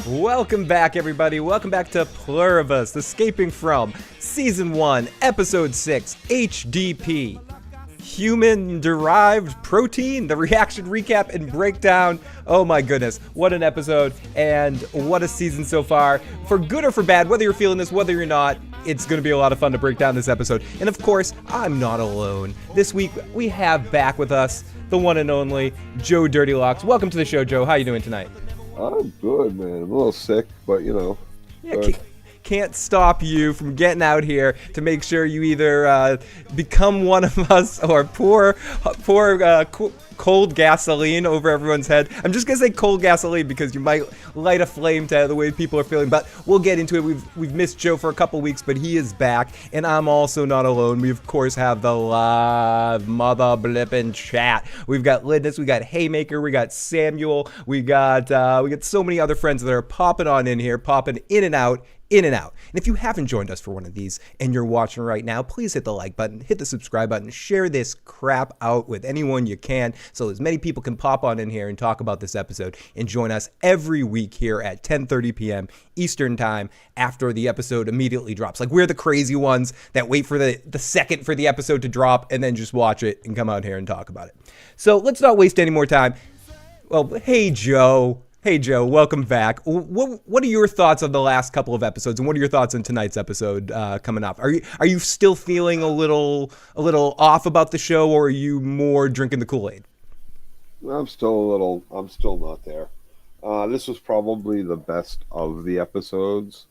Welcome back, everybody. Welcome back to Pluribus, Escaping From, Season 1, Episode 6, HDP. Human-derived protein, the reaction recap and breakdown. Oh my goodness, what an episode, and what a season so far. For good or for bad, whether you're feeling this, whether you're not, it's going to be a lot of fun to break down this episode. And of course, I'm not alone. This week, we have back with us the one and only Joe Dirty Locks. Welcome to the show, Joe. How you doing tonight? I'm good, man. I'm a little sick, but you know. Yeah, can't stop you from getting out here to make sure you either become one of us or pour cold gasoline over everyone's head. I'm just gonna say cold gasoline because you might light a flame to the way people are feeling, but we'll get into it. We've missed Joe for a couple weeks, but he is back, and I'm also not alone. We of course have the live mother blippin' chat. We've got Lindis, we got Haymaker, we got Samuel, we got so many other friends that are popping on in here, popping in and out. And if you haven't joined us for one of these and you're watching right now, please hit the like button, hit the subscribe button, share this crap out with anyone you can so as many people can pop on in here and talk about this episode and join us every week here at 10:30 p.m. Eastern time after the episode immediately drops. Like, we're the crazy ones that wait for the second for the episode to drop and then just watch it and come out here and talk about it. So let's not waste any more time. Well, hey, Joe. Hey, Joe, welcome back. What are your thoughts on the last couple of episodes, and what are your thoughts on tonight's episode coming up? Are you still feeling a little off about the show, or are you more drinking the Kool-Aid? I'm still not there. This was probably the best of the episodes.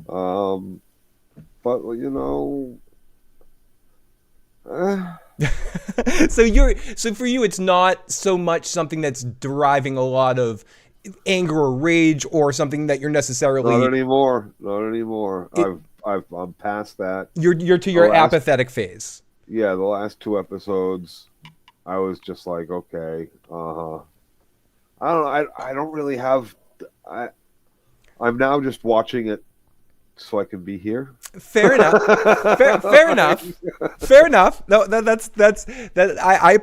But, you know... So for you, it's not so much something that's deriving a lot of anger or rage, or something that you're necessarily not anymore. I'm past that. You're to your apathetic phase. Yeah, the last two episodes, I was just like, okay, I don't really have. I'm now just watching it so I can be here. Fair enough. Fair enough. Fair enough. No, that's I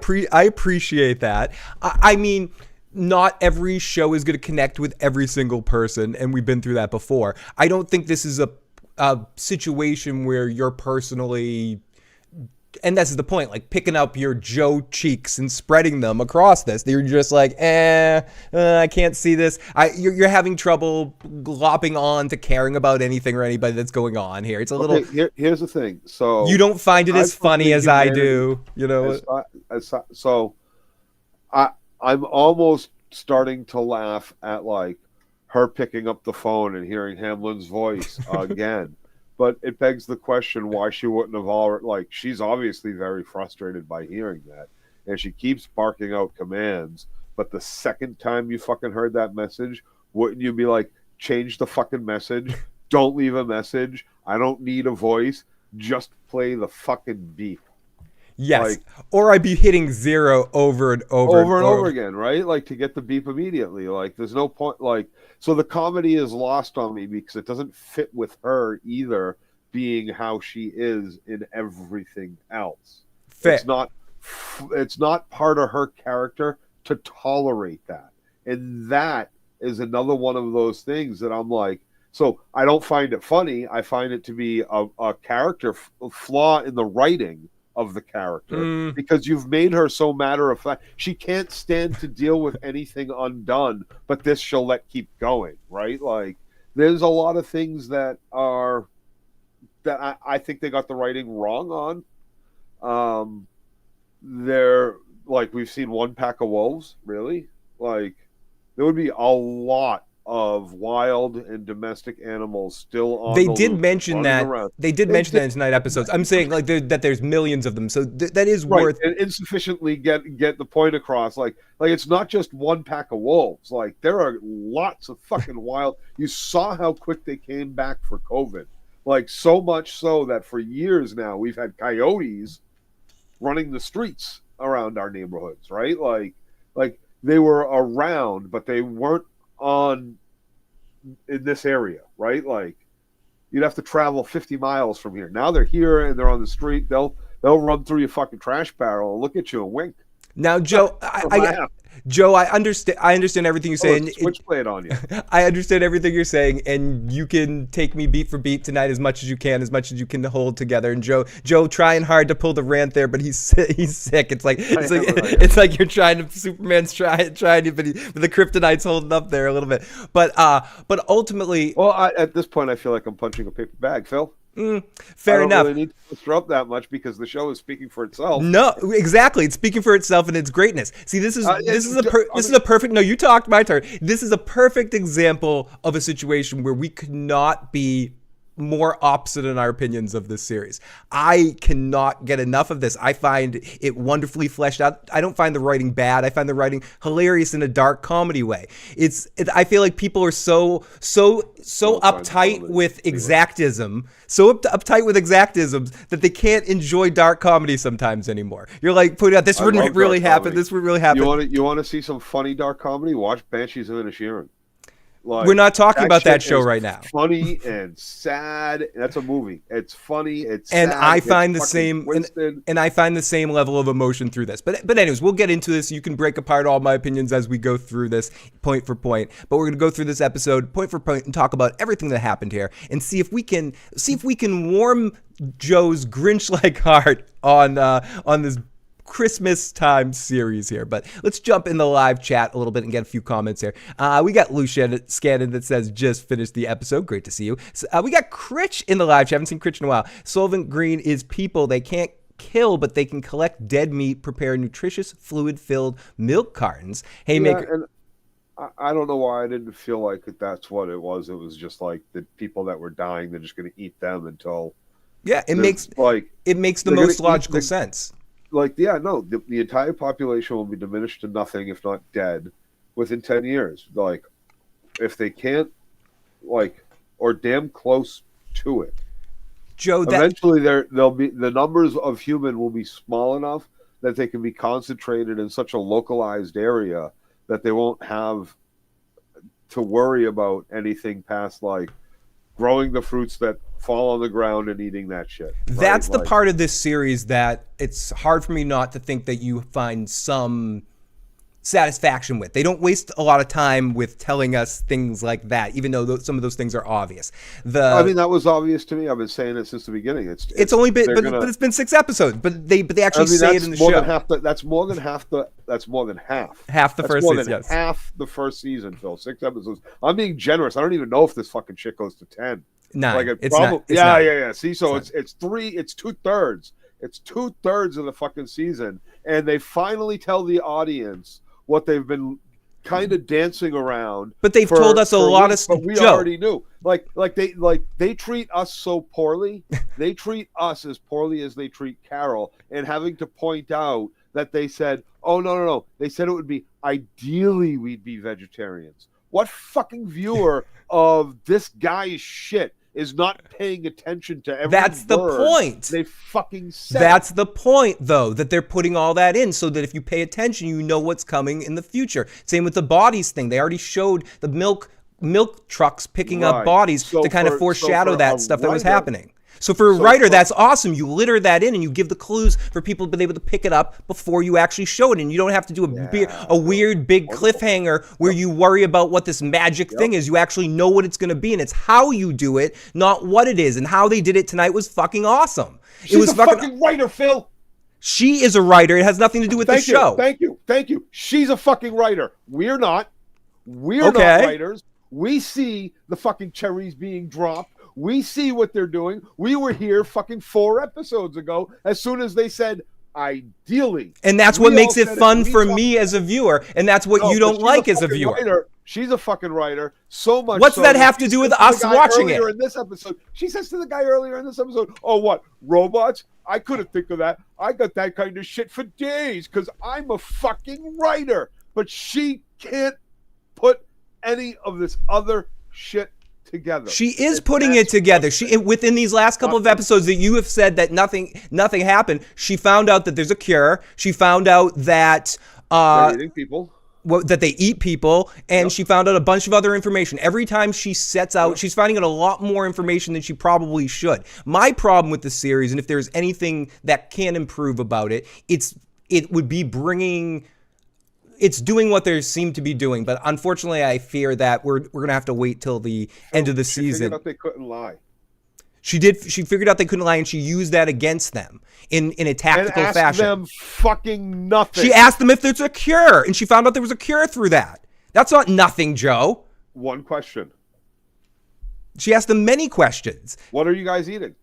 appreciate that. I mean, not every show is going to connect with every single person, and we've been through that before. I don't think this is a situation where you're personally, and this is the point, like picking up your Joe cheeks and spreading them across this. You're just like, I can't see this. You're having trouble glopping on to caring about anything or anybody that's going on here. It's a little. Here's the thing. So you don't find it as funny as I do, you know. I'm almost starting to laugh at like her picking up the phone and hearing Hamlin's voice again. But it begs the question why she wouldn't have already, like, she's obviously very frustrated by hearing that. And she keeps barking out commands. But the second time you fucking heard that message, wouldn't you be like, change the fucking message? Don't leave a message. I don't need a voice. Just play the fucking beep. Yes, like, or I'd be hitting 0 over and over again, right? Like, to get the beep immediately. Like, there's no point. Like, so the comedy is lost on me because it doesn't fit with her either, being how she is in everything else. Fair. It's not part of her character to tolerate that, and that is another one of those things that I'm like. So I don't find it funny. I find it to be a character flaw in the writing of the character, because you've made her so matter of fact. She can't stand to deal with anything undone, but this she'll let keep going, right? Like, there's a lot of things that I think they got the writing wrong on. They're like, we've seen one pack of wolves, really? Like, there would be a lot of wild and domestic animals still on. They did mention that. They did mention that in tonight's episodes. I'm saying like that there's millions of them, so that is right, worth. And insufficiently get the point across. Like it's not just one pack of wolves. Like, there are lots of fucking wild. You saw how quick they came back for COVID. Like, so much so that for years now we've had coyotes running the streets around our neighborhoods. Right, like they were around, but they weren't on in this area, right? Like, you'd have to travel 50 miles from here. Now they're here and they're on the street. They'll run through your fucking trash barrel and look at you and wink. Now, Joe, Joe, I understand everything you're saying. Switchblade on you. I understand everything you're saying, and you can take me beat for beat tonight as much as you can hold together. And Joe trying hard to pull the rant there, but he's sick. It's like you're trying to, Superman's trying to, but the kryptonite's holding up there a little bit. But ultimately, well, at this point, I feel like I'm punching a paper bag, Phil. Fair enough. I don't really need to throw up that much because the show is speaking for itself. No, exactly. It's speaking for itself and its greatness. See, this is a perfect. No, you talked. My turn. This is a perfect example of a situation where we could not be more opposite in our opinions of this series. I cannot get enough of this. I find it wonderfully fleshed out. I don't find the writing bad. I find the writing hilarious in a dark comedy way. I feel like people are so uptight with exactism, uptight with exactisms that they can't enjoy dark comedy sometimes anymore. You're like, putting out, this wouldn't really happen. This would really happen. You want to see some funny dark comedy? Watch Banshees of Inisherin. Like, we're not talking about that show right now. Funny and sad. That's a movie. It's funny. It's and sad, I find the same. And I find the same level of emotion through this. But anyways, we'll get into this. You can break apart all my opinions as we go through this point for point. But we're going to go through this episode point for point and talk about everything that happened here and see if we can warm Joe's Grinch-like heart on this Christmas time series here. But let's jump in the live chat a little bit and get a few comments here. We got Lucian Scannon that says just finished the episode, great to see you. We got Critch in the live chat, haven't seen Critch in a while. Solvent Green is people they can't kill, but they can collect dead meat, prepare nutritious fluid-filled milk cartons. Haymaker. Yeah, and I don't know why I didn't feel like that's what it was. It was just like the people that were dying, they're just going to eat them until it makes the most logical sense. Like, yeah, no, the entire population will be diminished to nothing, if not dead, within 10 years. Like, if they can't, like, or damn close to it. Joe, eventually they'll be, the numbers of human will be small enough that they can be concentrated in such a localized area that they won't have to worry about anything past, like, growing the fruits that fall on the ground and eating that shit. That's the part of this series that it's hard for me not to think that you find some satisfaction with. They don't waste a lot of time with telling us things like that, even though some of those things are obvious. I mean, that was obvious to me. I've been saying it since the beginning. It's only been, but it's been 6 episodes. But they actually say it in the show. That's more than half. Half the first season. Yes. Half the first season, Phil. 6 episodes. I'm being generous. I don't even know if this fucking shit goes to 10. 9. Like it's not. Yeah. See, so it's 2/3. It's 2/3 of the fucking season, and they finally tell the audience what they've been kind of dancing around. But they've told us a lot of stuff. But we already knew. They treat us so poorly. They treat us as poorly as they treat Carol, and having to point out that they said, "Oh no. They said it would be ideally we'd be vegetarians." What fucking viewer of this guy's shit is not paying attention to every That's the point. They fucking said. That's the point, though, that they're putting all that in so that if you pay attention, you know what's coming in the future. Same with the bodies thing. They already showed the milk trucks picking up bodies to kind of foreshadow that stuff that was happening. So for a writer, that's awesome. You litter that in and you give the clues for people to be able to pick it up before you actually show it. And you don't have to do a weird big cliffhanger where you worry about what this magic thing is. You actually know what it's going to be. And it's how you do it, not what it is. And how they did it tonight was fucking awesome. She's a fucking writer, Phil. She is a writer. It has nothing to do with the show. Thank you. She's a fucking writer. We're not. We're not writers. We see the fucking cherries being dropped. We see what they're doing. We were here fucking 4 episodes ago as soon as they said, ideally. And that's what makes it fun for me as a viewer. And that's what you don't like as a viewer. Writer. She's a fucking writer. So much. What's that have to do with us watching it? In this episode, she says to the guy earlier in this episode, "Oh, what? Robots? I couldn't think of that. I got that kind of shit for days because I'm a fucking writer." But she can't put any of this other shit together. She is putting it together. She within these last couple of episodes that you have said that nothing happened. She found out that there's a cure. She found out that they're eating people. That they eat people, and she found out a bunch of other information. Every time she sets out, she's finding out a lot more information than she probably should. My problem with the series, and if there's anything that can improve about it, it would be bringing it's doing what they seem to be doing, but unfortunately, I fear that we're gonna have to wait till the end of the season. Figured out they couldn't lie. She did. She figured out they couldn't lie, and she used that against them in a tactical and asked fashion. them fucking nothing. She asked them if there's a cure, and she found out there was a cure through that. That's not nothing, Joe. One question. She asked them many questions. What are you guys eating?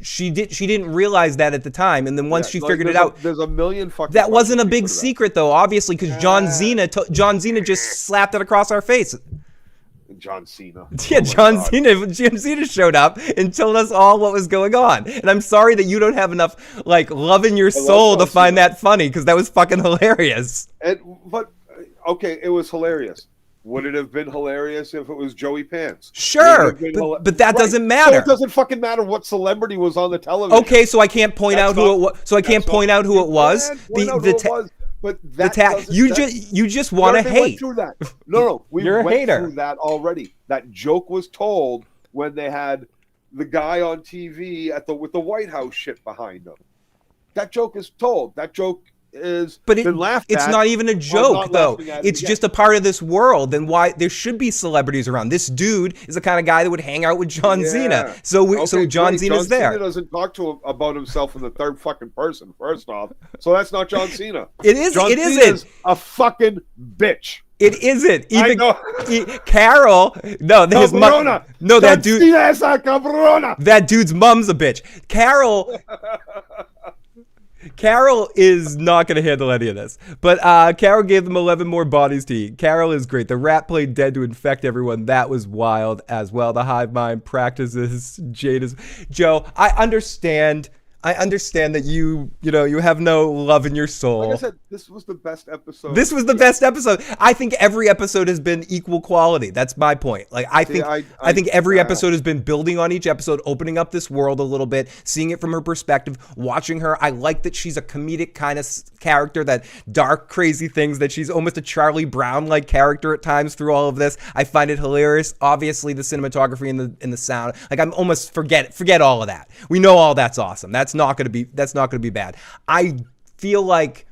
She didn't realize that at the time, and then once she figured it out, there's a million fucking. That wasn't a big secret, though, obviously, because John Cena just slapped it across our face. John Cena. Yeah, John Cena showed up and told us all what was going on. And I'm sorry that you don't have enough love in your soul to find that funny, because that was fucking hilarious. But okay, it was hilarious. Would it have been hilarious if it was Joey Pants? Sure, but that doesn't matter. So it doesn't fucking matter what celebrity was on the television. Okay, so I can't point out who it was. So I can't point out who it was. But that you just want to hate. Went through that. No, we You're a went hater. through that already. That joke was told when they had the guy on TV with the White House shit behind him. That joke is told. That joke is been laughed at. It's not even a joke, though. It's just a part of this world. Then why there should be celebrities around? This dude is the kind of guy that would hang out with John Cena. So John Cena's there. John Cena doesn't talk to him about himself in the third fucking person. First off, so that's not John Cena. It is. John it Cena's isn't a fucking bitch. It isn't. Even I know. Carol. No, his mom. No, that dude. That dude's mom's a bitch. Carol is not going to handle any of this. But Carol gave them 11 more bodies to eat. Carol is great. The rat played dead to infect everyone. That was wild as well. The hive mind practices. Joe, I understand that you have no love in your soul. Like I said, this was the best episode. This was the best episode. I think every episode has been equal quality. That's my point. I think every episode has been building on each episode, opening up this world a little bit, seeing it from her perspective, watching her. I like that she's a comedic kind of character, that dark, crazy things, that she's almost a Charlie Brown-like character at times through all of this. I find it hilarious. Obviously, the cinematography and the sound. I'm almost forget all of that. We know all that's awesome. That's not going to be bad. I feel like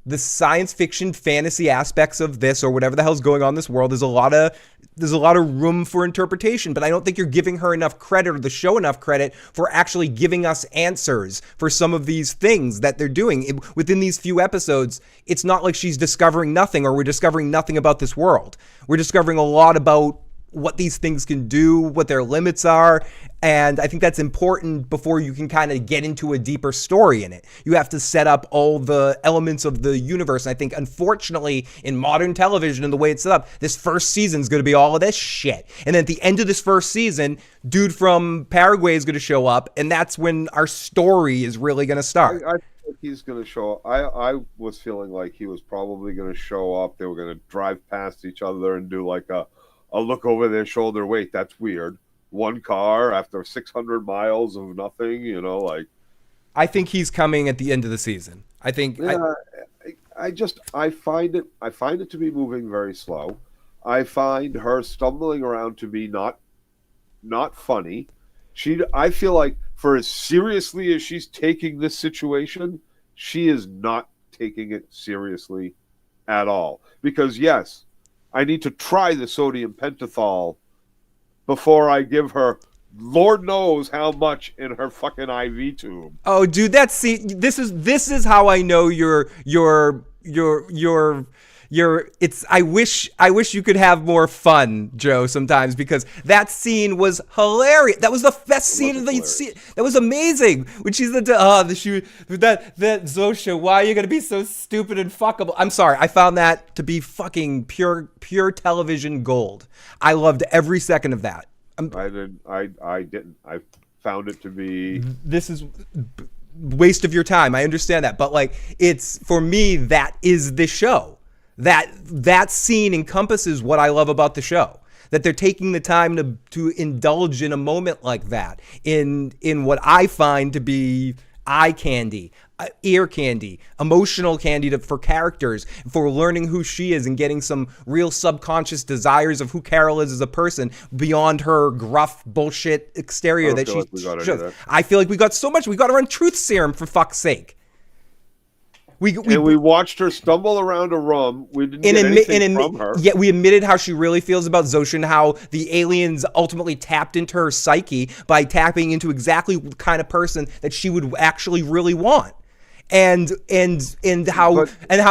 the science fiction fantasy aspects of this, or whatever the hell's going on in this world, there's a lot of room for interpretation, but I don't think you're giving her enough credit, or the show enough credit, for actually giving us answers for some of these things that they're doing within these few episodes. It's not like she's discovering nothing, or we're discovering nothing about this world. We're discovering a lot about what these things can do, what their limits are, and I think that's important before you can kind of get into a deeper story in it. You have to set up all the elements of the universe, and I think, unfortunately, in modern television and the way it's set up, this first season is going to be all of this shit. And then at the end of this first season, dude from Paraguay is going to show up, and that's when our story is really going to start. I think he's going to show up. I was feeling like he was probably going to show up. They were going to drive past each other and do like a look over their shoulder. Wait, that's weird. One car after 600 miles of nothing, I think he's coming at the end of the season. I think. Yeah, I find it to be moving very slow. I find her stumbling around to be not funny. I feel like, for as seriously as she's taking this situation, she is not taking it seriously at all. Because yes, I need to try the sodium pentothal before I give her Lord knows how much in her fucking IV tube. Oh, dude, this is how I know you're I wish you could have more fun, Joe, sometimes, because that scene was hilarious. That was the best scene of the scene. That was amazing. When she's that Zosha, why are you gonna be so stupid and fuckable? I'm sorry, I found that to be fucking pure television gold. I loved every second of that. I didn't. I found it to be. This is waste of your time. I understand that, but it's, for me, that is the show. That scene encompasses what I love about the show. That they're taking the time to indulge in a moment like that, in what I find to be eye candy, ear candy, emotional candy for characters, for learning who she is and getting some real subconscious desires of who Carol is as a person beyond her gruff bullshit exterior that she's. I feel like we got so much. We got her on truth serum, for fuck's sake. we watched her stumble around a room. We didn't get anything from her. Yeah, we admitted how she really feels about Zosha and how the aliens ultimately tapped into her psyche by tapping into exactly the kind of person that she would actually really want. And how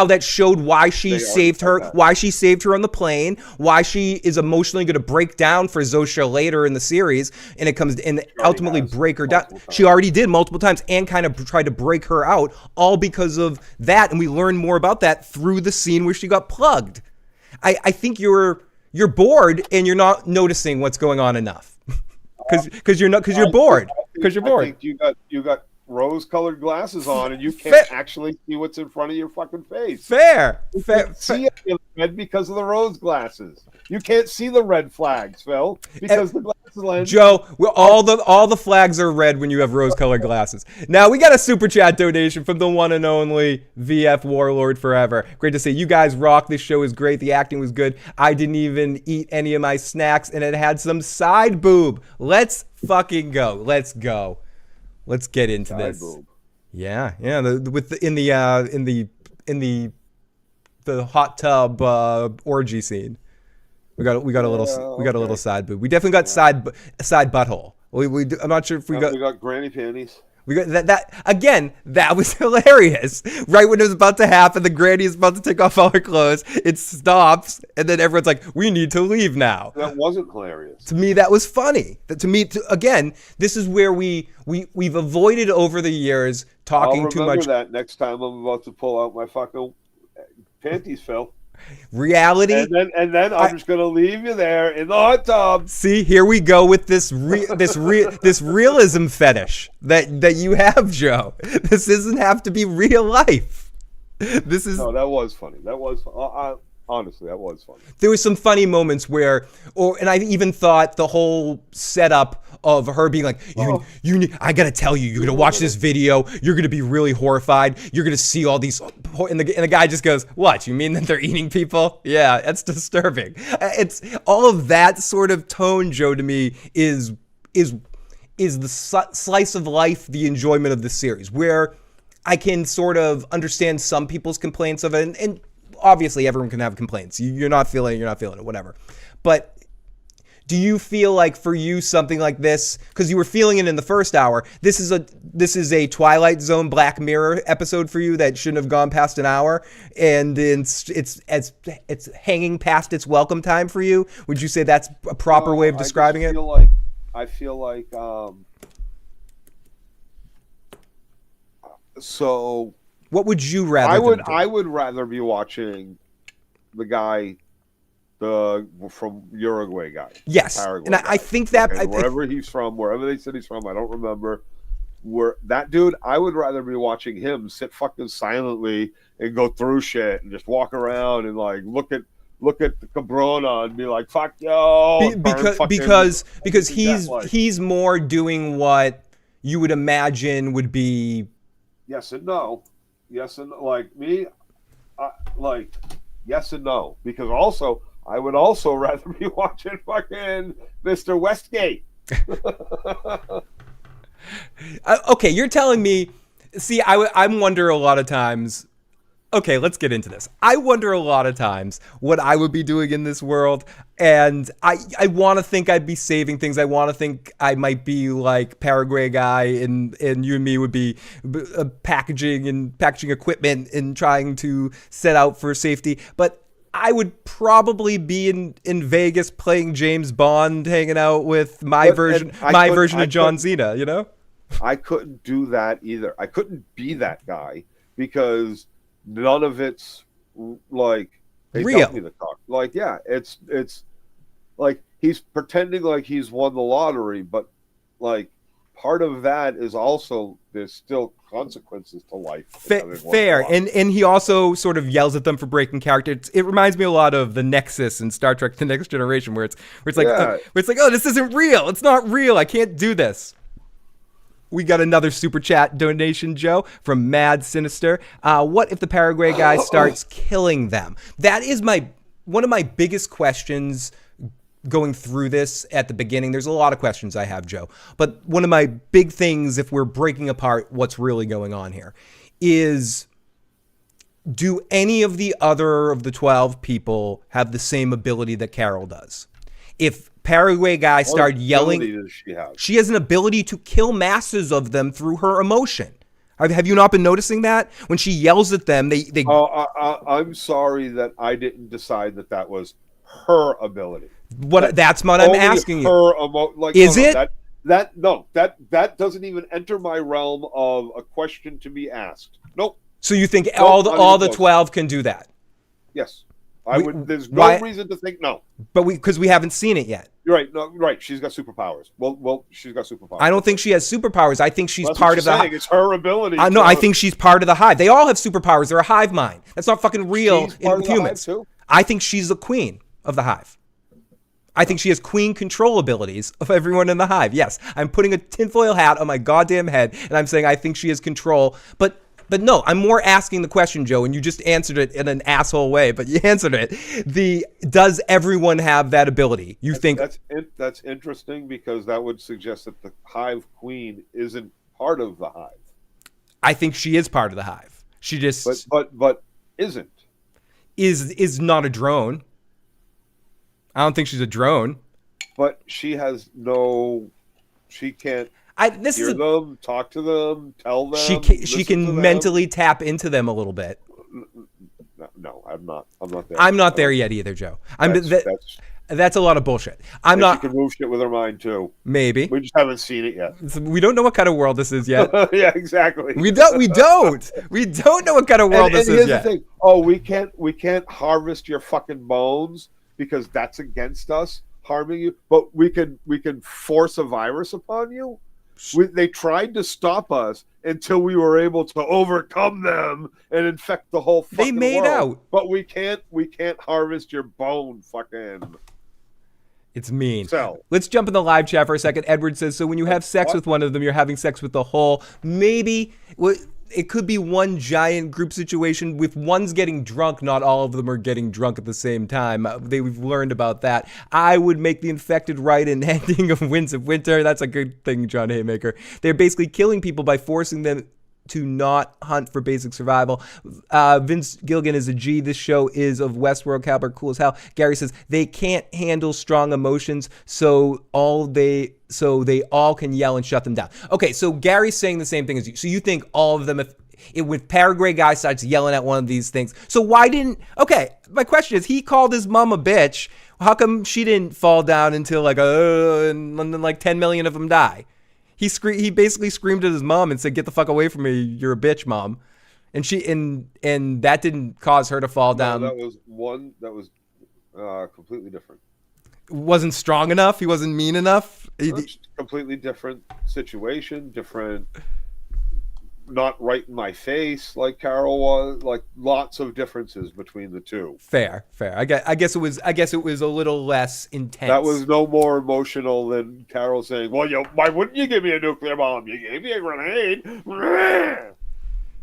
that showed why she saved her on the plane, why she is emotionally going to break down for Zosha later in the series, and it comes and ultimately break her down. She already did multiple times and kind of tried to break her out, all because of that. And we learned more about that through the scene where she got plugged. I think you're bored and you're not noticing what's going on enough because you're bored. I think you got rose-colored glasses on, and you can't actually see what's in front of your fucking face. Fair. See it in red because of the rose glasses. You can't see the red flags, Phil, because the glasses lens. Joe, all the flags are red when you have rose-colored glasses. Now we got a super chat donation from the one and only VF Warlord Forever. Great to see you guys rock. This show is great. The acting was good. I didn't even eat any of my snacks, and it had some side boob. Let's fucking go. Let's go. Let's get into this. Boob. Yeah. In the hot tub orgy scene, we got a little side boob. We definitely got side butthole. I'm not sure if we got granny panties. We got that again. That was hilarious. Right when it was about to happen, the granny is about to take off all her clothes. It stops, and then everyone's like, "We need to leave now." That wasn't hilarious. To me, that was funny. Again, this is where we've avoided over the years talking too much. I'll remember that next time I'm about to pull out my fucking panties, Phil. Reality, and then I'm just gonna leave you there in the hot tub. See, here we go with this realism fetish that you have, Joe. This doesn't have to be real life. That was funny. That was honestly, that was funny. There was some funny moments and I even thought the whole setup of her being like, I gotta tell you, you're gonna watch this video, you're gonna be really horrified, you're gonna see all these, and the guy just goes, what, you mean that they're eating people? Yeah, that's disturbing. It's all of that sort of tone, Joe, to me is the slice of life, the enjoyment of the series, where I can sort of understand some people's complaints of it, and obviously everyone can have complaints. You're not feeling it, whatever. But do you feel like for you something like this, because you were feeling it in the first hour, this is a Twilight Zone Black Mirror episode for you that shouldn't have gone past an hour, and it's hanging past its welcome time for you? Would you say that's a proper way of describing it? I feel like so. What would you rather? I would rather be watching the guy, from Uruguay guy. Yes, Paraguay and I think that wherever he's from, wherever they said he's from, I don't remember. Where that dude, I would rather be watching him sit fucking silently and go through shit and just walk around and like look at the cabrona and be like, fuck yo, because he's more doing what you would imagine would be. Yes and no. Yes and like me, yes and no. Because also, I would also rather be watching fucking Mr. Westgate. Okay, you're telling me. See, I wonder a lot of times. Okay, let's get into this. I wonder a lot of times what I would be doing in this world, and I want to think I'd be saving things. I want to think I might be like Paraguay guy, and you and me would be packaging equipment and trying to set out for safety. But I would probably be in Vegas playing James Bond, hanging out with my version of John Cena. You know, I couldn't do that either. I couldn't be that guy because none of it's like real. Me to talk. Like, yeah, it's like he's pretending like he's won the lottery, but like part of that is also there's still consequences to life. Fair, and he also sort of yells at them for breaking character. It reminds me a lot of the Nexus in Star Trek: The Next Generation, where it's like, oh, this isn't real. It's not real. I can't do this. We got another super chat donation, Joe, from Mad Sinister. What if the Paraguay guy starts killing them? That is one of my biggest questions going through this at the beginning. There's a lot of questions I have, Joe. But one of my big things, if we're breaking apart what's really going on here, is Do any of the other of the 12 people have the same ability that Carol does? If Paraguay guy started yelling, does she have? She has an ability to kill masses of them through her emotion. Have you not been noticing that? When she yells at them, they I'm sorry that I didn't decide that was her ability. That's what I'm asking you. Is it? That doesn't even enter my realm of a question to be asked. Nope. So you think all the 12 can do that? Yes. There's no reason to think no. But because we haven't seen it yet. You're right. No, right. She's got superpowers. Well, she's got superpowers. I don't think she has superpowers. I think she's part of the hive. It's her ability. No, I think she's part of the hive. They all have superpowers. They're a hive mind. That's not fucking real in humans. I think she's the queen of the hive. I think she has queen control abilities of everyone in the hive. Yes, I'm putting a tinfoil hat on my goddamn head, and I'm saying I think she has control. But no, I'm more asking the question, Joe, and you just answered it in an asshole way, but you answered it. Does everyone have that ability? You think that's interesting, because that would suggest that the hive queen isn't part of the hive. I think she is part of the hive. She just but isn't. Is not a drone. I don't think she's a drone. But she has she can't hear them, talk to them, tell them. She can mentally tap into them a little bit. No, I'm not there. I'm not there yet either, Joe. That's a lot of bullshit. She can move shit with her mind too. Maybe. We just haven't seen it yet. We don't know what kind of world this is yet. Yeah, exactly. We don't know what kind of world this is yet. Here's the thing. Oh, we can't harvest your fucking bones because that's against us, harming you. But we can force a virus upon you. They tried to stop us until we were able to overcome them and infect the whole fucking world. They made out. But we can't harvest your bone, fucking. It's mean. Let's jump in the live chat for a second. Edward says, so when you have sex with one of them, you're having sex with the whole. Maybe it could be one giant group situation. With one's getting drunk, not all of them are getting drunk at the same time. We've learned about that. I would make the infected right in ending of Winds of Winter. That's a good thing, John Haymaker. They're basically killing people by forcing them to not hunt for basic survival. Vince Gilligan is a G. This show is of Westworld caliber, cool as hell. Gary says they can't handle strong emotions, so they all can yell and shut them down. Okay, so Gary's saying the same thing as you. So you think all of them, if Paraguay guy starts yelling at one of these things, so why didn't? Okay, my question is, he called his mom a bitch. How come she didn't fall down until and then like 10 million of them die? He basically screamed at his mom and said, "Get the fuck away from me! You're a bitch, mom." And and that didn't cause her to fall down. That was completely different. Wasn't strong enough. He wasn't mean enough. Completely different situation. Different. Not right in my face like Carol was. Like lots of differences between the two. Fair. I guess it was a little less intense. That was no more emotional than Carol saying, "Well, why wouldn't you give me a nuclear bomb? You gave me a grenade."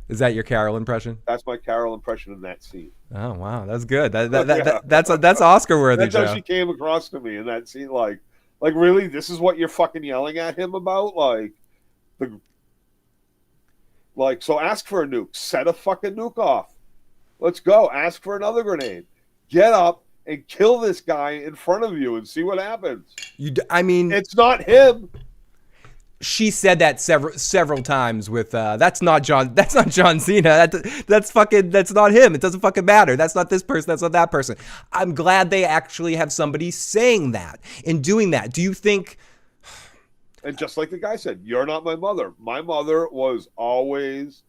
Is that your Carol impression? That's my Carol impression in that scene. Oh wow, that's good. That's Oscar worthy. That's how she came across to me in that scene. Like really, this is what you're fucking yelling at him about? So ask for a nuke. Set a fucking nuke off. Let's go. Ask for another grenade. Get up and kill this guy in front of you and see what happens. It's not him. She said that several times with that's not John Cena. That's not him. It doesn't fucking matter. That's not this person. That's not that person. I'm glad they actually have somebody saying that and doing that. Do you think? And just like the guy said, you're not my mother. My mother was always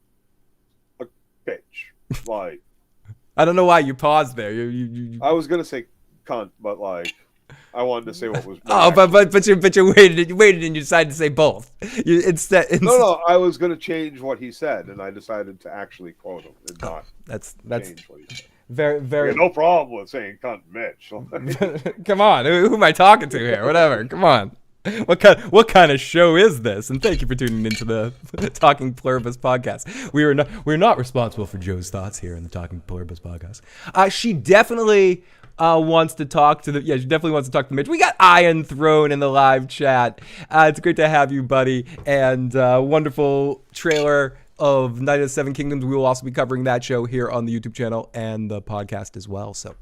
a bitch. Like, I don't know why you paused there. I was gonna say cunt, but I wanted to say what was. But you waited and you decided to say both. No. I was gonna change what he said, and I decided to actually quote him and not. That's change what he said. Very. No problem with saying cunt, Mitch. Come on, who am I talking to here? Whatever. Come on. What kind of show is this? And thank you for tuning into the Talking Pluribus podcast. We're not responsible for Joe's thoughts here in the Talking Pluribus podcast. She definitely wants to talk to she definitely wants to talk to Mitch. We got Iron Throne in the live chat. It's great to have you, buddy, and wonderful trailer of Night of the Seven Kingdoms. We will also be covering that show here on the YouTube channel and the podcast as well. So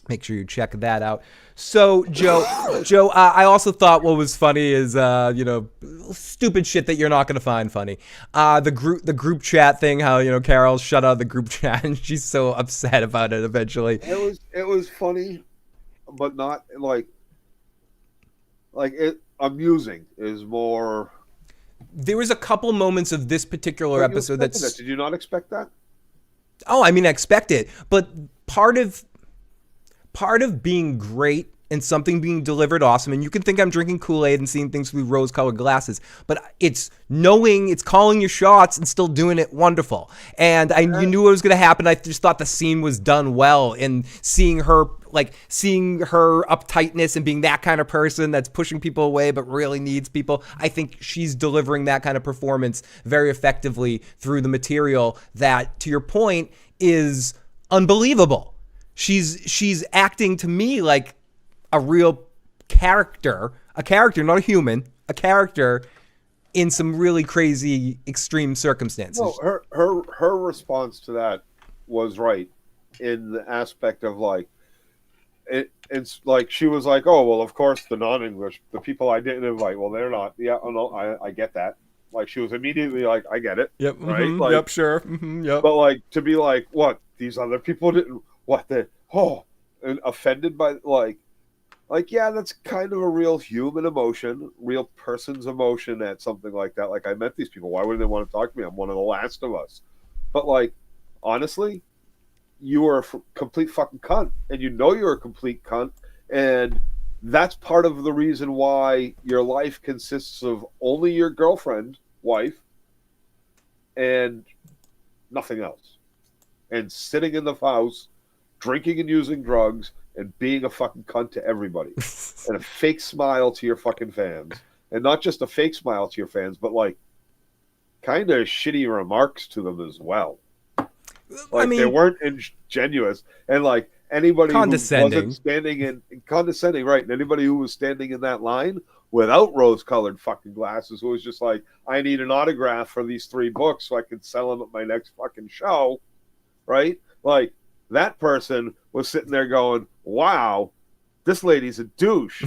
make sure you check that out. So, Joe, I also thought what was funny is, stupid shit that you're not going to find funny. The group chat thing, how, Carol shut out the group chat and she's so upset about it eventually. It was funny, but not like it amusing is more. There was a couple moments of this particular episode that's. Did you not expect that? Oh, I mean, I expect it, but part of being great and something being delivered awesome, and you can think I'm drinking Kool-Aid and seeing things through rose-colored glasses, but it's calling your shots and still doing it wonderful. And you knew what was going to happen. I just thought the scene was done well, and seeing her uptightness and being that kind of person that's pushing people away but really needs people. I think she's delivering that kind of performance very effectively through the material that, to your point, is unbelievable. She's acting to me like a real character, not a human, a character in some really crazy extreme circumstances. No, her response to that was right in the aspect of it's like she was like, oh well, of course the non-English, the people I didn't invite, well they're not. Yeah, oh no, I get that. Like she was immediately like, I get it. Yep. Right. Mm-hmm, yep. Sure. Mm-hmm, yep. But to be like, what, these other people didn't. And offended by yeah, that's kind of a real human emotion, real person's emotion at something like that. Like, I met these people, why would they want to talk to me? I'm one of the last of us. But honestly, you are a complete fucking cunt, and you're a complete cunt, and that's part of the reason why your life consists of only your girlfriend, wife, and nothing else, and sitting in the house drinking and using drugs and being a fucking cunt to everybody and a fake smile to your fucking fans, and not just a fake smile to your fans, but kind of shitty remarks to them as well. They weren't ingenuous, and anybody who wasn't standing in condescending, right? And anybody who was standing in that line without rose-colored fucking glasses, who was just like, I need an autograph for these 3 books so I can sell them at my next fucking show, right? That person was sitting there going, wow, this lady's a douche.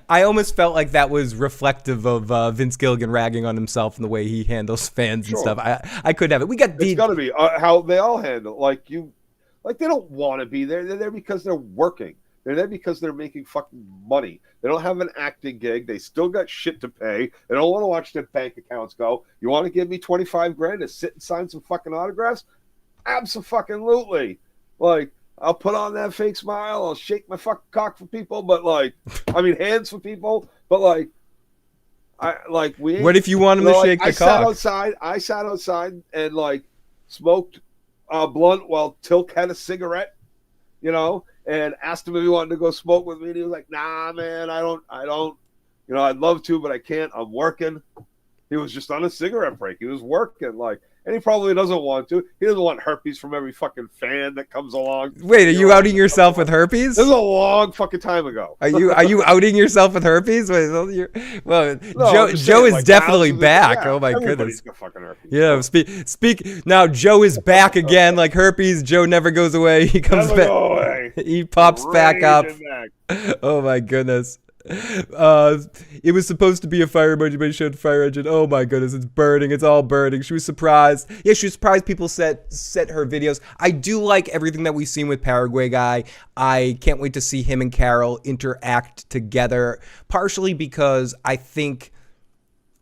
I almost felt like that was reflective of Vince Gilligan ragging on himself and the way he handles fans and stuff. I could have it. It's got to be how they all handle. They don't want to be there. They're there because they're working. They're there because they're making fucking money. They don't have an acting gig. They still got shit to pay. They don't want to watch their bank accounts go. You want to give me $25,000 to sit and sign some fucking autographs? Abso-fucking-lutely. I'll put on that fake smile. I'll shake my fucking cock for people, but hands for people. But we. What if you want him to shake the cock? I sat outside and smoked a blunt while Tilk had a cigarette, and asked him if he wanted to go smoke with me. And he was like, "Nah, man, I don't. I'd love to, but I can't. I'm working." He was just on a cigarette break. He was working, and he probably doesn't want to. He doesn't want herpes from every fucking fan that comes along. Wait, are you outing yourself with herpes? This is a long fucking time ago. Are you outing yourself with herpes? Joe is definitely back. Oh my goodness. Got fucking herpes. Yeah, speak now. Joe is back again. Like herpes, Joe never goes away. He comes back. He pops back up. Oh my goodness. It was supposed to be a fire emoji, but he showed the fire engine. Oh my goodness, it's burning. It's all burning. She was surprised. Yeah, she was surprised people set her videos. I do like everything that we've seen with Paraguay Guy. I can't wait to see him and Carol interact together, partially because I think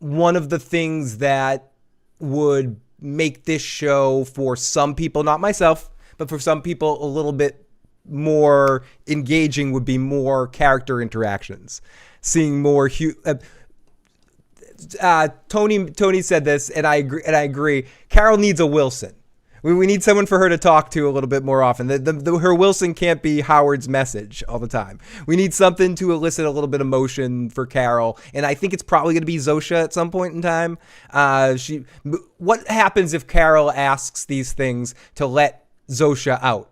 one of the things that would make this show for some people, not myself, but for some people a little bit more engaging would be more character interactions, seeing more Tony said this, and I agree. Carol needs a Wilson. We need someone for her to talk to a little bit more often. Her Wilson can't be Howard's message all the time. We need something to elicit a little bit of emotion for Carol, and I think it's probably going to be Zosha at some point in time. What happens if Carol asks these things to let Zosha out?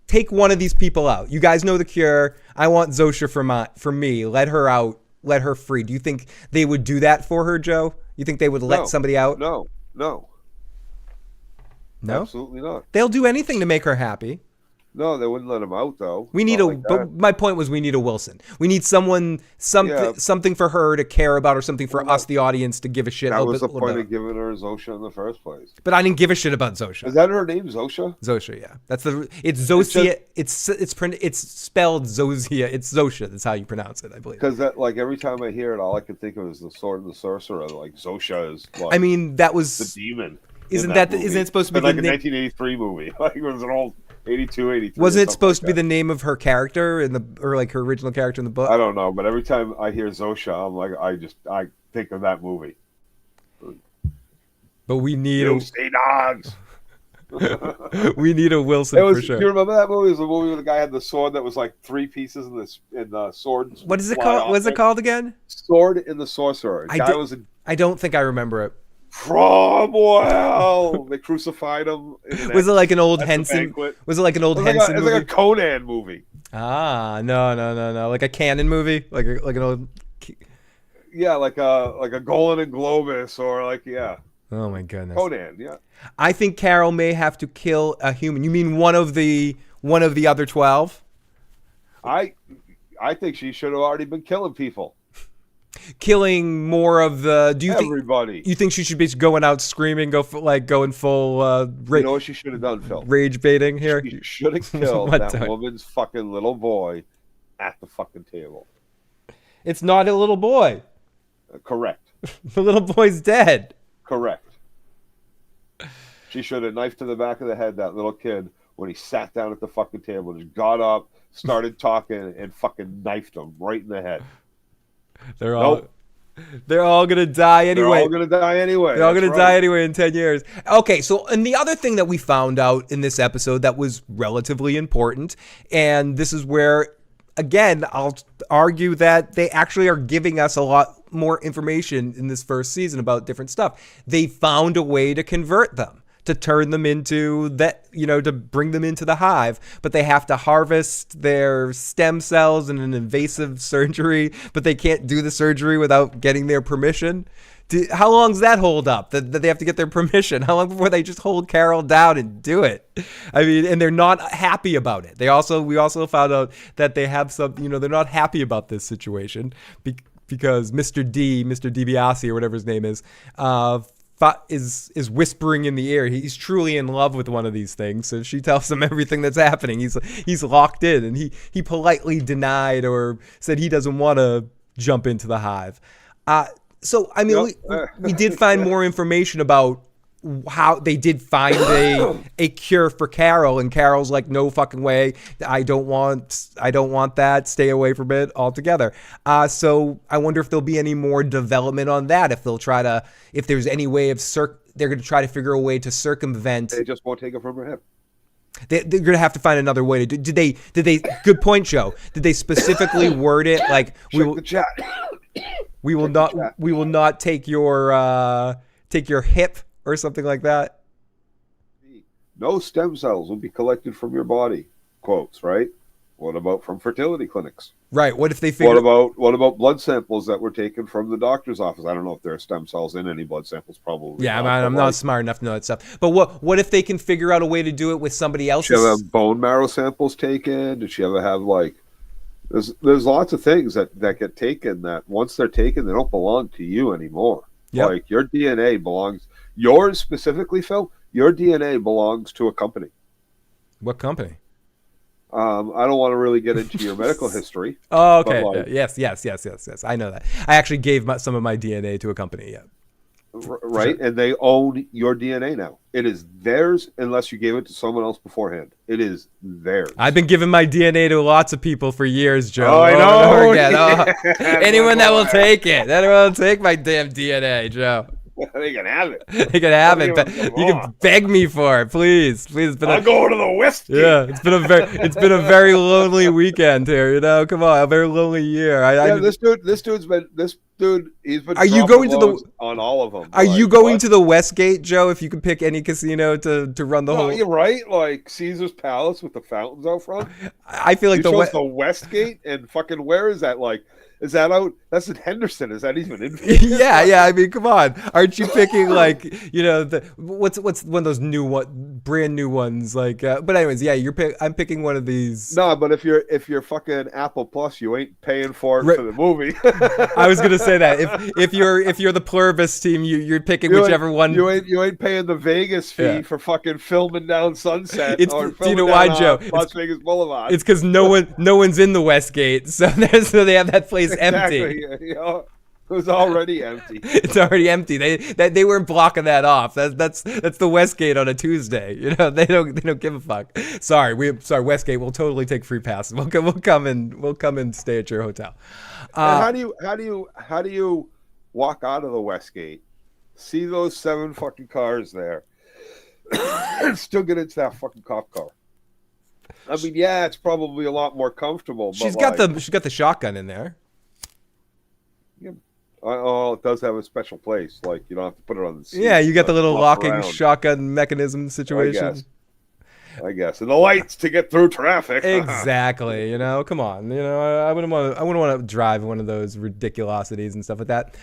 Take one of these people out. You guys know the cure. I want Zosha for me. Let her out let her free? Do you think they would do that for her, Joe? You think they would let somebody out? No. No? Absolutely not. They'll do anything to make her happy. No, they wouldn't let him out though. We need but my point was we need a Wilson. We need something for her to care about, or something for us, the audience, to give a shit. That was the point of giving her Zosha in the first place. But I didn't give a shit about Zosha. Is that her name, Zosha? Zosha, yeah. It's Zosia. It's spelled Zosia. It's Zosha. That's how you pronounce it, I believe. Because that, like, every time I hear it, all I can think of is the Sword and the Sorcerer. Like, Zosha is. Like, I mean, that was the demon. Isn't it supposed to be like a 1983 movie? Like, it was an old 82, 83. Wasn't it supposed to be the name of her character or like her original character in the book? I don't know, but every time I hear Zosha, I'm like, I think of that movie. But we need stay dogs. We need a Wilson for sure. Do you remember that movie? It was the movie where the guy had the sword that was like 3 pieces in the sword. What is it called? What's it called again? Sword and the Sorcerer. I don't think I remember it. Cromwell. They crucified him. Was it like an old Henson? Was it like an old Henson movie? It's like a Conan movie. Ah, no. Like a canon movie, like an old. Yeah, like a Golan and Globus, or like Oh my goodness. Conan, yeah. I think Carol may have to kill a human. You mean one of the other 12? I think she should have already been killing people. Killing more of the. Do you everybody? You think she should be going out screaming, going full? You know what she should have done, Phil? Rage baiting here. She should have killed that woman's fucking little boy at the fucking table. It's not a little boy. Correct. The little boy's dead. Correct. She should have knifed to the back of the head that little kid when he sat down at the fucking table. Just got up, started talking, and fucking knifed him right in the head. They're all gonna die anyway. They're all gonna die anyway. They're all gonna die anyway in 10 years. Okay, so and the other thing that we found out in this episode that was relatively important, and this is where, again, I'll argue that they actually are giving us a lot more information in this first season about different stuff. They found a way to convert them, to turn them into that, to bring them into the hive, but they have to harvest their stem cells in an invasive surgery, but they can't do the surgery without getting their permission. How long does that hold up? That they have to get their permission? How long before they just hold Carol down and do it? I mean, and they're not happy about it. We also found out that they have some, they're not happy about this situation because Mr. DiBiase or whatever his name is whispering in the ear. He's truly in love with one of these things, so she tells him everything that's happening. He's locked in, and he politely denied or said he doesn't want to jump into the hive. So I mean, we did find more information about how they did find a cure for Carol, and Carol's like, no fucking way, I don't want that, stay away from it altogether. So I wonder if there'll be any more development on that, if there's any way of they're going to try to figure a way to circumvent. They just won't take it from her hip. They're going to have to find another way to do. Did they good point, Joe? Did they specifically word it like we will not take your hip or something like that? No stem cells will be collected from your body. Quotes, right? What about from fertility clinics? Right. What if they figure? What about blood samples that were taken from the doctor's office? I don't know if there are stem cells in any blood samples. Probably. Yeah, I'm not smart enough to know that stuff. But what if they can figure out a way to do it with somebody else's? Did she ever have bone marrow samples taken? Did she ever have There's lots of things that get taken that once they're taken, they don't belong to you anymore. Yep. Like your DNA belongs. Yours specifically, Phil. Your DNA belongs to a company. What company? I don't want to really get into your medical history. Oh, okay. Yes. I know that. I actually gave some of my DNA to a company. Yeah. Right, sure. And they own your DNA now. It is theirs unless you gave it to someone else beforehand. It is theirs. I've been giving my DNA to lots of people for years, Joe. Oh, I know. Anyone that will take it. Anyone will take my damn DNA, Joe. They can have it. They can have it. You can beg me for it, please. I'll go to the West. Yeah, it's been a very lonely weekend here. Come on, a very lonely year. This dude's been Dude, he's been Are you dropping going to the? loads on all of them. Are you Like, going what? to the Westgate, Joe? If you could pick any casino to run the No, whole. you're right. Like Caesar's Palace with the fountains out front. I feel like You chose the Westgate, and fucking where is that? Like, is that out? That's in Henderson. Is that even in Vegas? Yeah, Like, yeah. I mean, come on. Aren't you picking like the what's one of those brand new ones? Like, but anyways, yeah. I'm picking one of these. no, but if you're fucking Apple Plus, you ain't paying for it Right. for the movie. I was gonna say that if you're the Pluribus team, you're picking whichever one. You ain't paying the Vegas fee Yeah. for fucking filming down Sunset It's or do you know filming why, down Joe? Las Vegas Boulevard. It's because no one's in the Westgate, so they have that place empty. Exactly. You know, it was already empty. It's already empty. They weren't blocking that off. That's the Westgate on a Tuesday. You know they don't give a fuck. Sorry, Westgate. We'll totally take free passes. We'll come and stay at your hotel. And how do you walk out of the Westgate, see those 7 fucking cars there, and still get into that fucking cop car? I mean, yeah, it's probably a lot more comfortable. She's but got the shotgun in there. Yeah, oh, it does have a special place. Like you don't have to put it on the seat. Yeah, you got the little locking around. shotgun mechanism situation. I guess, and the lights to get through traffic. Exactly. You know, come on. You know, I wouldn't want to drive one of those ridiculosities and stuff like that.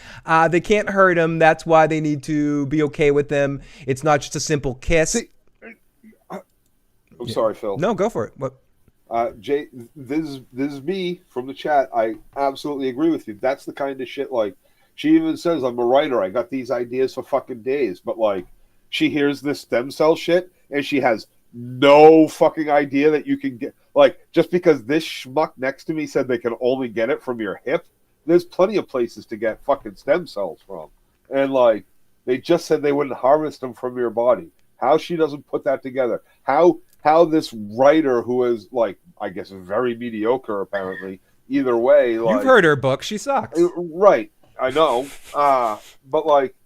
They can't hurt him. That's why they need to be okay with them. It's not just a simple kiss. See, I'm sorry, Phil. No, go for it. What? Jay, this is me from the chat. I absolutely agree with you. That's the kind of shit. Like she even says, "I'm a writer. I got these ideas for fucking days." But like, she hears this stem cell shit, and she has no fucking idea that you can get. Like, just because this schmuck next to me said they can only get it from your hip, there's plenty of places to get fucking stem cells from. And like, they just said they wouldn't harvest them from your body. How she doesn't put that together? How this writer, who is like, I guess, very mediocre apparently, either way, like, You've heard her book. She sucks. Right, I know. But like,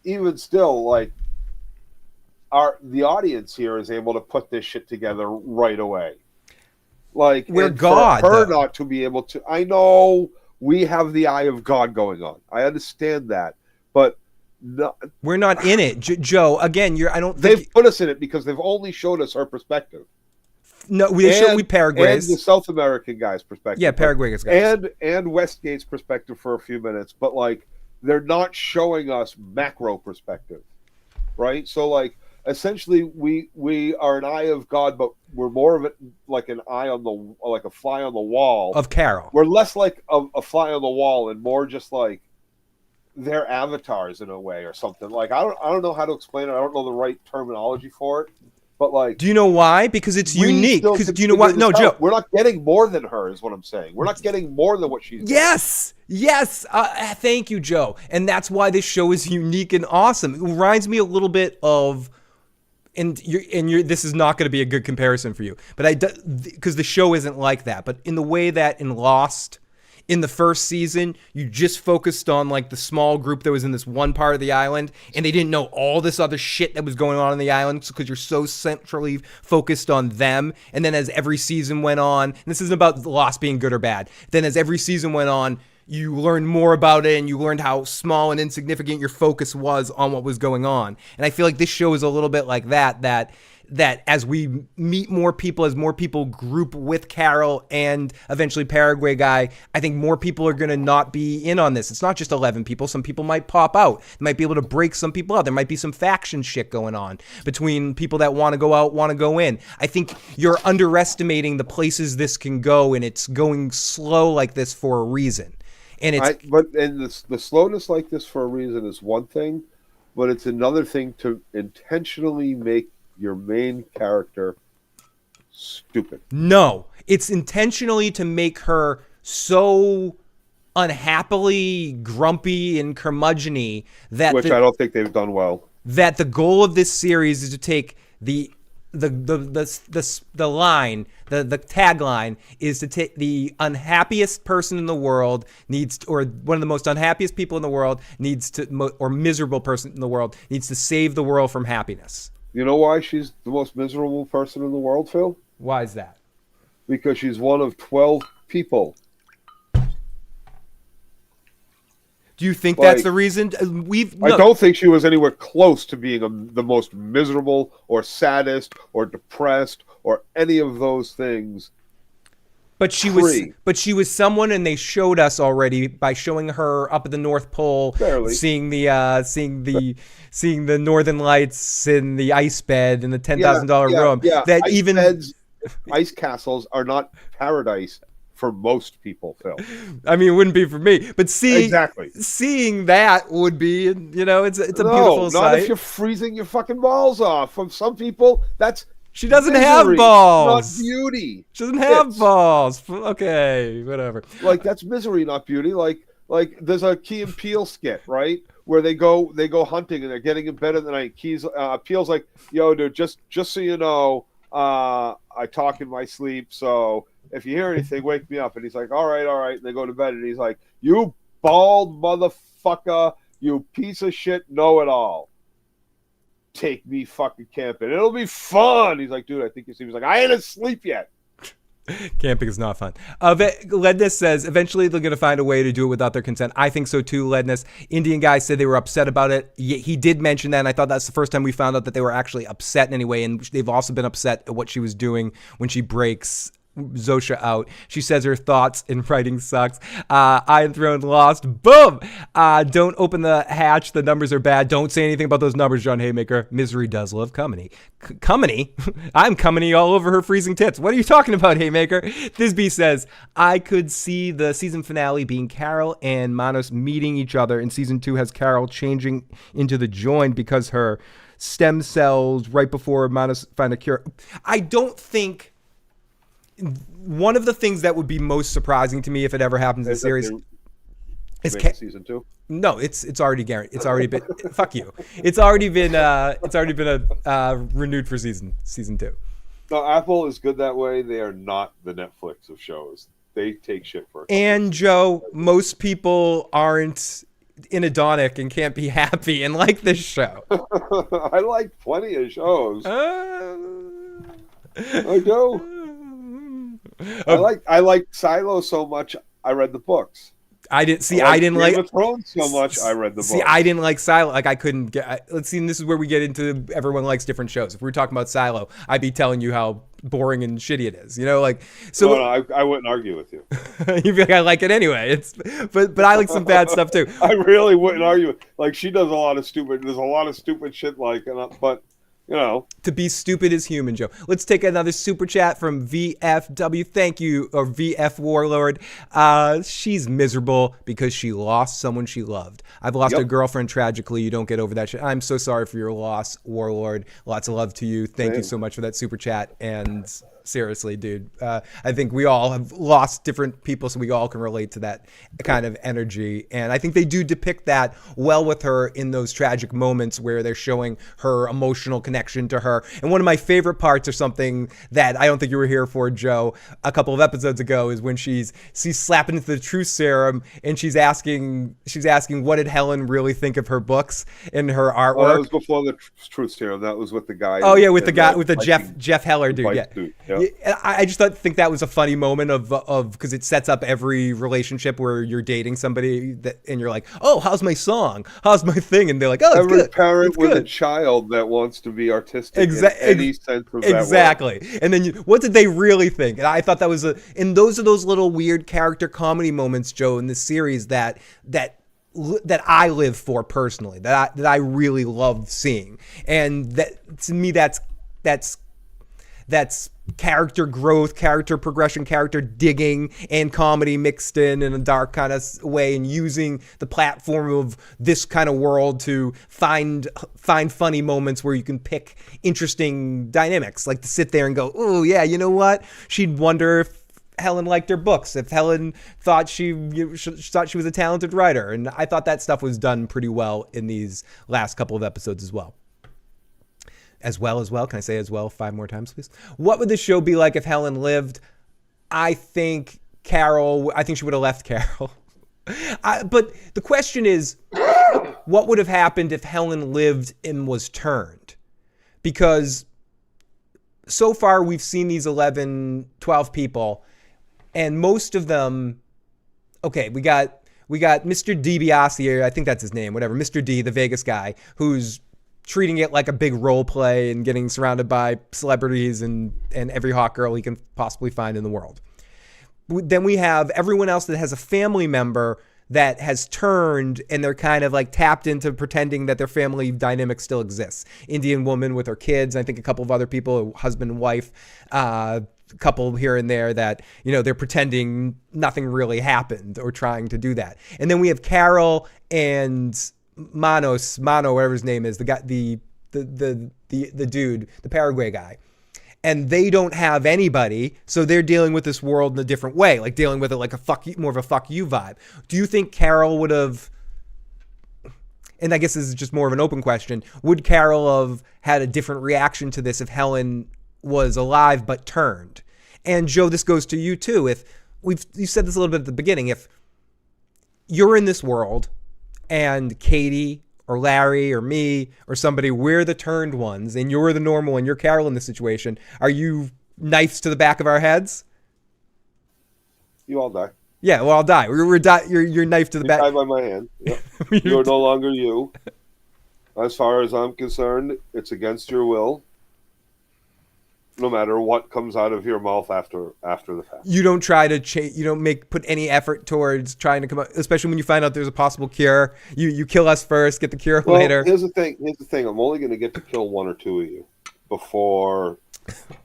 even still, like, the audience here is able to put this shit together right away. Like, we're God. For her not to be able to, I know we have the eye of God going on. I understand that, but no, we're not in it, Joe. Again, I don't. They've put us in it because they've only showed us her perspective. No, we Paraguay's and the South American guy's perspective. Yeah, Paraguay's guys. And Westgate's perspective for a few minutes, but like they're not showing us macro perspective, right? So like essentially we are an eye of God, but we're more of it like an eye on the like a fly on the wall of Carol. We're less like a fly on the wall and more just like their avatars in a way or something. Like I don't know how to explain it. I don't know the right terminology for it. But like, do you know why? Because it's unique. Because do you know what? No, Joe. We're not getting more than her, is what I'm saying. We're not getting more than what she's. Yes, yes. Thank you, Joe. And that's why this show is unique and awesome. It reminds me a little bit of, and you're. This is not going to be a good comparison for you, but because the show isn't like that. But in the way that in Lost, in the first season, you just focused on like the small group that was in this one part of the island, and they didn't know all this other shit that was going on in the island because you're so centrally focused on them. And then as every season went on, and this isn't about Lost being good or bad, then as every season went on, you learned more about it and you learned how small and insignificant your focus was on what was going on. And I feel like this show is a little bit like that as we meet more people, as more people group with Carol and eventually Paraguay guy, I think more people are going to not be in on this. It's not just 11 people. Some people might pop out. They might be able to break some people out. There might be some faction shit going on between people that want to go out, want to go in. I think you're underestimating the places this can go, and it's going slow like this for a reason. And the slowness like this for a reason is one thing, but it's another thing to intentionally make your main character stupid. No, it's intentionally to make her so unhappily grumpy and curmudgeon-y that I don't think they've done well. That the goal of this series is to take the line, the tagline is to take the unhappiest person in the world or one of the most unhappiest people in the world or miserable person in the world needs to save the world from happiness. You know why she's the most miserable person in the world, Phil? Why is that? Because she's one of 12 people. Do you think Like, that's the reason? I don't think she was anywhere close to being the most miserable or saddest or depressed or any of those things. But she was someone, and they showed us already by showing her up at the North Pole, Barely. seeing the Northern Lights in the ice bed in the $10,000 room. Yeah. That ice even beds, ice castles are not paradise for most people, Phil. I mean, it wouldn't be for me, but seeing that would be, it's a beautiful sight. Not if you're freezing your fucking balls off. From some people, that's she doesn't misery, have balls. Not beauty. She doesn't have balls. Okay, whatever. Like, that's misery, not beauty. Like there's a Key and Peele skit, right, where they go hunting and they're getting in bed at the night. Peele's like, yo, dude, just so you know, I talk in my sleep, so if you hear anything, wake me up. And he's like, all right. And they go to bed, and he's like, you bald motherfucker, you piece of shit, know-it-all. Take me fucking camping. It'll be fun. He's like, dude, I think you see. He's like, I ain't asleep yet. Camping is not fun. Ledness says, eventually they're going to find a way to do it without their consent. I think so too, Ledness. Indian guy said they were upset about it. He did mention that, and I thought that's the first time we found out that they were actually upset in any way, and they've also been upset at what she was doing when she breaks Zosha out. She says her thoughts in writing sucks. Iron Throne lost. Boom! Don't open the hatch. The numbers are bad. Don't say anything about those numbers, John Haymaker. Misery does love company. Company? I'm company all over her freezing tits. What are you talking about, Haymaker? Thisby says, I could see the season finale being Carol and Manos meeting each other, and season 2 has Carol changing into the join because her stem cells right before Manos find a cure. I don't think one of the things that would be most surprising to me if it ever happens in the series is season 2. No, it's already guaranteed. It's already been fuck you. It's already been renewed for season 2. No, Apple is good that way. They are not the Netflix of shows. They take shit for it. And Joe, most people aren't inadonic and can't be happy and like this show. I like plenty of shows. I do. I like Silo so much. I read the books. I didn't like Game of Thrones so much. I read the books. I didn't like Silo. Like I couldn't get. Let's see. And this is where we get into everyone likes different shows. If we were talking about Silo, I'd be telling you how boring and shitty it is. Like so. No, I wouldn't argue with you. You'd be like, I like it anyway. But I like some bad stuff too. I really wouldn't argue. Like she does a lot of stupid. There's a lot of stupid shit. But. To be stupid is human, Joe. Let's take another super chat from VFW. Thank you, or VF Warlord. She's miserable because she lost someone she loved. I've lost a girlfriend tragically. You don't get over that shit. I'm so sorry for your loss, Warlord. Lots of love to you. Thank you so much for that super chat. And seriously, dude, I think we all have lost different people, so we all can relate to that kind of energy. And I think they do depict that well with her in those tragic moments where they're showing her emotional connection to her. And one of my favorite parts, or something that I don't think you were here for, Joe, a couple of episodes ago, is when she's slapping into the truth serum and she's asking what did Helen really think of her books and her artwork. Well, that was before the truth serum. That was with the guy. Oh yeah, with the Jeff Heller dude. Yeah. Dude. I just think that was a funny moment of because it sets up every relationship where you're dating somebody and you're like, oh, how's my song? How's my thing? And they're like, oh, it's every good. Parent with a child that wants to be artistic in any sense of that word. Exactly. And then what did they really think? And I thought that was and those are those little weird character comedy moments, Joe, in this series that I live for personally, that I really love seeing. And that to me that's character growth, character progression, character digging, and comedy mixed in a dark kind of way, and using the platform of this kind of world to find funny moments where you can pick interesting dynamics, like to sit there and go, oh yeah, you know what? She'd wonder if Helen liked her books, if Helen thought she was a talented writer. And I thought that stuff was done pretty well in these last couple of episodes as well. As well. Can I say as well 5 more times, please? What would the show be like if Helen lived? I think she would have left Carol. But the question is, what would have happened if Helen lived and was turned? Because so far we've seen these 11, 12 people, and most of them, okay, we got we got Mr. DiBiase, I think that's his name, whatever, Mr. D, the Vegas guy, who's treating it like a big role play and getting surrounded by celebrities and every hot girl he can possibly find in the world. Then we have everyone else that has a family member that has turned, and they're kind of like tapped into pretending that their family dynamic still exists. Indian woman with her kids, I think a couple of other people, husband and wife, couple here and there that, you know, they're pretending nothing really happened or trying to do that. And then we have Carol and Mano, whatever his name is, the guy, the dude, the Paraguay guy. And they don't have anybody, so they're dealing with this world in a different way, like dealing with it like a fuck you, more of a fuck you vibe. Do you think Carol would have, and I guess this is just more of an open question, would Carol have had a different reaction to this if Helen was alive but turned? And Joe, this goes to you too. If you said this a little bit at the beginning, if you're in this world and Katie or Larry or me or somebody, we're the turned ones and you're the normal and you're Carol in this situation, are you knives to the back of our heads? You all die. Yeah, well, I'll die. You're knife to the back. Die by my hand. Yep. You're no longer you. As far as I'm concerned, it's against your will. No matter what comes out of your mouth after the fact. You don't try to change. You don't put any effort towards trying to come out, especially when you find out there's a possible cure. You kill us first, get the cure later. Here's the thing. I'm only going to get to kill one or two of you before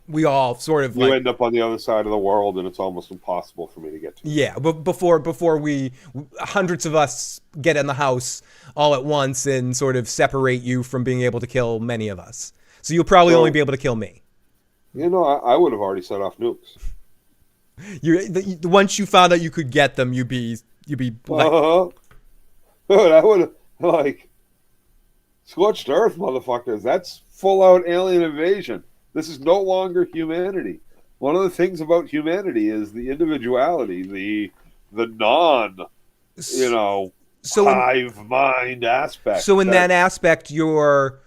we all sort of end up on the other side of the world, and it's almost impossible for me to get to. Yeah, but before we hundreds of us get in the house all at once and sort of separate you from being able to kill many of us. So you'll probably only be able to kill me. You know, I would have already set off nukes. Once you found out you could get them, you'd be like, Dude, I would have, like, scorched earth, motherfuckers. That's full-out alien invasion. This is no longer humanity. One of the things about humanity is the individuality, the non, hive mind aspect. So in that aspect, you're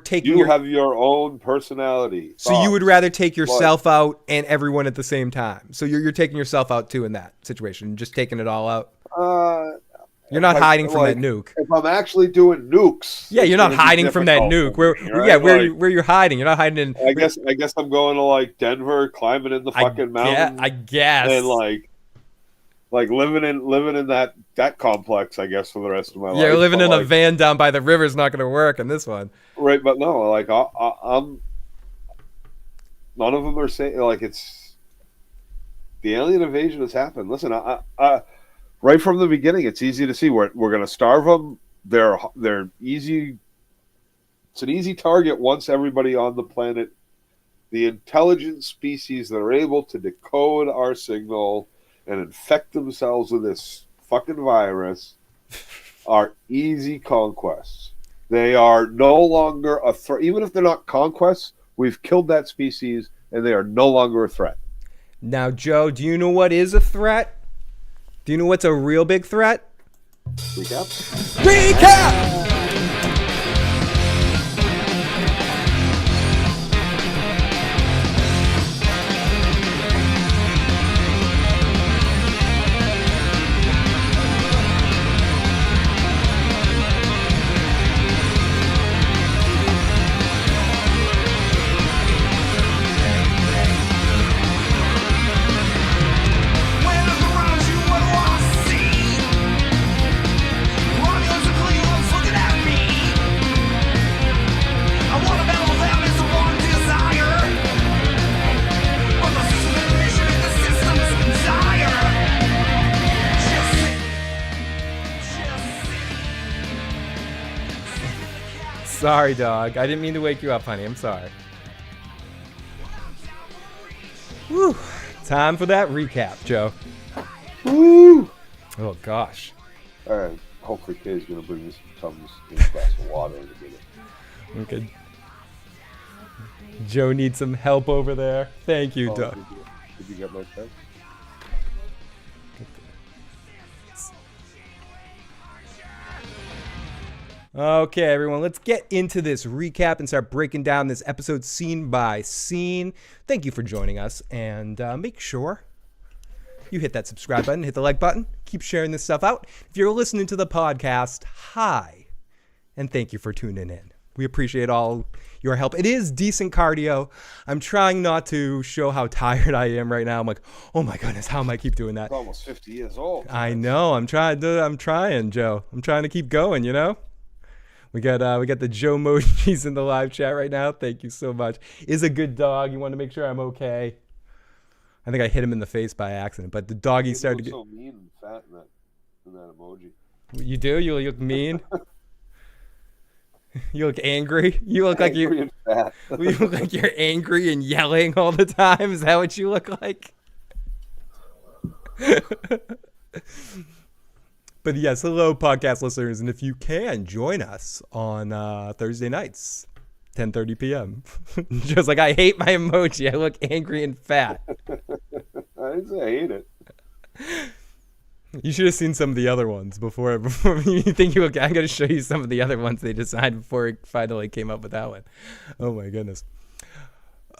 taking. You have your own personality. So you would rather take yourself out and everyone at the same time. So you're taking yourself out too in that situation, just taking it all out. You're not hiding from that nuke. If I'm actually doing nukes, yeah, you're not hiding from that nuke. Where you're hiding? You're not hiding in. I guess I'm going to like Denver, climbing in the fucking mountain. I guess. And like living in that complex, I guess, for the rest of my life. Yeah, living in a van down by the river is not going to work in this one. Right, but no, like I'm. None of them are saying like it's. The alien invasion has happened. Listen, right from the beginning, it's easy to see we're going to starve them. They're easy. It's an easy target once everybody on the planet, the intelligent species that are able to decode our signal and infect themselves with this fucking virus, are easy conquests. They are no longer a threat. Even if they're not conquests, we've killed that species and they are no longer a threat. Now, Joe, do you know what is a threat? Do you know what's a real big threat? Recap! Sorry, dog. I didn't mean to wake you up, honey. I'm sorry. Whew. Time for that recap, Joe. Woo! Oh, gosh. All right. Hopefully Kay's going to bring me some Tums and a glass of water in a minute. Okay. Joe needs some help over there. Thank you, Doug. Did you get my text? Okay, everyone, let's get into this recap and start breaking down this episode scene by scene. Thank you for joining us, and make sure you hit that subscribe button, hit the like button, keep sharing this stuff out. If you're listening to the podcast, hi, and thank you for tuning in. We appreciate all your help. It is decent cardio. I'm trying not to show how tired I am right now. I'm like, oh my goodness, how am I keep doing that? It's almost 50 years old. I know. I'm trying, Joe. I'm trying to keep going, you know? We got the Joe Mojis in the live chat right now. Thank you so much. Is a good dog. You want to make sure I'm okay. I think I hit him in the face by accident, but the doggy started to get so mean and fat in that emoji. You do? You look mean? You look angry? You look like you look like you're angry and yelling all the time? Is that what you look like? But yes, hello podcast listeners, and if you can join us on Thursday nights, 10:30 p.m. Just like I hate my emoji. I look angry and fat. I didn't say I hate it. You should have seen some of the other ones before you think you look. I'm going to show you some of the other ones they designed before it finally came up with that one. Oh my goodness.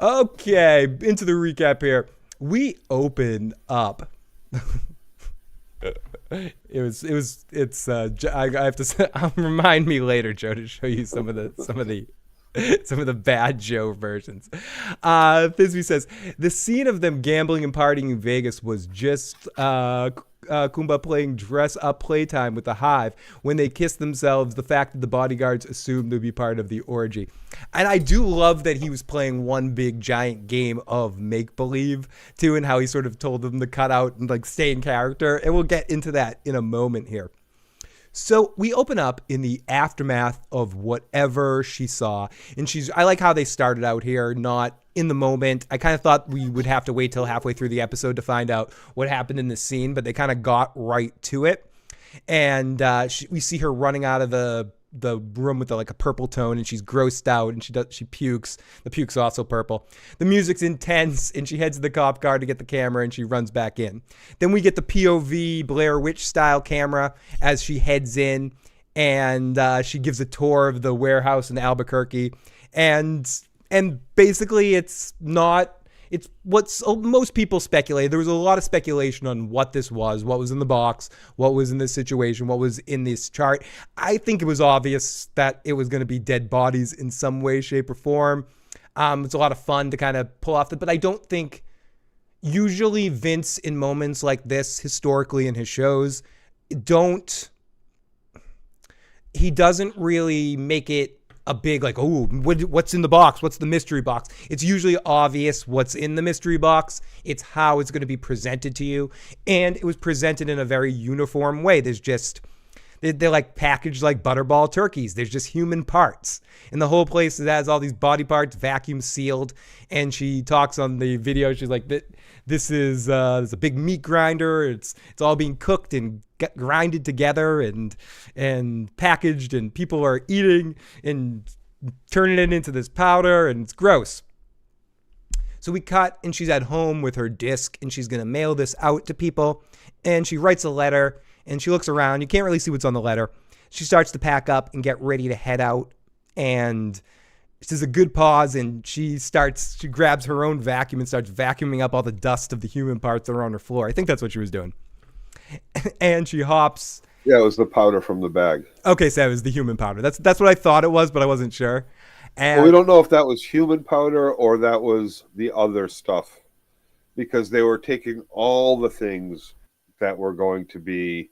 Okay, into the recap here. We open up. I have to say, remind me later, Joe, to show you some of the bad Joe versions. Thisby says the scene of them gambling and partying in Vegas was just Kumba playing dress up playtime with the Hive. When they kissed themselves, the fact that the bodyguards assumed they'd be part of the orgy. And I do love that he was playing one big giant game of make-believe too, and how he sort of told them to cut out and like stay in character. And we'll get into that in a moment here. So we open up in the aftermath of whatever she saw. And I like how they started out here, not in the moment. I kind of thought we would have to wait till halfway through the episode to find out what happened in the scene, but they kind of got right to it. And we see her running out of the room with a purple tone, and she's grossed out, and she pukes. The puke's also purple. The music's intense, and she heads to the cop car to get the camera, and she runs back in. Then we get the POV Blair Witch style camera as she heads in, and she gives a tour of the warehouse in Albuquerque, and basically it's what most people speculated. There was a lot of speculation on what this was, what was in the box, what was in this situation, what was in this chart. I think it was obvious that it was going to be dead bodies in some way, shape, or form. It's a lot of fun to kind of pull off but I don't think usually Vince in moments like this historically in his shows he doesn't really make it a big what's in the box? What's the mystery box? It's usually obvious what's in the mystery box. It's how it's going to be presented to you. And it was presented in a very uniform way. They're like packaged like butterball turkeys. There's just human parts. And the whole place has all these body parts vacuum sealed. And she talks on the video. She's like, this is a big meat grinder. It's all being cooked and grinded together and packaged, and people are eating and turning it into this powder, and it's gross. So we cut, and she's at home with her disc, and she's going to mail this out to people. And she writes a letter, and she looks around. You can't really see what's on the letter. She starts to pack up and get ready to head out. And this is a good pause, and she grabs her own vacuum and starts vacuuming up all the dust of the human parts that are on her floor. I think that's what she was doing. And she hops. Yeah, it was the powder from the bag. Okay, so it was the human powder. That's what I thought it was, but I wasn't sure. And we don't know if that was human powder or that was the other stuff, because they were taking all the things that were going to be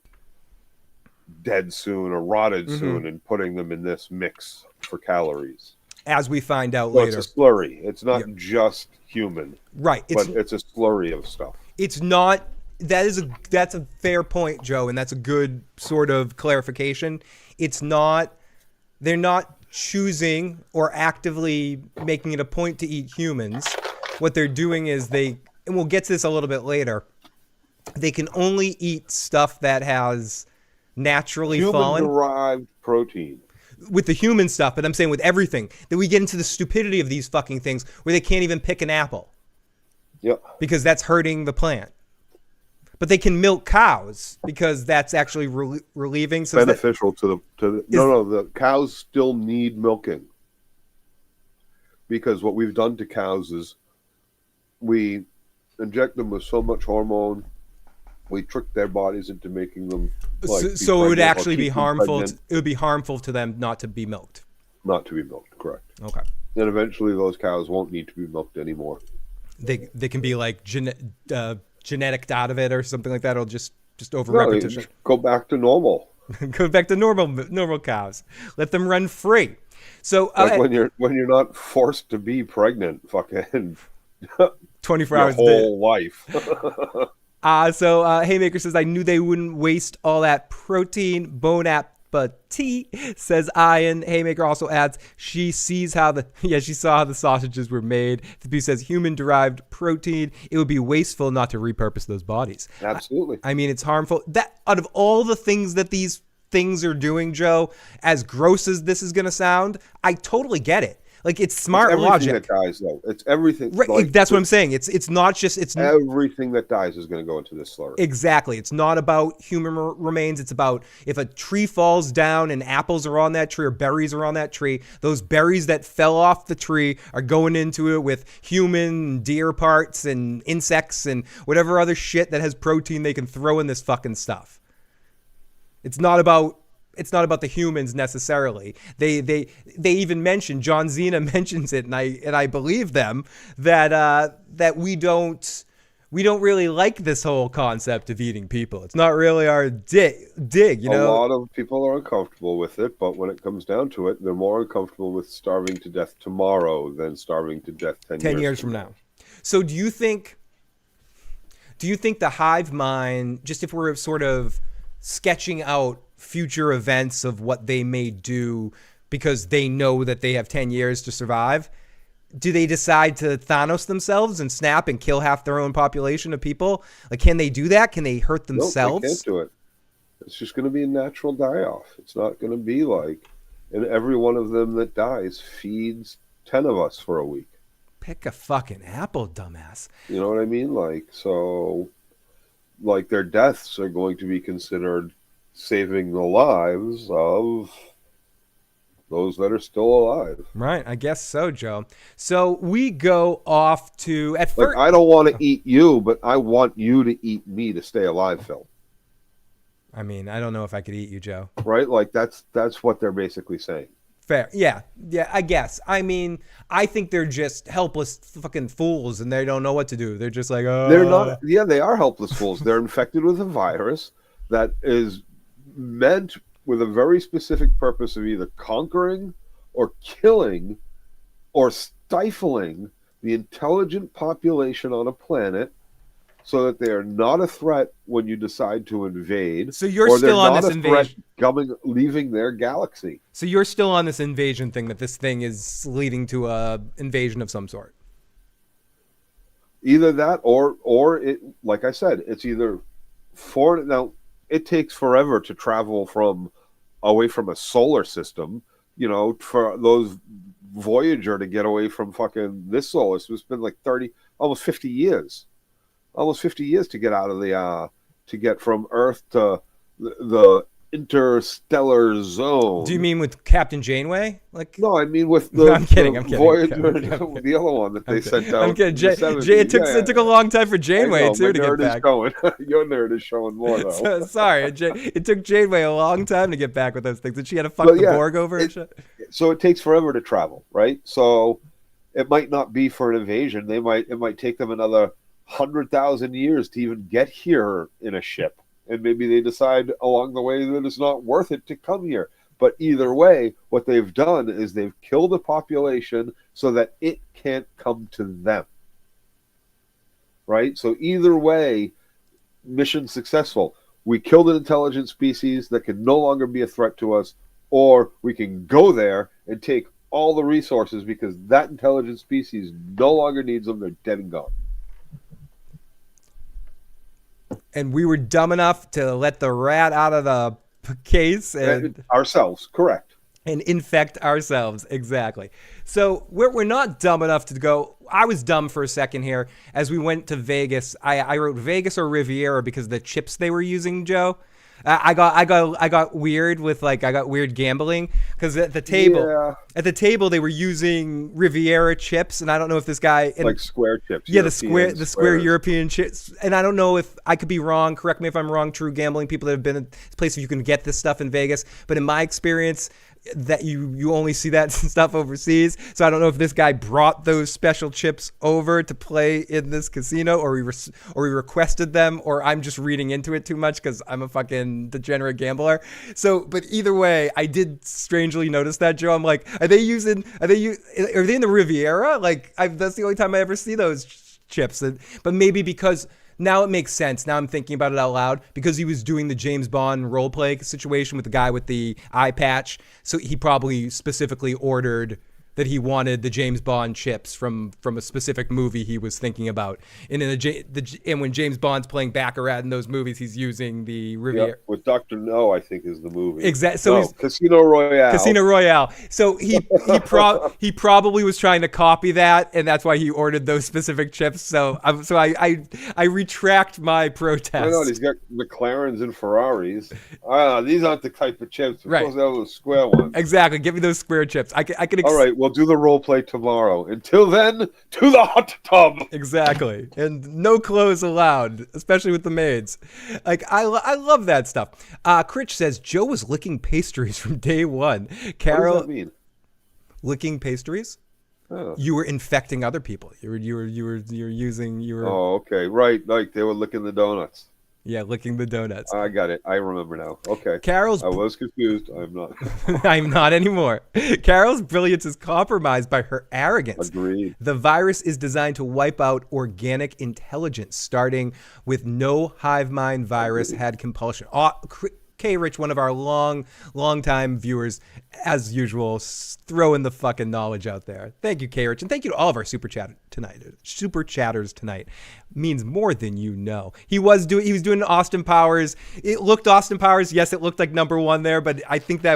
dead soon or rotted soon and putting them in this mix for calories. As we find out later. It's a slurry. It's not just human. Right. But it's a slurry of stuff. It's not. That's a fair point, Joe, and that's a good sort of clarification. It's not. They're not choosing or actively making it a point to eat humans. What they're doing is and we'll get to this a little bit later, they can only eat stuff that has naturally fallen. Human-derived protein. With the human stuff, but I'm saying with everything. Then we get into the stupidity of these fucking things where they can't even pick an apple. Yep. Because that's hurting the plant. But they can milk cows because that's actually relieving. So beneficial to the the cows still need milking, because what we've done to cows is we inject them with so much hormone We tricked their bodies into making them so it would actually be harmful. Pregnant, It would be harmful to them not to be milked. not to be milked, correct. Okay. And eventually those cows won't need to be milked anymore. They can be like genetic out of it or something like that. It'll just over No, repetition. just go back to normal. Go back to normal cows. Let them run free. So Like when you're not forced to be pregnant, fucking 24 your hours a day. whole life. So Haymaker says, I knew they wouldn't waste all that protein. Bone Appetite says Ian. Haymaker also adds, she saw how the sausages were made. The piece says human-derived protein. It would be wasteful not to repurpose those bodies. Absolutely. I mean, it's harmful. That out of all the things that these things are doing, Joe, as gross as this is going to sound, I totally get it. Like, it's smart everything logic. that dies, though. It's everything. Right, like, that's what I'm saying. It's not just everything that dies is going to go into this slurry. Exactly. It's not about human remains. It's about if a tree falls down and apples are on that tree or berries are on that tree, those berries that fell off the tree are going into it with human deer parts and insects and whatever other shit that has protein they can throw in this fucking stuff. It's not about the humans necessarily. They even mention, John Zena mentions it, and I believe them that we don't really like this whole concept of eating people. It's not really our dig, you know. A lot of people are uncomfortable with it, but when it comes down to it, they're more uncomfortable with starving to death tomorrow than starving to death 10 years from now. So do you think the hive mind, just if we're sort of sketching out future events of what they may do because they know that they have 10 years to survive, do they decide to Thanos themselves and snap and kill half their own population of people? Like, can they do that? Can they hurt themselves? No, they can't do it. It's just going to be a natural die-off. It's not going to be like, and every one of them that dies feeds 10 of us for a week. Pick a fucking apple, dumbass. You know what I mean? Like, so, like, their deaths are going to be considered saving the lives of those that are still alive. Right, I guess so, Joe. So we go off to at first. Like, I don't want to eat you, but I want you to eat me to stay alive, Phil. I mean, I don't know if I could eat you, Joe. Right? Like, that's what they're basically saying. Fair. Yeah, I guess. I mean, I think they're just helpless fucking fools and they don't know what to do. They're just like, oh. They're not. Yeah, they are helpless fools. They're infected with a virus that is meant with a very specific purpose of either conquering or killing or stifling the intelligent population on a planet so that they are not a threat when you decide to invade. So you're still on this invasion. Leaving their galaxy. So you're still on this invasion thing, that this thing is leading to a invasion of some sort. Either that or it, like I said, it's either now it takes forever to travel from away from a solar system, you know, for those Voyager to get away from fucking this solar system. It's been like 30, almost 50 years. Almost 50 years to get out of the to get from Earth to the interstellar zone. Do you mean with Captain Janeway? Like, no, I mean with the, no, I'm kidding. Voyager, the other one that they sent out. I'm kidding. It took a long time for Janeway too to get back. Your nerd is showing more though. Sorry, it took Janeway a long time to get back with those things, and she had to fuck the Borg over and shit. So it takes forever to travel, right? So it might not be for an invasion. It might take them another 100,000 years to even get here in a ship. And maybe they decide along the way that it's not worth it to come here. But either way, what they've done is they've killed a population so that it can't come to them. Right? So either way, mission successful. We killed an intelligent species that can no longer be a threat to us, or we can go there and take all the resources because that intelligent species no longer needs them. They're dead and gone. And we were dumb enough to let the rat out of the case and ourselves, correct, and infect ourselves. Exactly. So we're not dumb enough to go. I was dumb for a second here as we went to Vegas. I wrote Vegas or Riviera because of the chips they were using, Joe. I got weird with I got weird gambling because at the table. Yeah, At the table, they were using Riviera chips, and I don't know if this guy like square chips. yeah, European the square squares. European chips, and I don't know if I could be wrong. Correct me if I'm wrong. True gambling people that have been in places you can get this stuff in Vegas, but in my experience, that you only see that stuff overseas. So I don't know if this guy brought those special chips over to play in this casino, or he requested them, or I'm just reading into it too much because I'm a fucking degenerate gambler. So, but either way, I did strangely notice that, Joe. I'm like, are they in the Riviera? That's the only time I ever see those chips. But maybe because. Now it makes sense. Now I'm thinking about it out loud because he was doing the James Bond role play situation with the guy with the eye patch. So he probably specifically ordered that he wanted the James Bond chips from a specific movie he was thinking about. And and when James Bond's playing Baccarat in those movies, he's using the Riviera. Yep, with Dr. No, I think is the movie. Exactly. So he's Casino Royale. Casino Royale. So he probably was trying to copy that, and that's why he ordered those specific chips. So I retract my protest. I know he's got McLarens and Ferraris. These aren't the type of chips. We're supposed to have those square ones. Exactly. Give me those square chips. I can. All right, we'll do the role play tomorrow. Until then, to the hot tub. Exactly. And no clothes allowed, especially with the maids. I love that stuff. Critch says Joe was licking pastries from day one. Carol, what does that mean? Licking pastries? Oh. You were infecting other people. You were. Oh, okay, right. Like they were licking the donuts. Yeah, licking the donuts. I got it. I remember now. Okay. Carol's. I was confused. I'm not. I'm not anymore. Carol's brilliance is compromised by her arrogance. Agreed. The virus is designed to wipe out organic intelligence, starting with no hive mind virus had compulsion. K. Rich, one of our long time viewers, as usual, throwing the fucking knowledge out there. Thank you, K. Rich, and thank you to all of our super chatters tonight. Means more than you know. He was doing Austin Powers. It looked Austin Powers. Yes, it looked like number one there, but I think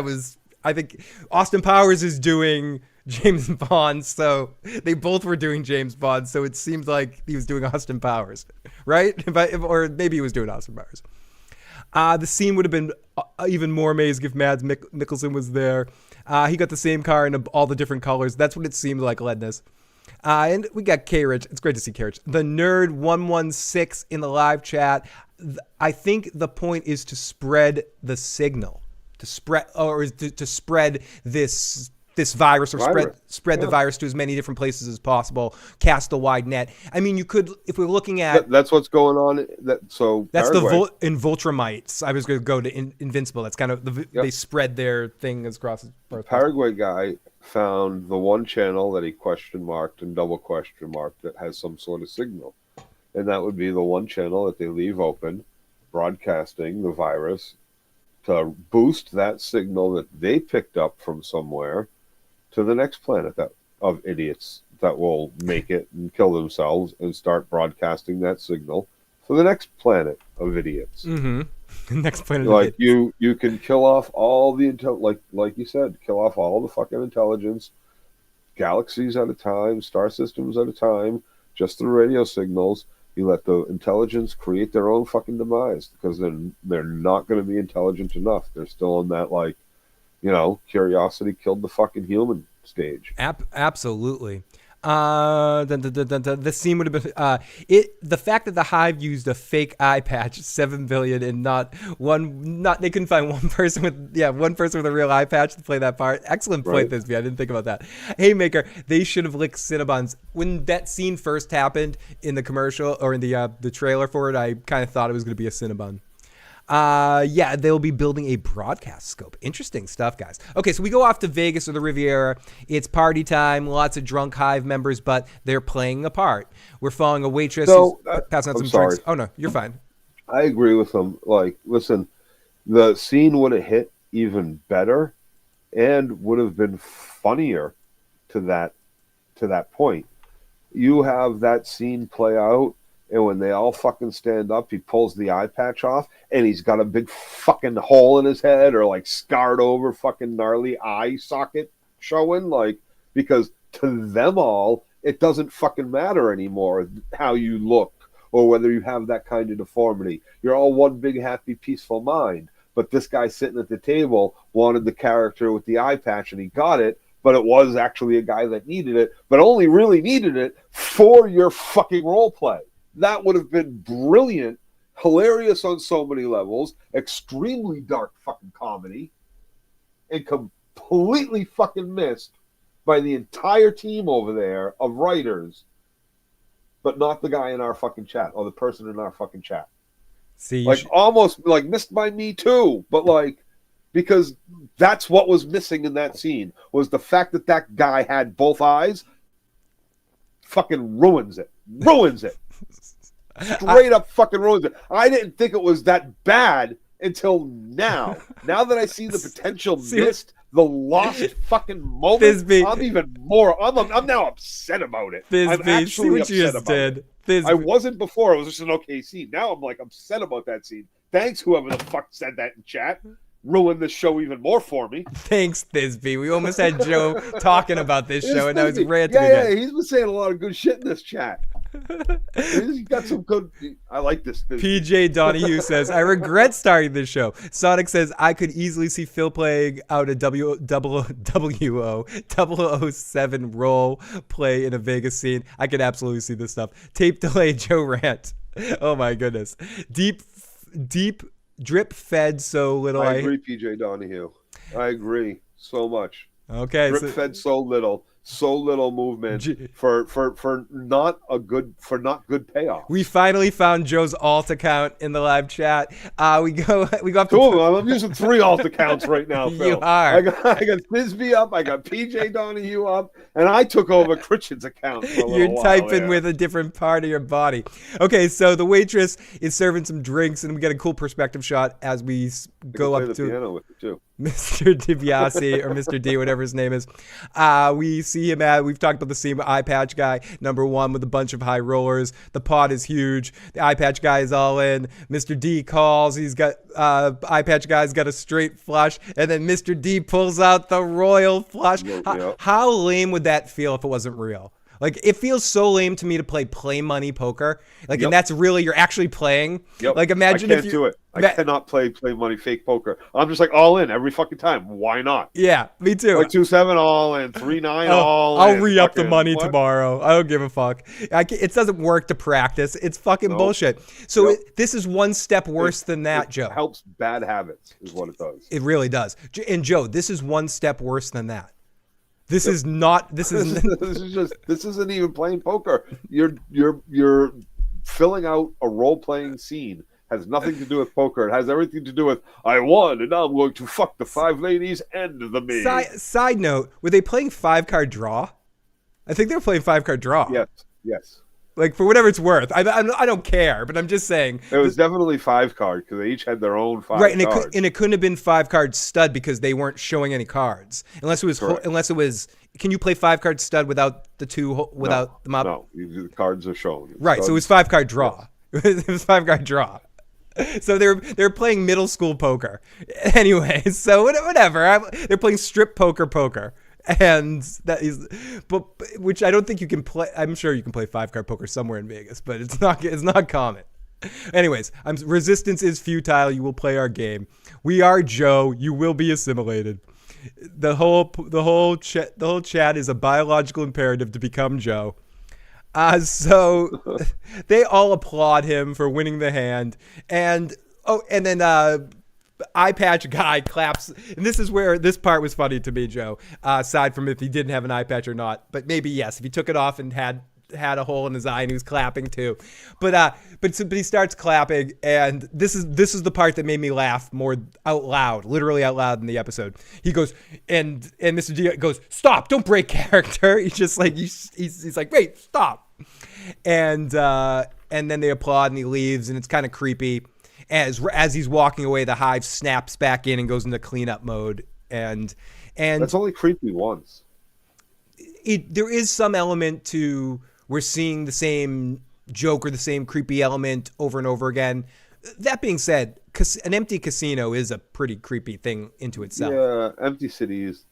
Austin Powers is doing James Bond, so they both were doing James Bond, so it seemed like he was doing Austin Powers, right? Or maybe he was doing Austin Powers. The scene would have been even more amazing if Mads Mikkelsen was there. He got the same car in all the different colors. That's what it seemed like, Ledness. And we got K-Rich. It's great to see K-Rich. The Nerd 116 in the live chat. I think the point is to spread the signal, to spread this virus, or spread the virus to as many different places as possible, cast a wide net. I mean, you could, if we're looking at... That's what's going on. That's Paraguay. In Voltramites. I was going to go to Invincible. That's kind of, they spread their thing across... The Paraguay guy found the one channel that he question marked and double question marked that has some sort of signal. And that would be the one channel that they leave open, broadcasting the virus to boost that signal that they picked up from somewhere to the next planet of idiots that will make it and kill themselves and start broadcasting that signal for the next planet of idiots. Mm-hmm. Next planet of idiots. You can kill off all the like you said, kill off all the fucking intelligence, galaxies at a time, star systems at a time, just through radio signals. You let the intelligence create their own fucking demise because then they're not going to be intelligent enough. They're still in that curiosity killed the fucking human stage. Absolutely. The scene would have been the fact that the Hive used a fake eye patch, 7 billion, and they couldn't find one person with a real eye patch to play that part. Excellent point, Right. Thisby. I didn't think about that. Haymaker, they should have licked Cinnabons. When that scene first happened in the commercial or in the trailer for it, I kind of thought it was going to be a Cinnabon. They'll be building a broadcast scope. Interesting stuff, guys. Okay, so we go off to Vegas or the Riviera. It's party time, lots of drunk Hive members, but they're playing a part. We're following a waitress who's passing out some drinks. Oh, no, you're fine. I agree with them. Listen, the scene would have hit even better and would have been funnier to that point. You have that scene play out, and when they all fucking stand up, he pulls the eye patch off, and he's got a big fucking hole in his head or scarred over fucking gnarly eye socket showing, because to them all, it doesn't fucking matter anymore how you look or whether you have that kind of deformity. You're all one big, happy, peaceful mind. But this guy sitting at the table wanted the character with the eye patch, and he got it, but it was actually a guy that needed it, but only really needed it for your fucking role play. That would have been brilliant, hilarious on so many levels, extremely dark fucking comedy, and completely fucking missed by the entire team over there of writers, but not the guy in our fucking chat or the person in our fucking chat. See, like almost like missed by me too, but like, because that's what was missing in that scene, was the fact that that guy had both eyes. Fucking ruins it. Straight up fucking ruins it. I didn't think it was that bad until now. Now that I see the potential missed, the lost fucking moment, Thisby. I'm even more. I'm now upset about it. Thisby, I'm actually see what upset you just about did. it. Thisby. I wasn't before. It was just an okay scene. Now I'm like upset about that scene. Thanks, whoever the fuck said that in chat. Ruined the show even more for me. Thanks, Thisby. We almost had Joe talking about this show, and now he's ranting again. Yeah, he's been saying a lot of good shit in this chat. He's got some good. I like this. PJ Donahue says, I regret starting this show. Sonic says, I could easily see Phil playing out a WO007 role play in a Vegas scene. I could absolutely see this stuff. Tape delay Joe rant. Oh my goodness. Deep drip fed so little. I agree, PJ Donahue. I agree so much. Okay. Drip fed so little movement for not good payoff. We finally found Joe's alt account in the live chat. We go up to two of them. I'm using 3 alt accounts right now, Phil. You are. I got Thisby up, I got PJ Donahue up, and I took over Christian's account for a little You're while typing there. with a different part of your body. Okay, so the waitress is serving some drinks, and we get a cool perspective shot as we go up to piano with it too. Mr. DiBiase or Mr. D, whatever his name is. We see him we've talked about the scene with Eye Patch Guy, number 1, with a bunch of high rollers. The pot is huge. The Eye Patch Guy is all in. Mr. D calls. He's got, Eye Patch Guy's got a straight flush. And then Mr. D pulls out the royal flush. Yep. How lame would that feel if it wasn't real? Like, it feels so lame to me to play money poker. Like, and that's really, you're actually playing. Yep. Like, imagine I if can't you do it. I cannot play money fake poker. I'm just like all in every fucking time. Why not? Yeah, me too. Like 2-7 all in, 3-9 all. I'll re-up the money tomorrow. I don't give a fuck. It doesn't work to practice. It's fucking bullshit. So this is one step worse than that, Joe. It helps bad habits is what it does. It really does. And Joe, this is one step worse than that. This is not. This isn't even playing poker. You're filling out a role playing scene. Has nothing to do with poker. It has everything to do with I won and now I'm going to fuck the 5 ladies and the me. Side note: were they playing 5-card draw? I think they were playing 5-card draw. Yes. Like, for whatever it's worth, I don't care, but I'm just saying. It was definitely 5-card because they each had their own 5 right, cards. And it couldn't have been 5-card stud because they weren't showing any cards. Unless it was. Can you play 5-card stud without the two without them up? No, the cards are shown. Right, so it was 5-card draw. It was 5-card draw. So they're playing middle school poker. Anyway, so whatever. They're playing strip poker. And that is, but which I don't think you can play. I'm sure you can play 5-card poker somewhere in Vegas, but it's not common. Anyways, resistance is futile. You will play our game. We are Joe. You will be assimilated. The whole chat is a biological imperative to become Joe. So they all applaud him for winning the hand, and then Eye Patch Guy claps, and this is where this part was funny to me, Joe. Aside from if he didn't have an eye patch or not, but maybe yes, if he took it off and had a hole in his eye and he was clapping too. But he starts clapping, and this is the part that made me laugh more out loud, literally out loud in the episode. He goes and Mr. D goes, "Stop! Don't break character." He's just like he's like, "Wait, stop!" And then they applaud and he leaves, and it's kind of creepy. As he's walking away, the hive snaps back in and goes into cleanup mode, and that's only creepy once. There is some element to we're seeing the same joke or the same creepy element over and over again. That being said, an empty casino is a pretty creepy thing into itself. Yeah, empty cities,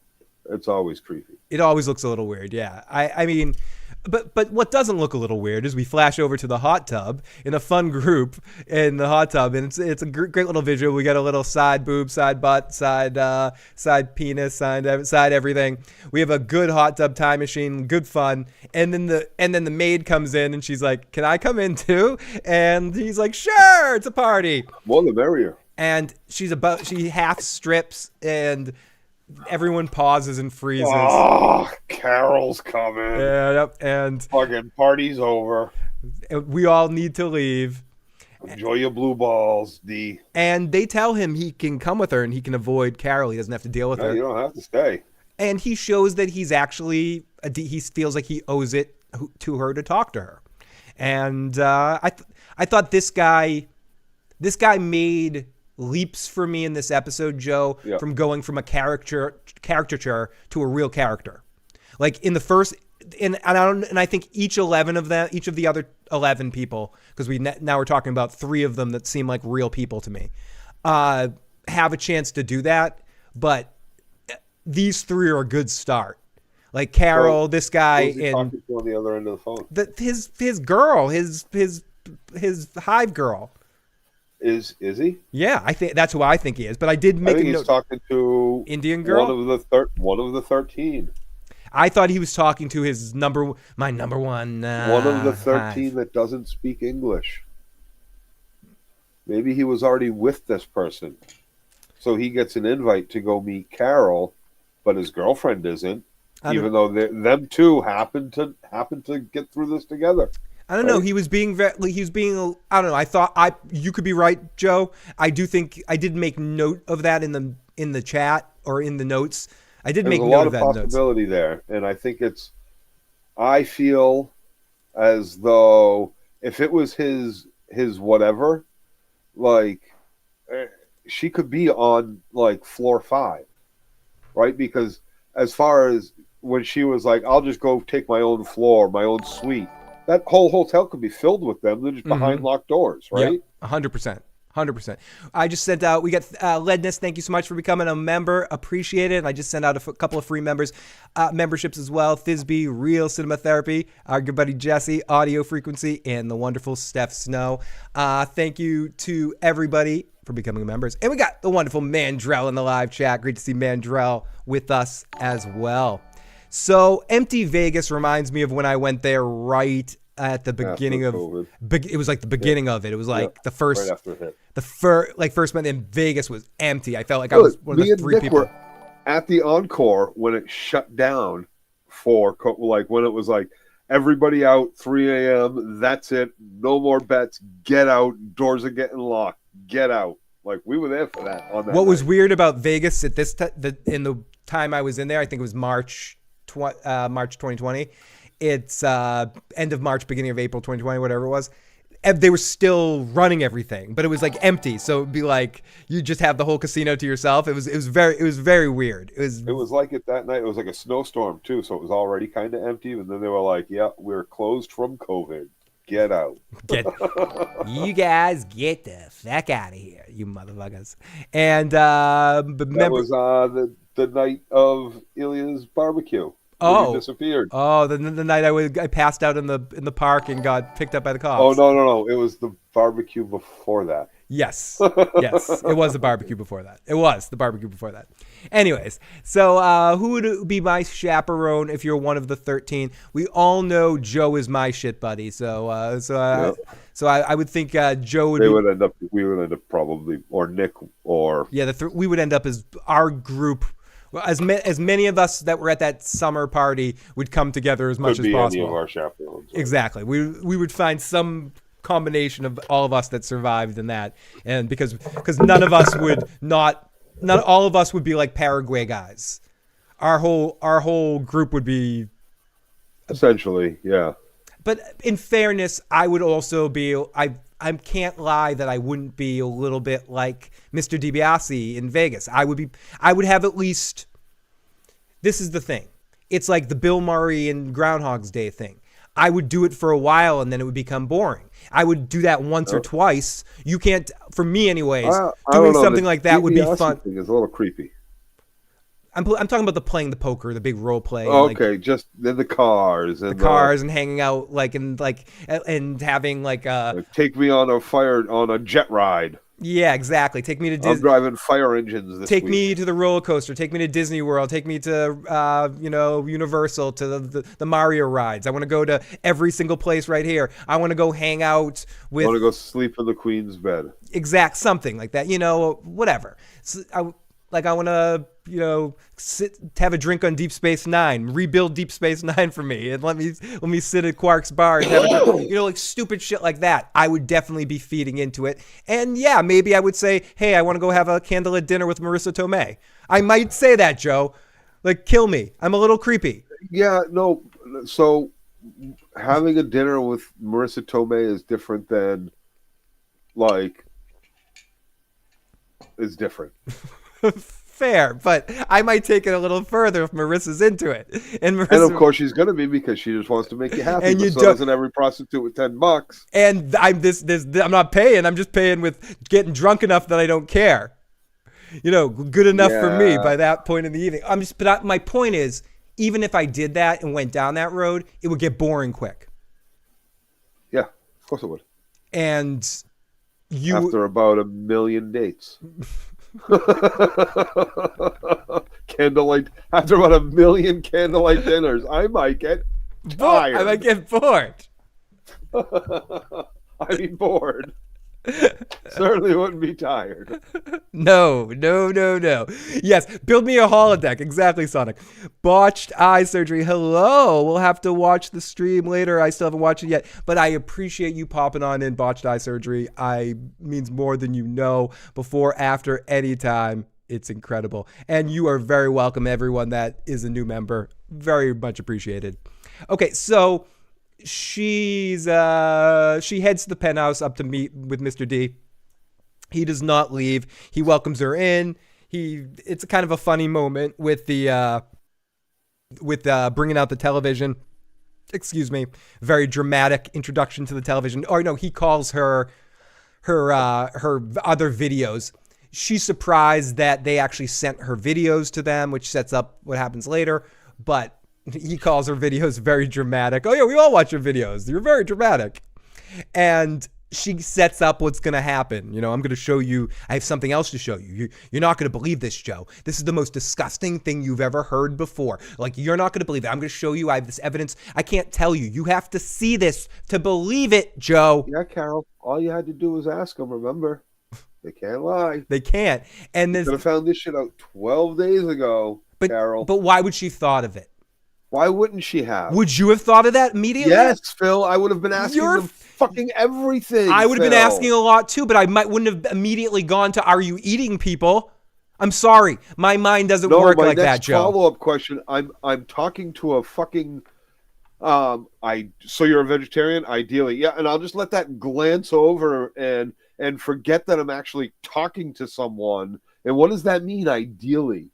it's always creepy. It always looks a little weird. Yeah, I mean, But what doesn't look a little weird is we flash over to the hot tub in a fun group in the hot tub, and it's a great little visual. We got a little side boob, side butt, side penis, side everything. We have a good hot tub time machine, good fun, and then the maid comes in and she's like, "Can I come in too?" And he's like, "Sure, it's a party." More the merrier. And she half strips and everyone pauses and freezes. Oh, Carol's coming. Yep, and fucking party's over. We all need to leave. Enjoy your blue balls, D. And they tell him he can come with her and he can avoid Carol. He doesn't have to deal with her. You don't have to stay. And he shows that he's actually he feels like he owes it to her to talk to her. And I thought this guy made leaps for me in this episode, Joe, from going from a caricature to a real character. Like in the first, and I think each of the other 11 people, because now we're talking about 3 of them that seem like real people to me, have a chance to do that. But these 3 are a good start. Like Carol, this guy, and talking to on the other end of the phone. His girl, his hive girl. Is he? Yeah, I think that's who I think he is. But I did make a note. He's talking to Indian girl, one of the 13. I thought he was talking to his number one. One of the 13 that doesn't speak English. Maybe he was already with this person, so he gets an invite to go meet Carol, but his girlfriend isn't. Even though them two happen to get through this together. I don't know. He was being I don't know. I thought you could be right, Joe. I do think I did make note of that in the chat or in the notes. I did make note of that. There's a lot of possibility there, and I think I feel as though if it was his whatever, like she could be on like floor 5, right? Because as far as when she was like, "I'll just go take my own floor, my own suite." That whole hotel could be filled with them. They're just behind locked doors, right? 100%. 100%. I just sent out, we got Ledness. Thank you so much for becoming a member. Appreciate it. And I just sent out a couple of free memberships as well. Thisby, Real Cinema Therapy, our good buddy Jesse, Audio Frequency, and the wonderful Steph Snow. Thank you to everybody for becoming members. And we got the wonderful Mandrell in the live chat. Great to see Mandrell with us as well. So Empty Vegas reminds me of when I went there right at the beginning of it was like the beginning of it. It was like the first right after it hit. First month in Vegas was empty. I felt like I was one of the 3 people were at the Encore when it shut down for like when it was like everybody out 3 a.m. That's it. No more bets. Get out. Doors are getting locked. Get out. Like we were there for that. On that what was weird about Vegas at this in the time I was in there, I think it was March 2020. It's end of March, beginning of April 2020, whatever it was. They were still running everything, but it was like empty. So it'd be like you just have the whole casino to yourself. It was very weird. It was like it that night. It was like a snowstorm too, so it was already kind of empty. And then they were like, "Yeah, we're closed from COVID. Get out. You guys get the fuck out of here, you motherfuckers." And that was the night of Ilya's barbecue. He disappeared. Oh, the night I passed out in the park and got picked up by the cops. Oh no! It was the barbecue before that. Yes, it was the barbecue before that. Anyways, so who would be my chaperone if you're one of the 13? We all know Joe is my shit buddy. So I would think Joe would. We would end up probably, or Nick, or we would end up as our group. Well, as many of us that were at that summer party would come together as much as possible. Any of our chaperones. Right? Exactly. We would find some combination of all of us that survived in that, and because none of us would not all of us would be like Paraguay guys. Our whole group would be essentially, yeah. But in fairness, I would also be I can't lie that I wouldn't be a little bit like Mr. DiBiase in Vegas. I would have at least, this is the thing. It's like the Bill Murray and Groundhog's Day thing. I would do it for a while and then it would become boring. I would do that once or twice. You can't, for me anyways, doing something like that would be fun. Thing is a little creepy. I'm talking about playing the poker, the big role play. Okay, just in the cars and the cars and hanging out and having take me on a jet ride. Yeah, exactly. Take me to I'm driving fire engines this Take week. me to the roller coaster. Take me to Disney World. Take me to Universal, to the Mario rides. I want to go to every single place right here. I want to go hang out with. I want to go sleep in the Queen's bed. Something like that. Whatever. So I want to, have a drink on Deep Space Nine, rebuild Deep Space Nine for me, and let me sit at Quark's bar and have a drink, stupid shit like that. I would definitely be feeding into it. And yeah, maybe I would say, hey, I want to go have a candlelit dinner with Marissa Tomei. I might say that, Joe. Kill me. I'm a little creepy. Yeah, no. So having a dinner with Marissa Tomei is different than, is different. Fair, but I might take it a little further if Marissa's into it. And of course she's going to be, because she just wants to make you happy. And so doesn't every prostitute with $10. And I'm not paying. I'm just paying with getting drunk enough that I don't care. Good enough for me by that point in the evening. But my point is, even if I did that and went down that road, it would get boring quick. Yeah, of course it would. And after about 1 million dates. Candlelight, after about 1 million candlelight dinners, I might get tired. I might get bored. I'd be bored. Certainly wouldn't be tired. No. Yes, build me a holodeck. Exactly, Sonic. Botched eye surgery. Hello. We'll have to watch the stream later. I still haven't watched it yet, but I appreciate you popping on in botched eye surgery. Means more than you know. Before, after, anytime. It's incredible. And you are very welcome, everyone that is a new member. Very much appreciated. Okay, so she heads to the penthouse up to meet with Mr. D. He does not leave. He welcomes her in. It's kind of a funny moment with the bringing out the television. Excuse me. Very dramatic introduction to the television. Or no, he calls her other videos. She's surprised that they actually sent her videos to them, which sets up what happens later. But he calls her videos very dramatic. Oh yeah, we all watch your videos. You're very dramatic. And she sets up what's going to happen. I'm going to show you. I have something else to show you. You're not going to believe this, Joe. This is the most disgusting thing you've ever heard before. You're not going to believe it. I'm going to show you. I have this evidence. I can't tell you. You have to see this to believe it, Joe. Yeah, Carol. All you had to do was ask them, remember? They can't lie. They can't. And they could have found this shit out 12 days ago, Carol. But why would she thought of it? Why wouldn't she have? Would you have thought of that immediately? Yes, Phil. I would have been asking them fucking everything. I would have been asking a lot too, but I wouldn't have immediately gone to, are you eating people? I'm sorry. My mind doesn't work like that, Joe. Follow-up question. I'm talking to a fucking so you're a vegetarian? Ideally. Yeah, and I'll just let that glance over and forget that I'm actually talking to someone. And what does that mean, ideally?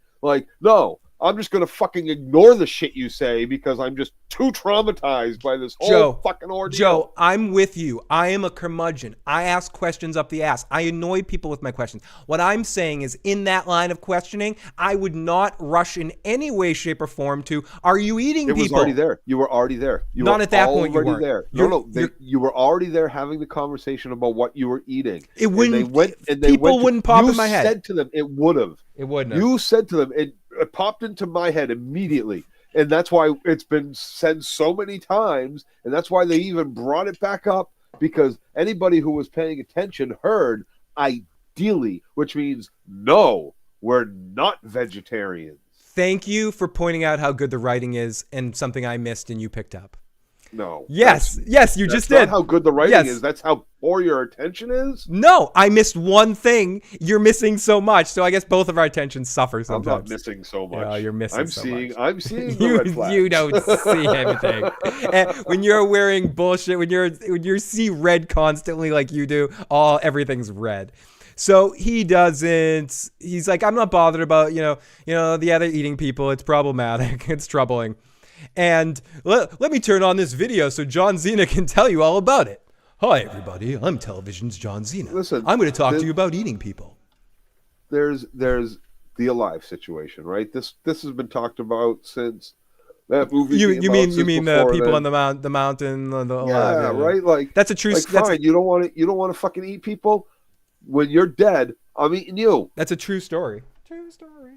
No. I'm just going to fucking ignore the shit you say because I'm just too traumatized by this whole fucking ordeal. Joe, I'm with you. I am a curmudgeon. I ask questions up the ass. I annoy people with my questions. What I'm saying is, in that line of questioning, I would not rush in any way, shape, or form to, are you eating people? It was already there. You were already there. Not at that point you weren't. There. You were already there having the conversation about what you were eating. It wouldn't, people wouldn't pop in my head. You said to them, it would have. It wouldn't have. You said to them, it popped into my head immediately. And that's why it's been said so many times. And that's why they even brought it back up, because anybody who was paying attention heard ideally, which means no, we're not vegetarians. Thank you for pointing out how good the writing is and something I missed and you picked up. No. Yes, you just did. That's not how good the writing is. That's how poor your attention is. No, I missed one thing. You're missing so much. So I guess both of our attentions suffer sometimes. I'm not missing so much. No, you're missing I'm so seeing, much. I'm seeing the red flags. You don't see anything. And when you're wearing bullshit, when you see red constantly like you do, everything's red. So he doesn't. He's like, I'm not bothered about the other eating people. It's problematic. It's troubling. And let me turn on this video so John Cena can tell you all about it. Hi, everybody. I'm Television's John Cena. Listen, I'm going to talk to you about eating people. There's the Alive situation, right? This has been talked about since that movie You came you out, mean you since mean the before people then. on the mountain, the alive? Yeah, Yeah, yeah. right. That's a true. That's Fine. You don't want to fucking eat people. When you're dead, I'm eating you. that's a true story. True story.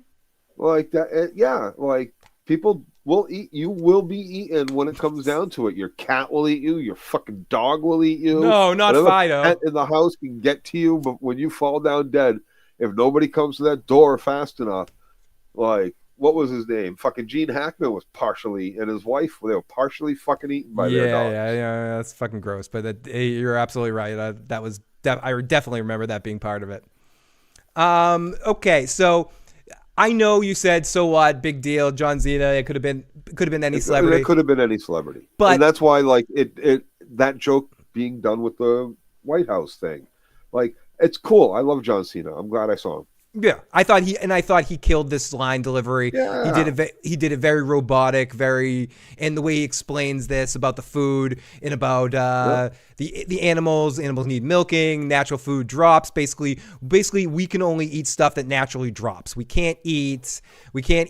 Like that. Yeah. Like people will eat. You will be eaten when it comes down to it. Your cat will eat you. Your fucking dog will eat you. No, not Whatever Fido. pet in the house can get to you, but when you fall down dead, if nobody comes to that door fast enough, like what was his name? Fucking Gene Hackman was partially, and his wife, they were partially fucking eaten by their Yeah, dogs. yeah, yeah. That's fucking gross. But you're absolutely right. That was. I definitely remember that being part of it. Okay, so I know you said so what, big deal, John Cena. It could have been any It celebrity, could have been any celebrity, and but that's why, like it that joke being done with the White House thing, like it's cool. I love John Cena. I'm glad I saw him. yeah, I thought he killed this line delivery. He did Yeah, it. He did it very robotic, and the way he explains this about the food and about yep. the animals. Animals need milking. Natural food drops. Basically, we can only eat stuff that naturally drops. We can't eat. We can't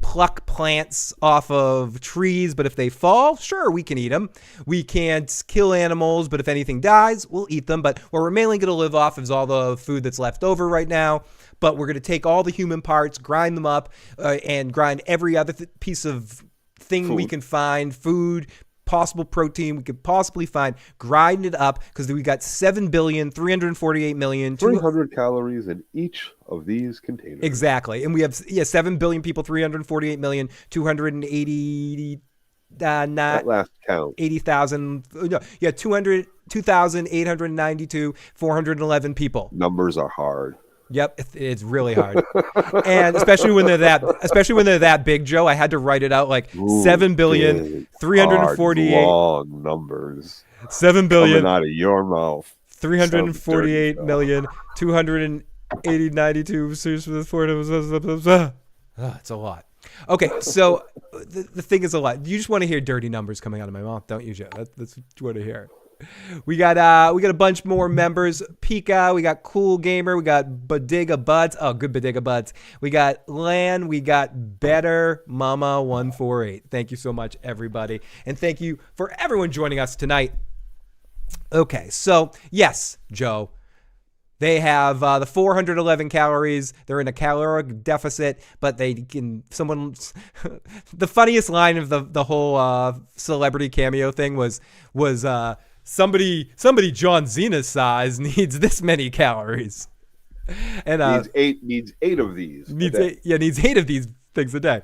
pluck plants off of trees, but if they fall, sure, we can eat them. We can't kill animals, but if anything dies, we'll eat them. But what we're mainly going to live off is all the food that's left over right now. But we're going to take all the human parts, grind them up, and grind every other piece of thing we can find, food, possible protein we could possibly find, grind it up, because we got 7,348,000,000 300 calories in each of these containers. Exactly. And we have 7 billion people, 348,280 At last count. 80,000. No, yeah, 2,892, 411 people. Numbers are hard. Yep, it's really hard, and especially when they're that big, Joe. I had to write it out like 7,348,000,000 long numbers. 7,000,000,000 coming out of your mouth. 348,280,92. It's a lot. Okay, so the thing is a lot. You just want to hear dirty numbers coming out of my mouth, don't you, Joe? That's what you want to hear. We got a bunch more members. Pika, we got Cool Gamer, we got Badiga Buds. Oh, good Badiga Buds. We got Lan, we got Better Mama 148. Thank you so much, everybody, and thank you for everyone joining us tonight. Okay, so yes, Joe, they have the 411 calories. They're in a caloric deficit, but they can. The funniest line of the whole celebrity cameo thing was somebody John Cena's size needs this many calories, and needs eight of these. Needs 8 of these things a day.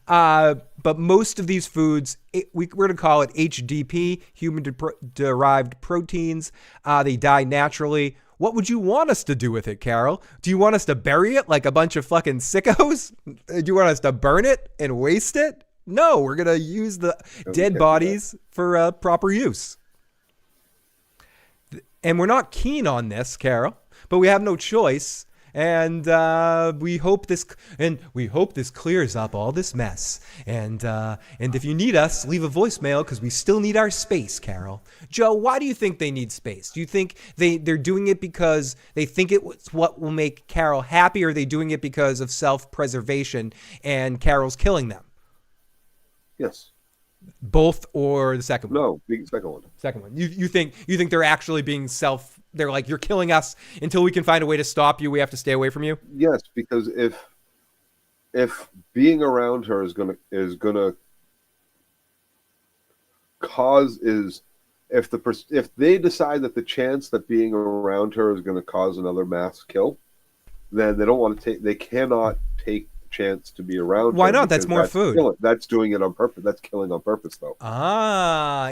But most of these foods, we're going to call it HDP, human-derived proteins. They die naturally. What would you want us to do with it, Carol? Do you want us to bury it like a bunch of fucking sickos? Do you want us to burn it and waste it? No, we're going to use the dead bodies for proper use. And we're not keen on this, Carol, but we have no choice. And we hope this clears up all this mess. And if you need us, leave a voicemail, because we still need our space, Carol. Joe, why do you think they need space? Do you think they're doing it because they think it's what will make Carol happy, or are they doing it because of self-preservation and Carol's killing them? Yes. Both, or the second one? No, the second one. Second one. You think they're actually being they're like, you're killing us until we can find a way to stop you. We have to stay away from you. Yes, because if being around her is gonna cause if they decide that the chance that being around her is going to cause another mass kill, then they don't want to they cannot take the chance to be around. Why not? That's more food. That's doing it on purpose. That's killing on purpose, though.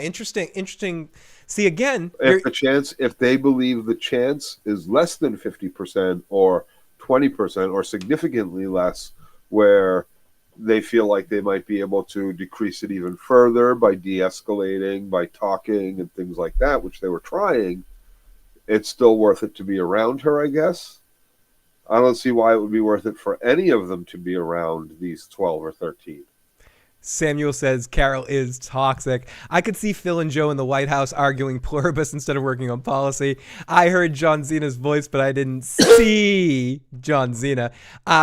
Interesting. See, again, if they believe the chance is less than 50% or 20% or significantly less, where they feel like they might be able to decrease it even further by de-escalating, by talking and things like that, which they were trying, it's still worth it to be around her, I guess. I don't see why it would be worth it for any of them to be around these 12 or 13. Samuel says Carol is toxic. I could see Phil and Joe in the White House arguing pluribus instead of working on policy. I heard John Cena's voice, but I didn't see John Cena.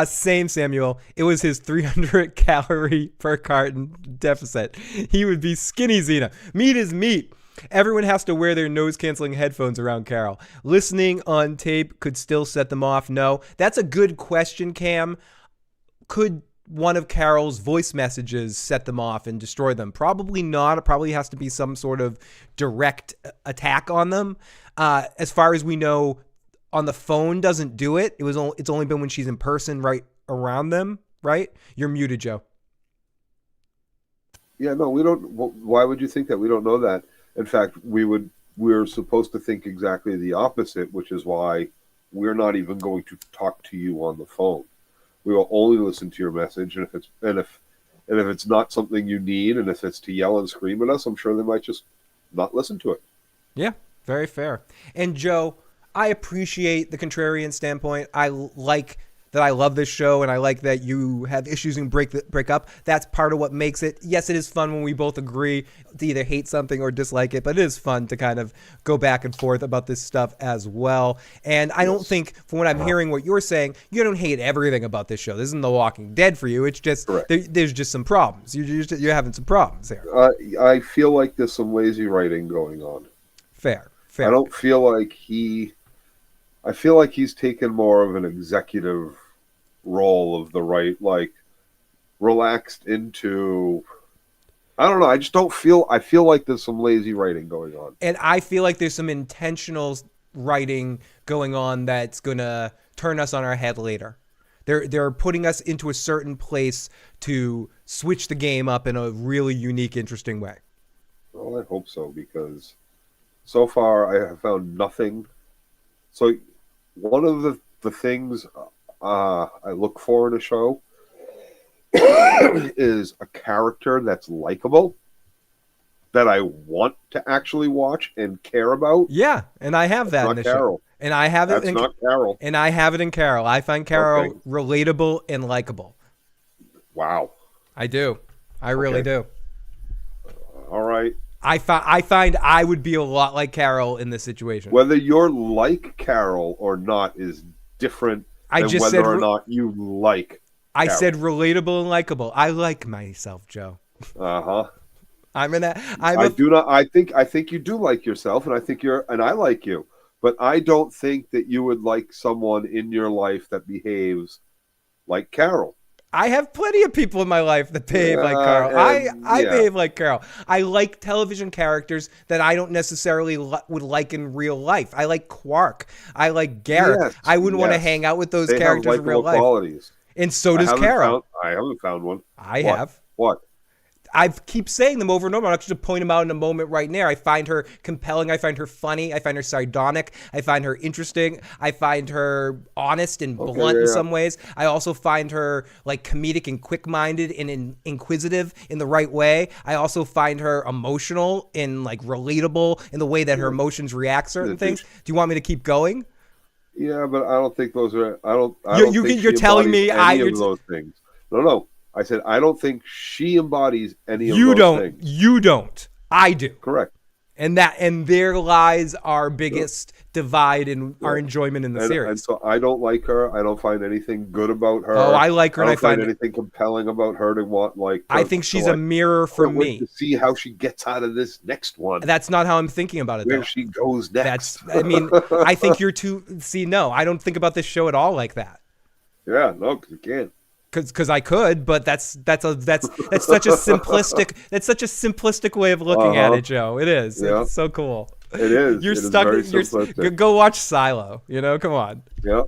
Same Samuel. It was his 300 calorie per carton deficit. He would be skinny Cena. Meat is meat. Everyone has to wear their noise-canceling headphones around Carol. Listening on tape could still set them off. No. That's a good question, Cam. Could one of Carol's voice messages set them off and destroy them? Probably not. It probably has to be some sort of direct attack on them. As far as we know, on the phone doesn't do it. It's only been when she's in person right around them, right? You're muted, Joe. Yeah, no, we don't. Why would you think that? We don't know that. In fact, we're supposed to think exactly the opposite, which is why we're not even going to talk to you on the phone. We will only listen to your message, and if it's not something you need, and if it's to yell and scream at us, I'm sure they might just not listen to it. Yeah, very fair. And Joe, I appreciate the contrarian standpoint. I like that I love this show, and I like that you have issues and break up. That's part of what makes it. Yes, it is fun when we both agree to either hate something or dislike it, but it is fun to kind of go back and forth about this stuff as well. And I don't think, from what I'm hearing, what you're saying, you don't hate everything about this show. This isn't The Walking Dead for you. It's just there's just some problems. You're having some problems here. I feel like there's some lazy writing going on. Fair. I don't feel like I feel like he's taken more of an executive role of the right, like relaxed into, I don't know. I just don't feel, I feel like there's some lazy writing going on. And I feel like there's some intentional writing going on that's going to turn us on our head later. They're putting us into a certain place to switch the game up in a really unique, interesting way. Well, I hope so, because so far I have found nothing. So one of the things I look for in a show is a character that's likable, that I want to actually watch and care about. Yeah, and I have that in this show. And I have it. That's not Carol. And I have it in Carol. I find Carol relatable and likable. Wow. I do. I really do. All right. I find I would be a lot like Carol in this situation. Whether you're like Carol or not is different. I than just whether said or not you like. I Carol. said relatable and likable. I like myself, Joe. I think you do like yourself, and I like you, but I don't think that you would like someone in your life that behaves like Carol. I have plenty of people in my life that behave like Carol. I behave like Carol. I like television characters that I don't necessarily would like in real life. I like Quark. I like Garrett. Yes, I wouldn't want to hang out with those characters in real life. Qualities. And so does Carol. I haven't found one. I have. What? I keep saying them over and over. I'll just point them out in a moment right now. I find her compelling. I find her funny. I find her sardonic. I find her interesting. I find her honest and blunt in some ways. I also find her like comedic and quick-minded and inquisitive in the right way. I also find her emotional and like relatable in the way that her emotions react to certain things. Do you want me to keep going? Yeah, but I don't think those are. You're telling me those things. No. I said, I don't think she embodies any of those things. You don't. I do. Correct. And there lies our biggest divide in our enjoyment in the series. And so I don't like her. I don't find anything good about her. Oh, I like her. I don't find anything compelling about her to want I think she's a mirror for me. To see how she gets out of this next one. That's not how I'm thinking about it. Where she goes next. I think you're too. See, no, I don't think about this show at all like that. Yeah, no, because you can't. Because I could, but that's such a simplistic way of looking at it, Joe. It is. Yeah. It's so cool. It is. You're stuck. Go watch Silo. Come on. Yeah.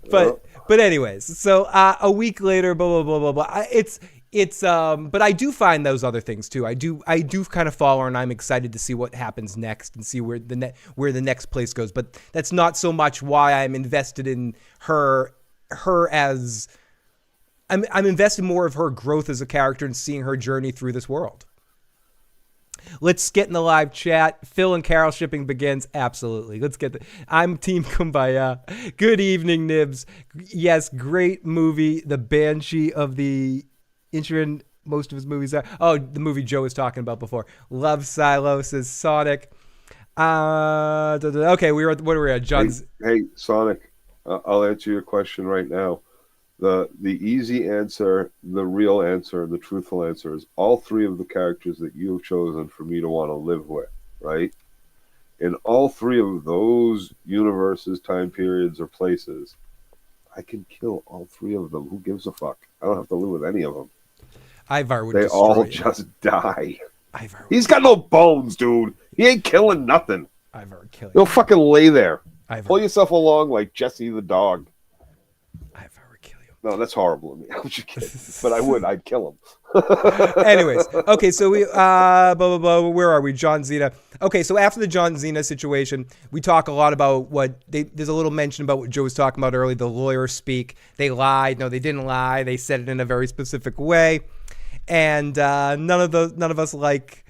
But anyways, so a week later, blah blah blah blah blah. But I do find those other things too. I do kind of follow her, and I'm excited to see what happens next and see where the next place goes. But that's not so much why I'm invested in her as. I'm invested more of her growth as a character and seeing her journey through this world. Let's get in the live chat. Phil and Carol shipping begins. Absolutely. Let's get I'm Team Kumbaya. Good evening, Nibs. Yes, great movie. The Banshee of the Inisherin most of his movies are. Oh, the movie Joe was talking about before. Love Silo, says Sonic. Okay, what are we at? John's. Hey, Sonic, I'll answer your question right now. The easy answer, the real answer, and the truthful answer is all three of the characters that you've chosen for me to want to live with, right? In all three of those universes, time periods, or places, I can kill all three of them. Who gives a fuck? I don't have to live with any of them. Ivar would They destroy all you. just die. Ivar He's got no bones, dude. He ain't killing nothing. Ivar would kill you. He'll fucking lay there. Ivar, Pull yourself along like Jesse the dog. Ivar would kill you. No, that's horrible of me. I'm just kidding. But I'd kill him. Anyways, okay, so we blah blah blah. Where are we? John Cena. Okay, so after the John Cena situation, we talk a lot about there's a little mention about what Joe was talking about earlier. The lawyers speak. They lied. No, they didn't lie. They said it in a very specific way, and none of us like.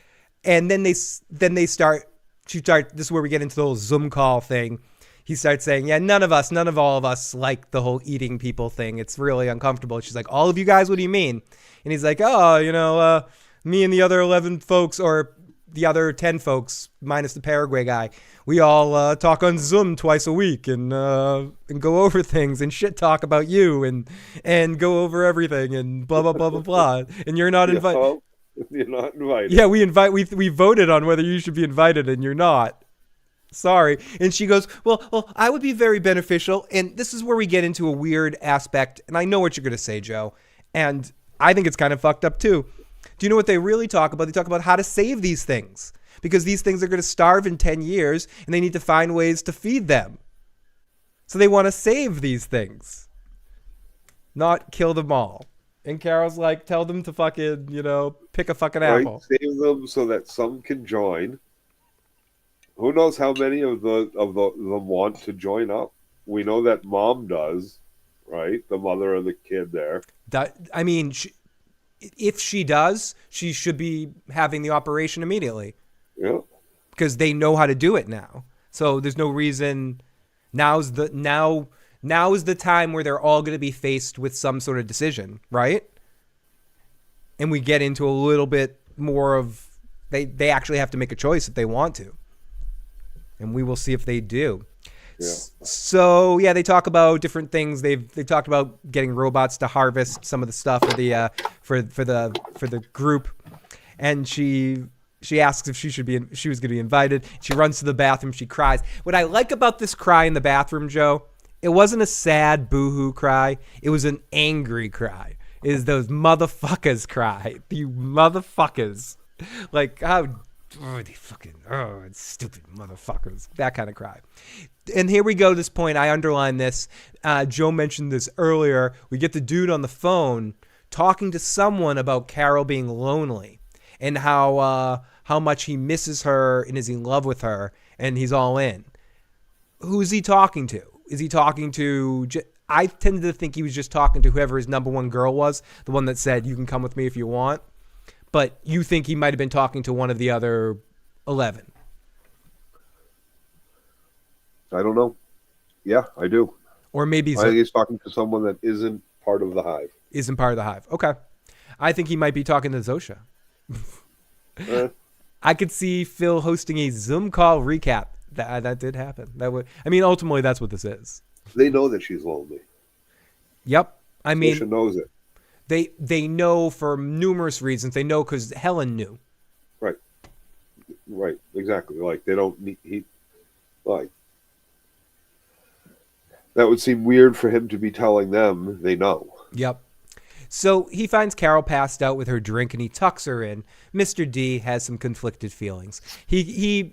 And then they start. This is where we get into the whole Zoom call thing. He starts saying, yeah, none of all of us like the whole eating people thing. It's really uncomfortable. She's like, all of you guys, what do you mean? And he's like, oh, me and the other 11 folks, or the other 10 folks, minus the Paraguay guy, we all talk on Zoom twice a week and go over things and shit talk about you and go over everything and blah, blah, blah, blah, blah. And you're not invited. Well, you're not invited. Yeah, we voted on whether you should be invited and you're not. Sorry. And she goes, well, I would be very beneficial. And this is where we get into a weird aspect. And I know what you're going to say, Joe. And I think it's kind of fucked up too. Do you know what they really talk about? They talk about how to save these things, because these things are going to starve in 10 years and they need to find ways to feed them. So they want to save these things, not kill them all. And Carol's like, tell them to fucking, pick a fucking apple. Save them so that some can join. Who knows how many of them want to join up? We know that mom does, right? The mother of the kid there. If she does, she should be having the operation immediately. Yeah. Because they know how to do it now. So there's no reason. Now is the time where they're all going to be faced with some sort of decision, right? And we get into a little bit more of they actually have to make a choice if they want to. And we will see if they do. Yeah. So yeah, they talk about different things. They talked about getting robots to harvest some of the stuff for the for the group, and she asks if she was going to be invited. She runs to the bathroom. She cries. What I like about this cry in the bathroom, Joe, it wasn't a sad boo-hoo cry. It was an angry cry. It is those motherfuckers cry. You motherfuckers, like how. They fucking, stupid motherfuckers. That kind of cry. And here we go to this point. I underlined this. Joe mentioned this earlier. We get the dude on the phone talking to someone about Carol being lonely and how much he misses her and is in love with her and he's all in. Who's he talking to? Is he talking to... I tended to think he was just talking to whoever his number one girl was, the one that said, you can come with me if you want. But you think he might have been talking to one of the other 11? I don't know. Yeah, I do. Or maybe I think he's talking to someone that isn't part of the hive. Isn't part of the hive. Okay. I think he might be talking to Zosha. I could see Phil hosting a Zoom call recap. That did happen. Ultimately, that's what this is. They know that she's lonely. Yep. Zosha knows it. They know for numerous reasons. They know because Helen knew. Right. Exactly. Like they don't need that would seem weird for him to be telling them. They know. Yep. So he finds Carol passed out with her drink and he tucks her in. Mr. D has some conflicted feelings. He's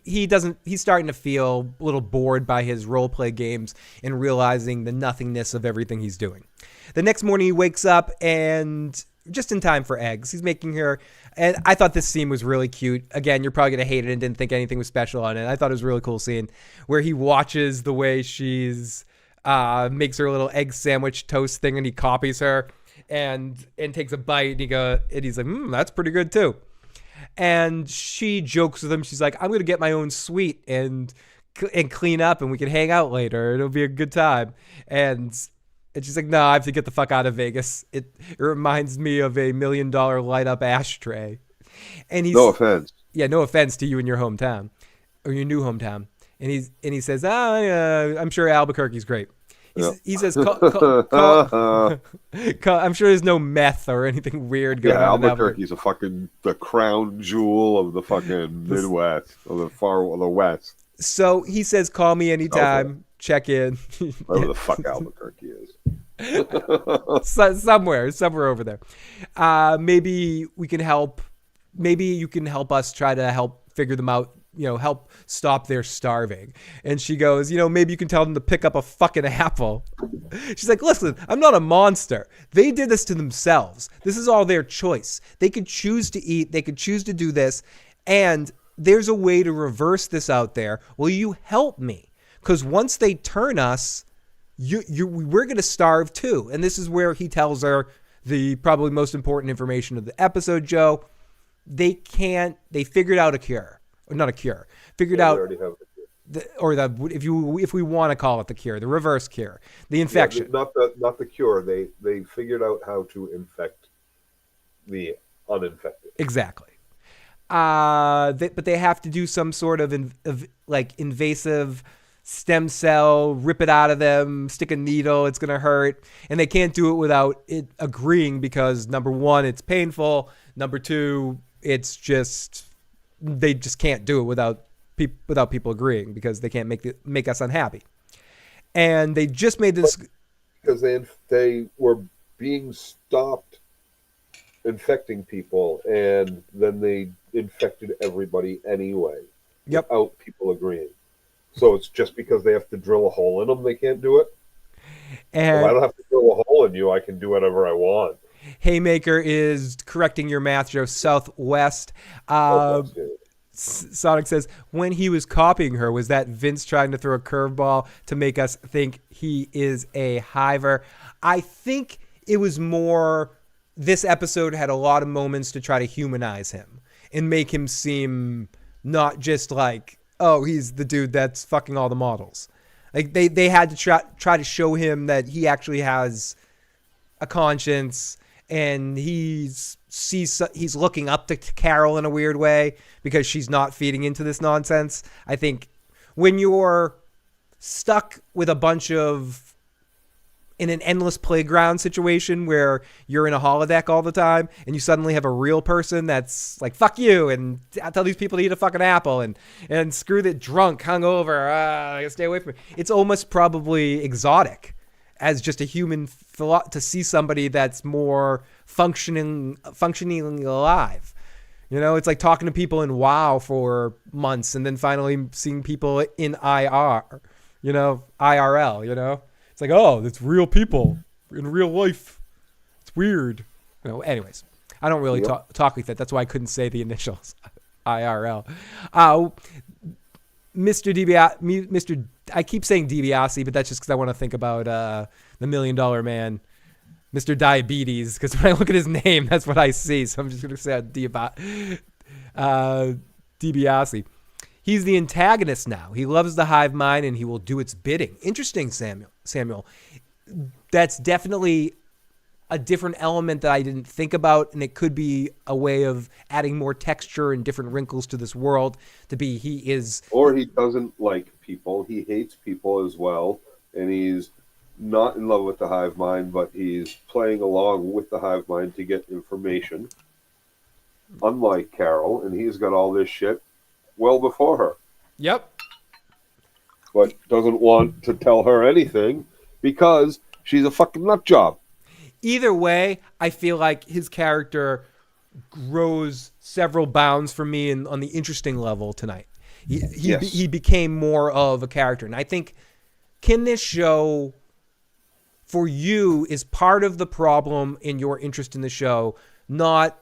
starting to feel a little bored by his role play games and realizing the nothingness of everything he's doing. The next morning he wakes up and just in time for eggs. He's making her, and I thought this scene was really cute. Again, you're probably going to hate it and didn't think anything was special on it. I thought it was a really cool scene where he watches the way she's makes her little egg sandwich toast thing and he copies her. And takes a bite and he's like, that's pretty good too. And she jokes with him. She's like, I'm going to get my own suite and clean up and we can hang out later. It'll be a good time. And And she's like, no, I have to get the fuck out of Vegas. It reminds me of a $1 million light up ashtray. And he's, No offense. yeah, no offense to you in your hometown or your new hometown. And he says, I'm sure Albuquerque's great. He says, I'm sure there's no meth or anything weird going on. Albuquerque's the crown jewel of the fucking Midwest, of the West. So he says, call me anytime, check in. Wherever the fuck Albuquerque is. somewhere over there. Maybe we can help. Maybe you can help us try to help figure them out, help stop their starving. And she goes, maybe you can tell them to pick up a fucking apple. She's like, listen, I'm not a monster. They did this to themselves. This is all their choice. They could choose to eat. They could choose to do this. And there's a way to reverse this out there. Will you help me? Because once they turn us, we're going to starve too. And this is where he tells her the probably most important information of the episode, Joe. They figured out a cure. Or not a cure. Figured out, if we want to call it the cure, the reverse cure, the infection. Not the cure. They figured out how to infect the uninfected. Exactly. But they have to do some sort of invasive stem cell, rip it out of them, stick a needle, it's going to hurt. And they can't do it without it agreeing because, number one, it's painful. Number two, it's just, they just can't do it without people agreeing because they can't make us unhappy. And they just made this because they were being stopped infecting people, and then they infected everybody anyway. Yep. Without people agreeing. So it's just because they have to drill a hole in them, they can't do it. And if I don't have to drill a hole in you, I can do whatever I want. Haymaker is correcting your math, Joe. Southwest. Sonic says, when he was copying her, was that Vince trying to throw a curveball to make us think he is a hiver? I think it was more, this episode had a lot of moments to try to humanize him and make him seem not just like, oh, he's the dude that's fucking all the models. Like they had to try to show him that he actually has a conscience, and he's looking up to Carol in a weird way because she's not feeding into this nonsense. I think when you're stuck with a bunch of, in an endless playground situation where you're in a holodeck all the time and you suddenly have a real person that's like, fuck you, and I tell these people to eat a fucking apple and screw that drunk, hungover, stay away from me. It's almost probably exotic as just a human to see somebody that's more functioning alive. It's like talking to people in WoW for months and then finally seeing people in IRL, It's like, oh, it's real people in real life. It's weird. Anyways, I don't really talk like that. That's why I couldn't say the initials. IRL. Mr. I keep saying DiBiase, but that's just because I want to think about the $1 Million Man, Mr. Diabetes, because when I look at his name, that's what I see. So I'm just going to say DiBiase. He's the antagonist now. He loves the hive mind and he will do its bidding. Interesting, Samuel. That's definitely a different element that I didn't think about, and it could be a way of adding more texture and different wrinkles to this world Or he doesn't like people. He hates people as well, and he's not in love with the hive mind, but he's playing along with the hive mind to get information. Unlike Carol, and he's got all this shit well before her. Yep. But doesn't want to tell her anything because she's a fucking nut job. Either way, I feel like his character grows several bounds for me on the interesting level tonight. He became more of a character. And I think, can this show, for you, is part of the problem in your interest in the show, not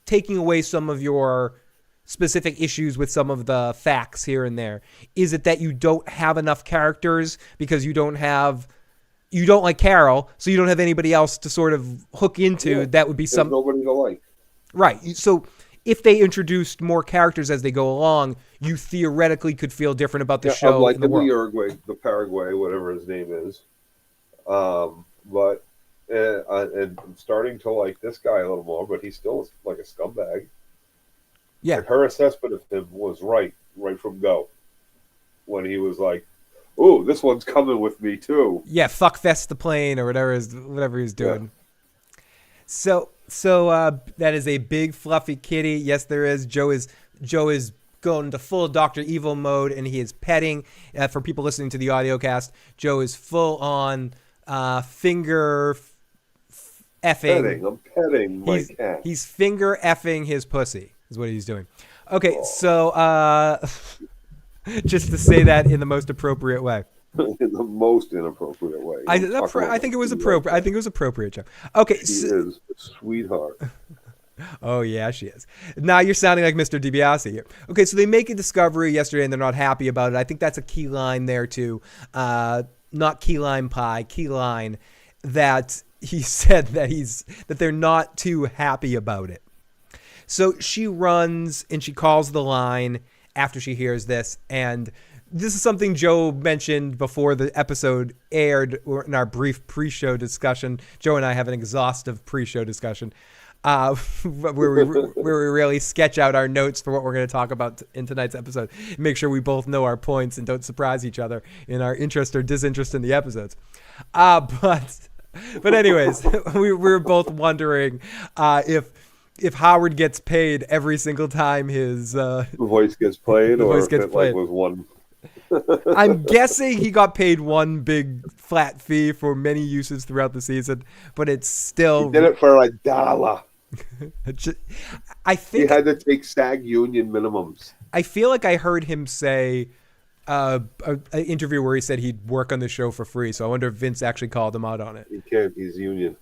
taking away some of your specific issues with some of the facts here and there? Is it that you don't have enough characters because you don't like Carol, so you don't have anybody else to sort of hook into? That would be nobody to like. Right. So if they introduced more characters as they go along, you theoretically could feel different about the show. Like in the Paraguay, whatever his name is. But and I'm starting to like this guy a little more, but he's still like a scumbag. Yeah. And her assessment of him was right from go. When he was like, "Oh, this one's coming with me too." Yeah, fuck fest the plane or whatever he's doing. Yeah. So that is a big fluffy kitty. Yes, there is. Joe is going to full Dr. Evil mode, and he is petting. For people listening to the audio cast, Joe is full on finger effing. I'm petting my cat. He's finger effing his pussy is what he's doing. Okay, so just to say that in the most appropriate way. In the most inappropriate way. I think it was appropriate. I think it was appropriate, Joe. Okay, she is a sweetheart. Oh yeah, she is. Now you're sounding like Mr. DiBiase here. Okay, so they make a discovery yesterday and they're not happy about it. I think that's a key line there too. Not key lime pie, key line that he said that they're not too happy about it. So she runs and she calls the line after she hears this, and this is something Joe mentioned before the episode aired in our brief pre-show discussion. Joe and I have an exhaustive pre-show discussion where we really sketch out our notes for what we're going to talk about in tonight's episode. Make sure we both know our points and don't surprise each other in our interest or disinterest in the episodes. But anyways, we were both wondering if Howard gets paid every single time his voice gets played, or if it like was one. I'm guessing he got paid one big flat fee for many uses throughout the season, but it's still... He did it for $1. I think he had to take SAG union minimums. I feel like I heard him say an interview where he said he'd work on the show for free, so I wonder if Vince actually called him out on it. He can't. He's union.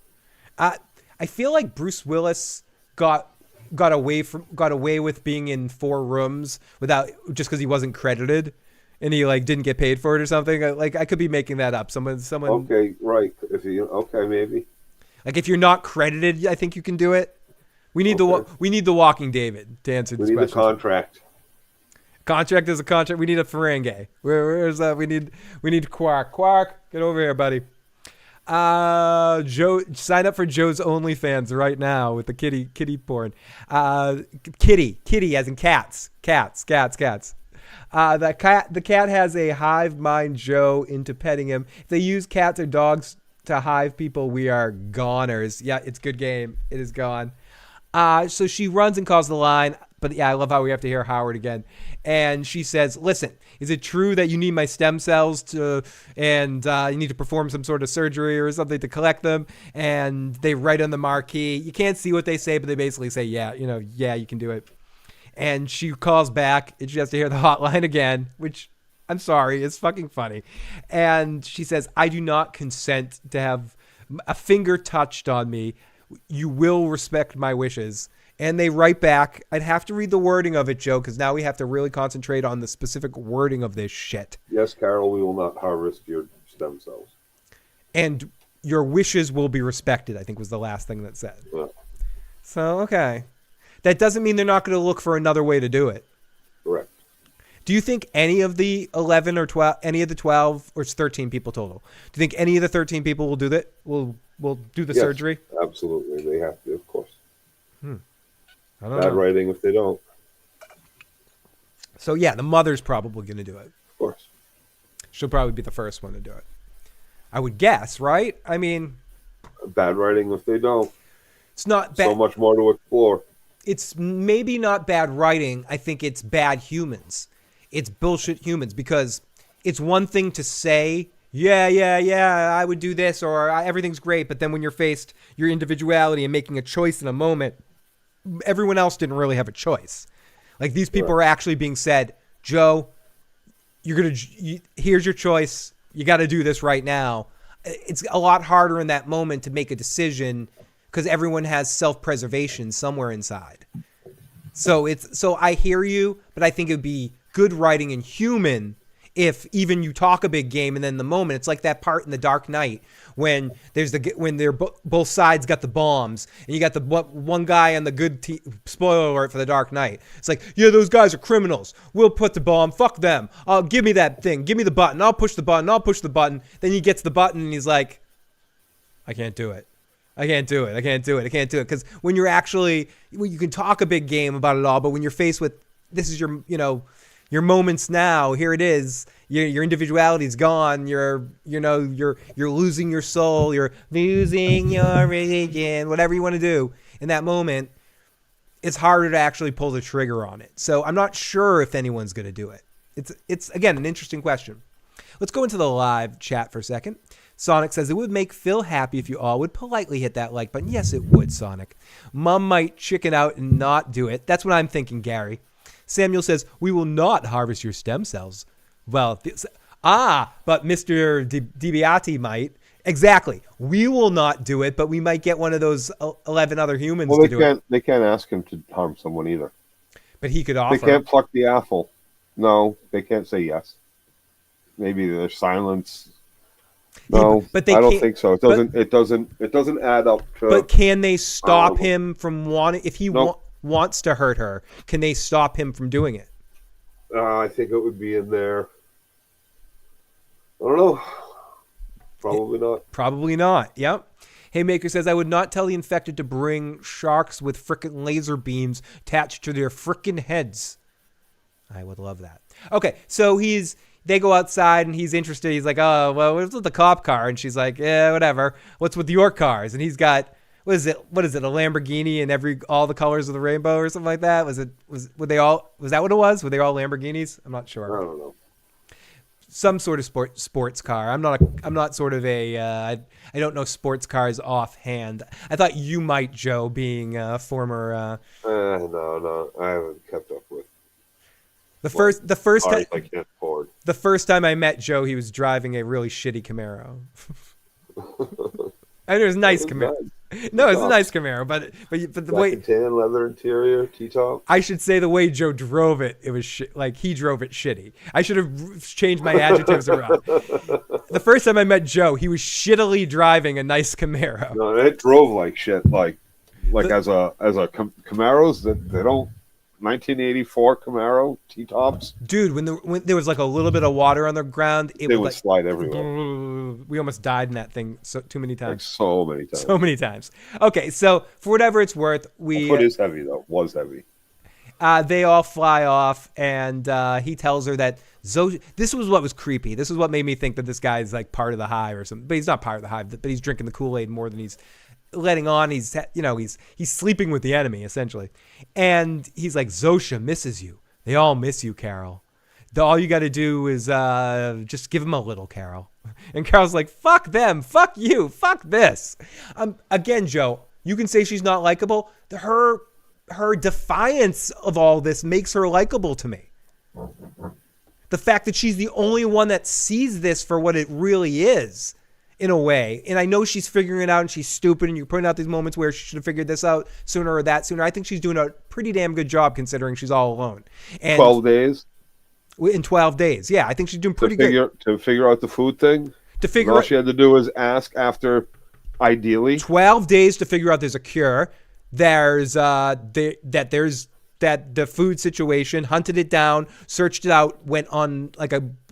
I feel like Bruce Willis got away with being in 4 rooms without just because he wasn't credited. And he like didn't get paid for it or something. Like I could be making that up. Someone. Okay, right. Maybe. Like if you're not credited, I think you can do it. We need the Walking David to answer this question. We need the contract. Contract is a contract. We need a Ferengi. Where's that? We need Quark. Quark, get over here, buddy. Joe, sign up for Joe's OnlyFans right now with the kitty porn. Kitty as in cats. The cat has a hive mind Joe into petting him. If they use cats or dogs to hive people, we are goners. Yeah, it's good game. It is gone. So she runs and calls the line. But yeah, I love how we have to hear Howard again. And she says, listen, is it true that you need my stem cells and you need to perform some sort of surgery or something to collect them? And they write on the marquee. You can't see what they say, but they basically say, yeah, you can do it. And she calls back and she has to hear the hotline again, which I'm sorry, it's fucking funny. And she says, I do not consent to have a finger touched on me. You will respect my wishes. And they write back. I'd have to read the wording of it, Joe, because now we have to really concentrate on the specific wording of this shit. Yes, Carol, we will not harvest your stem cells. And your wishes will be respected, I think was the last thing that said. Yeah. So, okay. That doesn't mean they're not going to look for another way to do it. Correct. Do you think any of the 11 or 12, any of the 12, or it's 13 people total, do you think any of the 13 people will do that? Will do the surgery? Absolutely. They have to, of course. I don't Bad know. writing if they don't. So, yeah, the mother's probably going to do it. Of course. She'll probably be the first one to do it. I would guess, right? I mean... Bad writing if they don't. It's not bad. So much more to explore. It's maybe not bad writing. I think it's bad humans. It's bullshit humans, because it's one thing to say, yeah, I would do this, or everything's great, but then when you're faced your individuality and making a choice in a moment, everyone else didn't really have a choice. Like, these people are actually being said, Joe, here's your choice. You got to do this right now. It's a lot harder in that moment to make a decision because everyone has self-preservation somewhere inside. So I hear you, but I think it would be good writing and human if even you talk a big game and then the moment, it's like that part in The Dark Knight when both sides got the bombs and you got the one guy on the good team. Spoiler alert for The Dark Knight. It's like, yeah, those guys are criminals. We'll put the bomb. Fuck them. Give me that thing. Give me the button. I'll push the button. Then he gets the button and he's like, I can't do it. I can't do it. I can't do it. I can't do it. Because when you're actually, you can talk a big game about it all, but when you're faced with, this is your, your moments now, here it is. Your individuality's gone. You're losing your soul. You're losing your religion. Whatever you want to do in that moment, it's harder to actually pull the trigger on it. So I'm not sure if anyone's going to do it. It's again an interesting question. Let's go into the live chat for a second. Sonic says, it would make Phil happy if you all would politely hit that like button. Yes, it would, Sonic. Mom might chicken out and not do it. That's what I'm thinking, Gary. Samuel says, we will not harvest your stem cells. Well, but Mr. DiBiase might. Exactly. We will not do it, but we might get one of those 11 other humans to do it. They can't ask him to harm someone either. But he could offer. They can't pluck the apple. No, they can't say yes. Maybe their silence. No, yeah, but I don't think so. It doesn't add up to. But can they stop him from wanting? If he wants to hurt her, can they stop him from doing it? I think it would be in there. I don't know. Probably not. Probably not. Yep. Haymaker says, I would not tell the infected to bring sharks with frickin' laser beams attached to their frickin' heads. I would love that. Okay, so they go outside and he's interested. He's like, oh, well, what's with the cop car? And she's like, yeah, whatever. What's with your cars? And he's got, what is it, a Lamborghini in all the colors of the rainbow or something like that? Was that what it was? Were they all Lamborghinis? I'm not sure. I don't know. Some sort of sports car. I'm not sort of I don't know sports cars offhand. I thought you might, Joe, being a former. No, I haven't kept up with. The first time I can't afford. The first time I met Joe, he was driving a really shitty Camaro. And it was a nice Camaro. Nice. No, it's a nice Camaro, but the way tan leather interior, T-top. I should say the way Joe drove it, it was like he drove it shitty. I should have changed my adjectives around. The first time I met Joe, he was shittily driving a nice Camaro. No, it drove like shit. Like as a Camaros that they don't. 1984 Camaro T-tops. Dude, when there was like a little bit of water on the ground, they would slide everywhere. We almost died in that thing too many times. Like so many times. So many times. Okay, so for whatever it's worth, the foot is heavy though. Was heavy. They all fly off, and he tells her that this was what was creepy. This is what made me think that this guy is like part of the hive or something. But he's not part of the hive. But he's drinking the Kool-Aid more than he's letting on. He's sleeping with the enemy essentially, and he's like, Zosha misses you. They all miss you, Carol. All you got to do is just give him a little, Carol. And Carol's like, fuck them, fuck you, fuck this. Again, Joe, you can say she's not likable. Her defiance of all this makes her likable to me. The fact that she's the only one that sees this for what it really is. In a way, and I know she's figuring it out and she's stupid, and you're putting out these moments where she should have figured this out sooner or that sooner. I think she's doing a pretty damn good job considering she's all alone. And 12 days? In 12 days, yeah. I think she's doing pretty good. To figure out the food thing? All she had to do was ask after, ideally. 12 days to figure out there's a cure. There's the food situation, hunted it down, searched it out, went on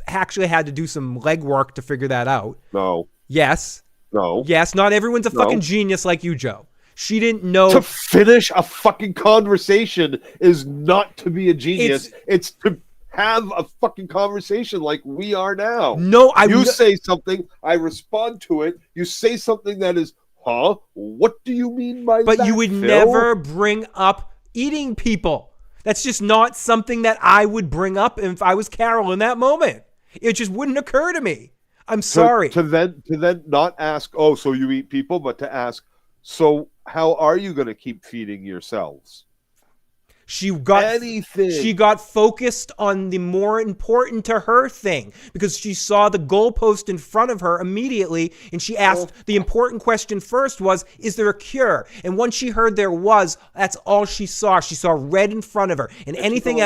actually had to do some legwork to figure that out. No. Yes. No. Yes, not everyone's a fucking genius like you, Joe. She didn't know. To finish a fucking conversation is not to be a genius. It's to have a fucking conversation like we are now. No, You say something, I respond to it. You say something that is, huh? What do you mean by that, But you would Phil? never bring up eating people. That's just not something that I would bring up if I was Carol in that moment. It just wouldn't occur to me. I'm sorry. To then not ask, oh, so you eat people, but to ask, so how are you going to keep feeding yourselves? She got focused on the more important to her thing because she saw the goalpost in front of her immediately, and she asked the important question first was, is there a cure? And once she heard there was, that's all she saw. She saw red in front of her, and anything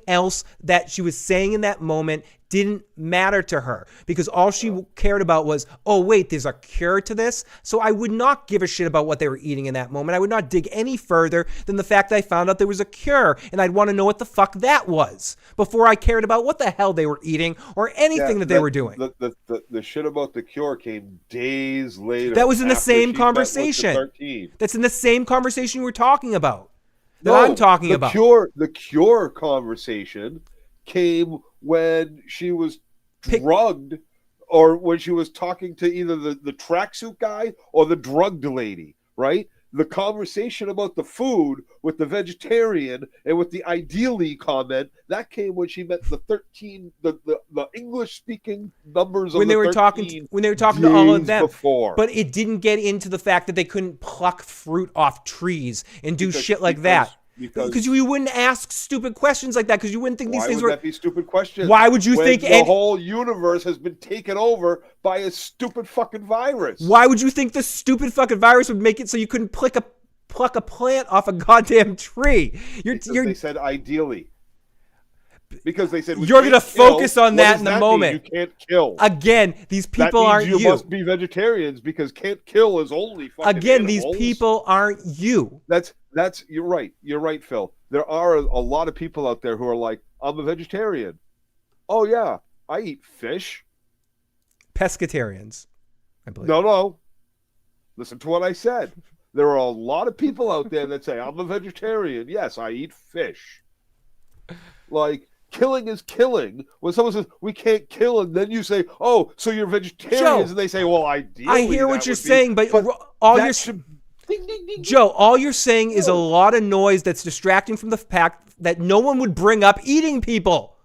else that she was saying in that moment didn't matter to her because all she cared about was, oh, wait, there's a cure to this. So I would not give a shit about what they were eating in that moment. I would not dig any further than the fact that I found out there was a cure, and I'd want to know what the fuck that was before I cared about what the hell they were eating or anything that they were doing. The shit about the cure came days later. That was in the same conversation. That's in the same conversation we're talking about. I'm talking about. The cure conversation came when she was drugged or when she was talking to either the tracksuit guy or the drugged lady, right? The conversation about the food with the vegetarian and with the ideally comment, that came when she met the 13, the English speaking numbers of when they were talking to all of them before. But it didn't get into the fact that they couldn't pluck fruit off trees and do shit like that. Because you wouldn't ask stupid questions like that because you wouldn't think these things were... Why would that be stupid questions? Why would you think... The whole universe has been taken over by a stupid fucking virus. Why would you think the stupid fucking virus would make it so you couldn't pluck a plant off a goddamn tree? They said ideally. Because they said... You're going to focus on that in the moment. You can't kill. Again, these people aren't you. You must be vegetarians because can't kill is only fucking Again, animals. These people aren't you. You're right. You're right, Phil. There are a lot of people out there who are like, I'm a vegetarian. Oh, yeah, I eat fish. Pescatarians, I believe. No. Listen to what I said. There are a lot of people out there that say, I'm a vegetarian. Yes, I eat fish. Like, killing is killing. When someone says, we can't kill, and then you say, oh, so you're vegetarians, Joe, and they say, well, ideally I hear what you're saying, but all you're... Ding, ding, ding, Joe, all you're saying is a lot of noise that's distracting from the fact that no one would bring up eating people.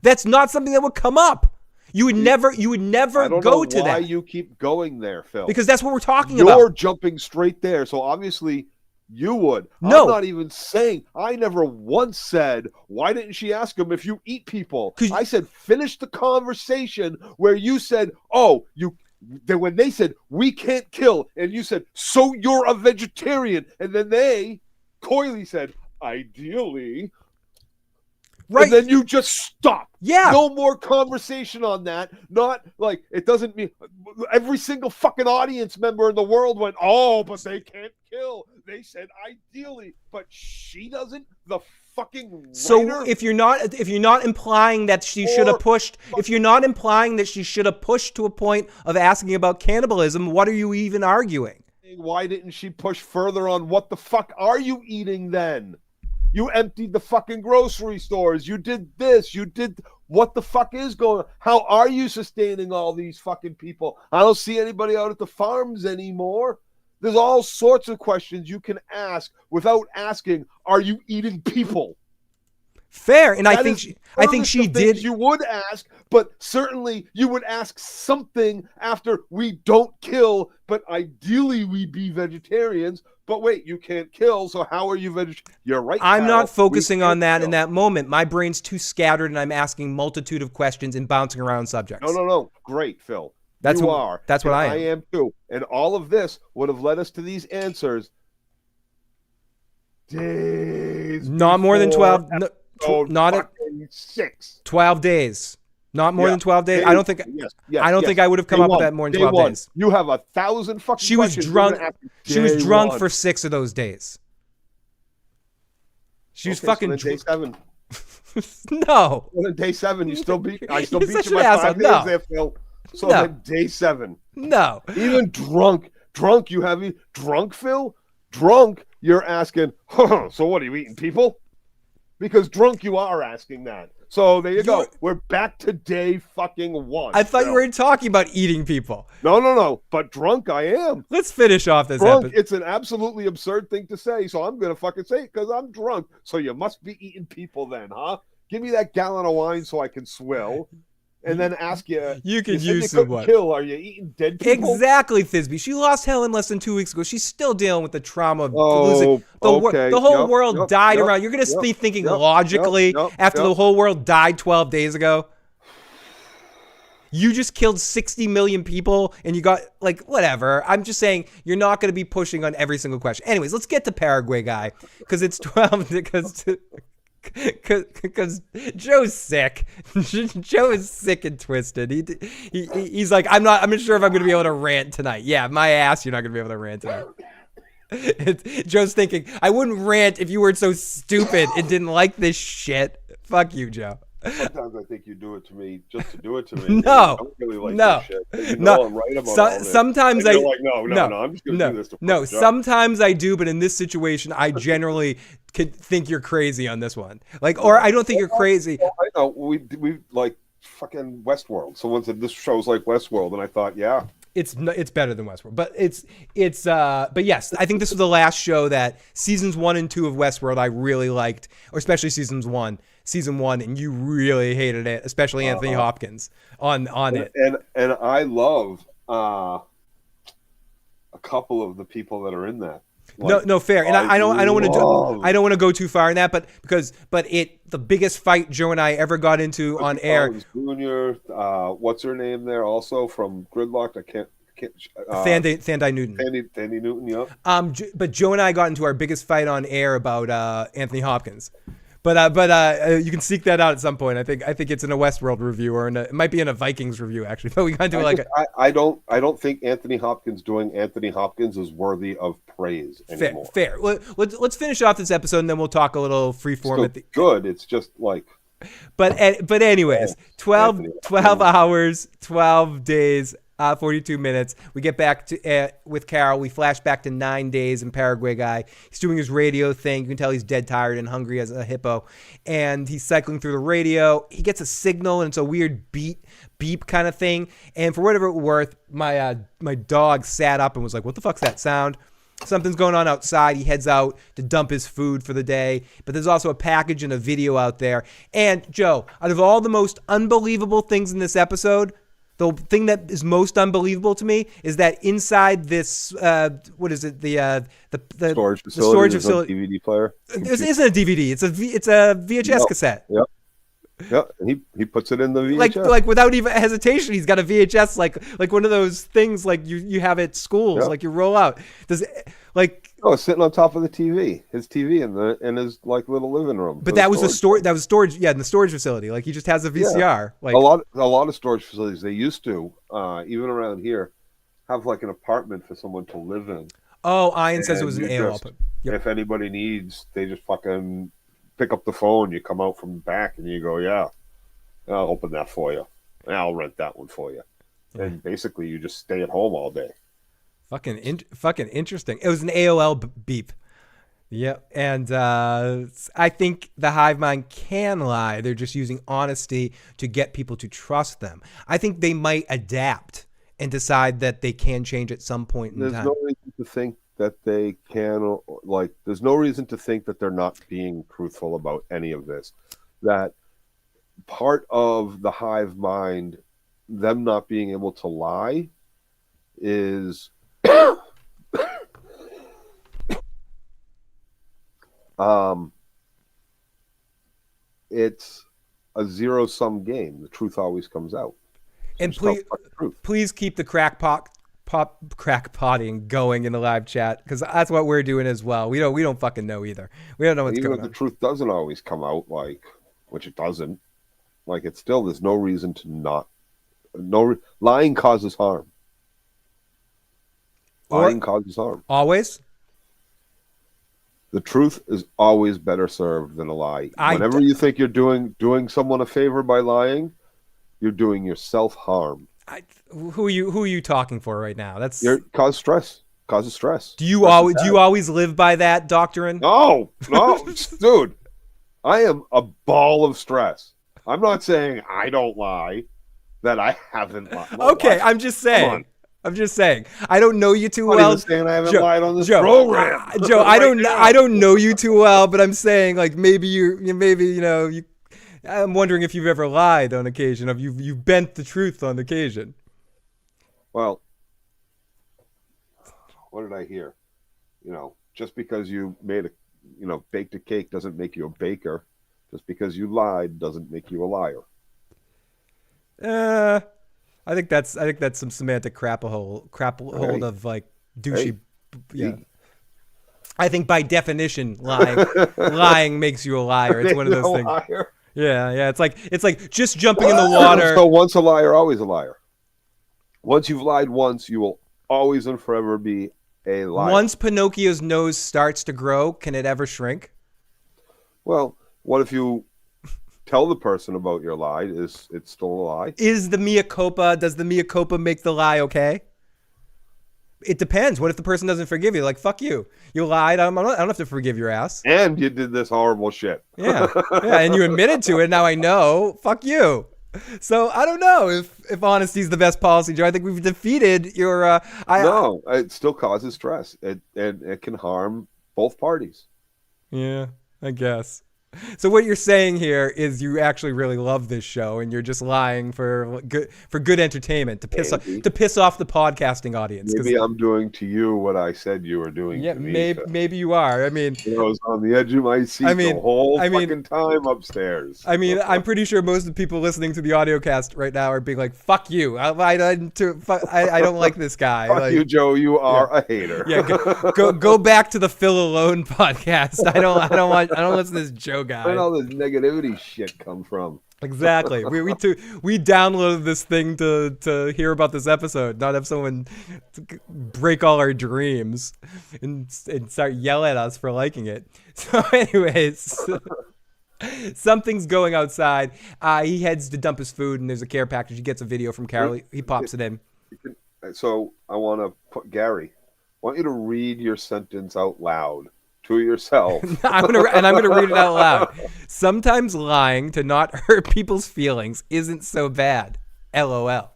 That's not something that would come up. You would never go to that. I don't know why you keep going there, Phil. Because that's what we're talking about. You're jumping straight there, so obviously you would. No. I'm not even saying. I never once said, why didn't she ask him if you eat people? I said, finish the conversation where you said, oh, then when they said, we can't kill, and you said, so you're a vegetarian, and then they coyly said, ideally, right? And then you just stop. Yeah. No more conversation on that. Not like, it doesn't mean every single fucking audience member in the world went, oh, but they can't kill. They said ideally, but she doesn't. The fucking writer? So if you're not implying that she should have pushed, if you're not implying that she should have pushed to a point of asking about cannibalism, what are you even arguing? Why didn't she push further on what the fuck are you eating then? You emptied the fucking grocery stores. You did this. You did what the fuck is going on? How are you sustaining all these fucking people? I don't see anybody out at the farms anymore. There's all sorts of questions you can ask without asking, are you eating people? Fair, and I think she did. You would ask, but certainly you would ask something after we don't kill, but ideally we be vegetarians. But wait, you can't kill, so how are you vegetarian? You're right. I'm not focusing on that in that moment. My brain's too scattered, and I'm asking multitude of questions and bouncing around subjects. No. Great, Phil. That's you what are. That's what I am. I am too. And all of this would have led us to these answers days. Not more than 12. Not 6. 12 days. Not more than 12 days. I don't think. Yes, I don't think I would have come up with that more than 12 days. You have 1,000 fucking. She was drunk. She was drunk for 6 of those days. She was fucking. So day 7. No. Well, then day 7, you still beat. I still beat such you an by asshole. 5 days there, Phil. So then day 7. No. Even drunk, you have drunk, Phil. Drunk, you're asking. So what are you eating, people? Because drunk, you are asking that. So there you go. We're back to day fucking 1. I thought you were talking about eating people. No. But drunk, I am. Let's finish off this drunk, episode. It's an absolutely absurd thing to say, so I'm going to fucking say it because I'm drunk. So you must be eating people then, huh? Give me that gallon of wine so I can swill. And then ask you. You could use someone. Kill. Are you eating dead people? Exactly, Thisbe. She lost Helen less than 2 weeks ago. She's still dealing with the trauma of losing. The whole world died around. You're going to be thinking logically after the whole world died 12 days ago. You just killed 60 million people and you got, like, whatever. I'm just saying you're not going to be pushing on every single question. Anyways, let's get to Paraguay guy because it's 12. Because Joe's sick. Joe is sick and twisted. He's like, I'm not sure if I'm gonna be able to rant tonight. Yeah, my ass, you're not gonna be able to rant tonight. Joe's thinking, I wouldn't rant if you weren't so stupid and didn't like this shit. Fuck you, Joe. Sometimes I think you do it to me just to do it to me. No, I don't really like this shit. You know, I'm right about all this. Sometimes you're like, no, I'm just gonna do this to no. Sometimes I do, but in this situation, I generally could think you're crazy on this one. Like, or I don't think you're crazy. I know we like fucking Westworld. Someone said this show's like Westworld, and I thought, yeah. It's better than Westworld, but but yes, I think this was the last show that seasons 1 and 2 of Westworld I really liked, or especially season 1, and you really hated it, especially Anthony Hopkins on it. And I love a couple of the people that are in that. Like, no, fair. And I don't want to go too far in that, but the biggest fight Joe and I ever got into on air. Jr., what's her name there? Also from Gridlocked. I can't. Thandai Newton. Thandai Newton. Yeah. But Joe and I got into our biggest fight on air about Anthony Hopkins. But you can seek that out at some point. I think it's in a Westworld review, or it might be in a Vikings review actually. But we got to I don't think Anthony Hopkins doing Anthony Hopkins is worthy of praise anymore. Fair. Let's finish off this episode and then we'll talk a little freeform at the good. It's just like. But anyways, 12 hours, 12 days. 42 minutes. We get back to with Carol. We flash back to 9 days in Paraguay guy. He's doing his radio thing. You can tell he's dead tired and hungry as a hippo. And he's cycling through the radio. He gets a signal, and it's a weird beep kind of thing. And for whatever it's worth, my dog sat up and was like, what the fuck's that sound? Something's going on outside. He heads out to dump his food for the day. But there's also a package and a video out there. And Joe, out of all the most unbelievable things in this episode, the thing that is most unbelievable to me is that inside this, what is it? The storage facility. The storage facility. DVD player. This isn't a DVD. It's a VHS cassette. Yep. Yeah, he puts it in the VHS. Like without even hesitation, he's got a VHS like one of those things like you have at schools, yep. like you roll out. It's sitting on top of the TV, his TV in his like little living room. But that was storage. Yeah, in the storage facility. Like he just has a VCR. Yeah. Like a lot of storage facilities, they used to even around here have like an apartment for someone to live in. Oh, Ian says it was an AOL. Yep. If anybody needs, they just fucking pick up the phone. You come out from the back and you go, yeah, I'll open that for you. I'll rent that one for you. Yeah. And basically, you just stay at home all day. Fucking interesting. It was an AOL beep. Yep. And I think the hive mind can lie. They're just using honesty to get people to trust them. I think they might adapt and decide that they can change at some point in time. There's no reason to think that they can, there's no reason to think that they're not being truthful about any of this. That part of the hive mind, them not being able to lie, is it's a zero-sum game. The truth always comes out. And please keep the crackpotting going in the live chat, because that's what we're doing as well. We don't fucking know either. We don't know what's going on. The truth doesn't always come out, which it doesn't. It's still, there's no reason to not. Lying causes harm. Lying causes harm. Always? The truth is always better served than a lie. Whenever you think you're doing someone a favor by lying, you're doing yourself harm. Who are you talking for right now? Causes stress. Do you always live by that doctrine? No, dude. I am a ball of stress. I'm not saying I don't lie, that I haven't lied. Okay, I'm just saying. I don't know you too well. I'm saying I haven't lied on this program. Joe, I don't know you too well, but I'm saying I'm wondering if you've ever lied on occasion, if you've bent the truth on occasion. Well, what did I hear? Just because you baked a cake doesn't make you a baker. Just because you lied doesn't make you a liar. I think that's some semantic crap hold of douchey. Hey. I think by definition, lying makes you a liar. It's one of those things. Liar. Yeah. It's like just jumping in the water. So once a liar, always a liar. Once you've lied once, you will always and forever be a liar. Once Pinocchio's nose starts to grow, can it ever shrink? Well, what if you tell the person about your lie? Is it still a lie? Does the mea culpa make the lie okay? It depends. What if the person doesn't forgive you? Like, fuck you. You lied. I don't have to forgive your ass. And you did this horrible shit. Yeah. And you admitted to it. Now I know. Fuck you. So I don't know if honesty is the best policy, Joe. I think we've defeated your. No, it still causes stress. It can harm both parties. Yeah, I guess. So what you're saying here is you actually really love this show, and you're just lying for good entertainment to piss off the podcasting audience. Maybe I'm doing to you what I said you were doing to me. Maybe you are. I mean, I was on the edge of my seat the whole fucking time upstairs. I mean, I'm pretty sure most of the people listening to the audio cast right now are being like, "Fuck you! I don't like this guy." Fuck you, Joe. You are a hater. Yeah, go back to the Phil Alone podcast. I don't listen to this Joe guy. Where did all this negativity shit come from? Exactly. We downloaded this thing to hear about this episode, not have someone break all our dreams and start yell at us for liking it. So, anyways, something's going outside. He heads to dump his food, and there's a care package. He gets a video from Carol. He pops it in. So I want to put Gary. I want you to read your sentence out loud. To yourself. I'm gonna read it out loud. Sometimes lying to not hurt people's feelings isn't so bad. LOL.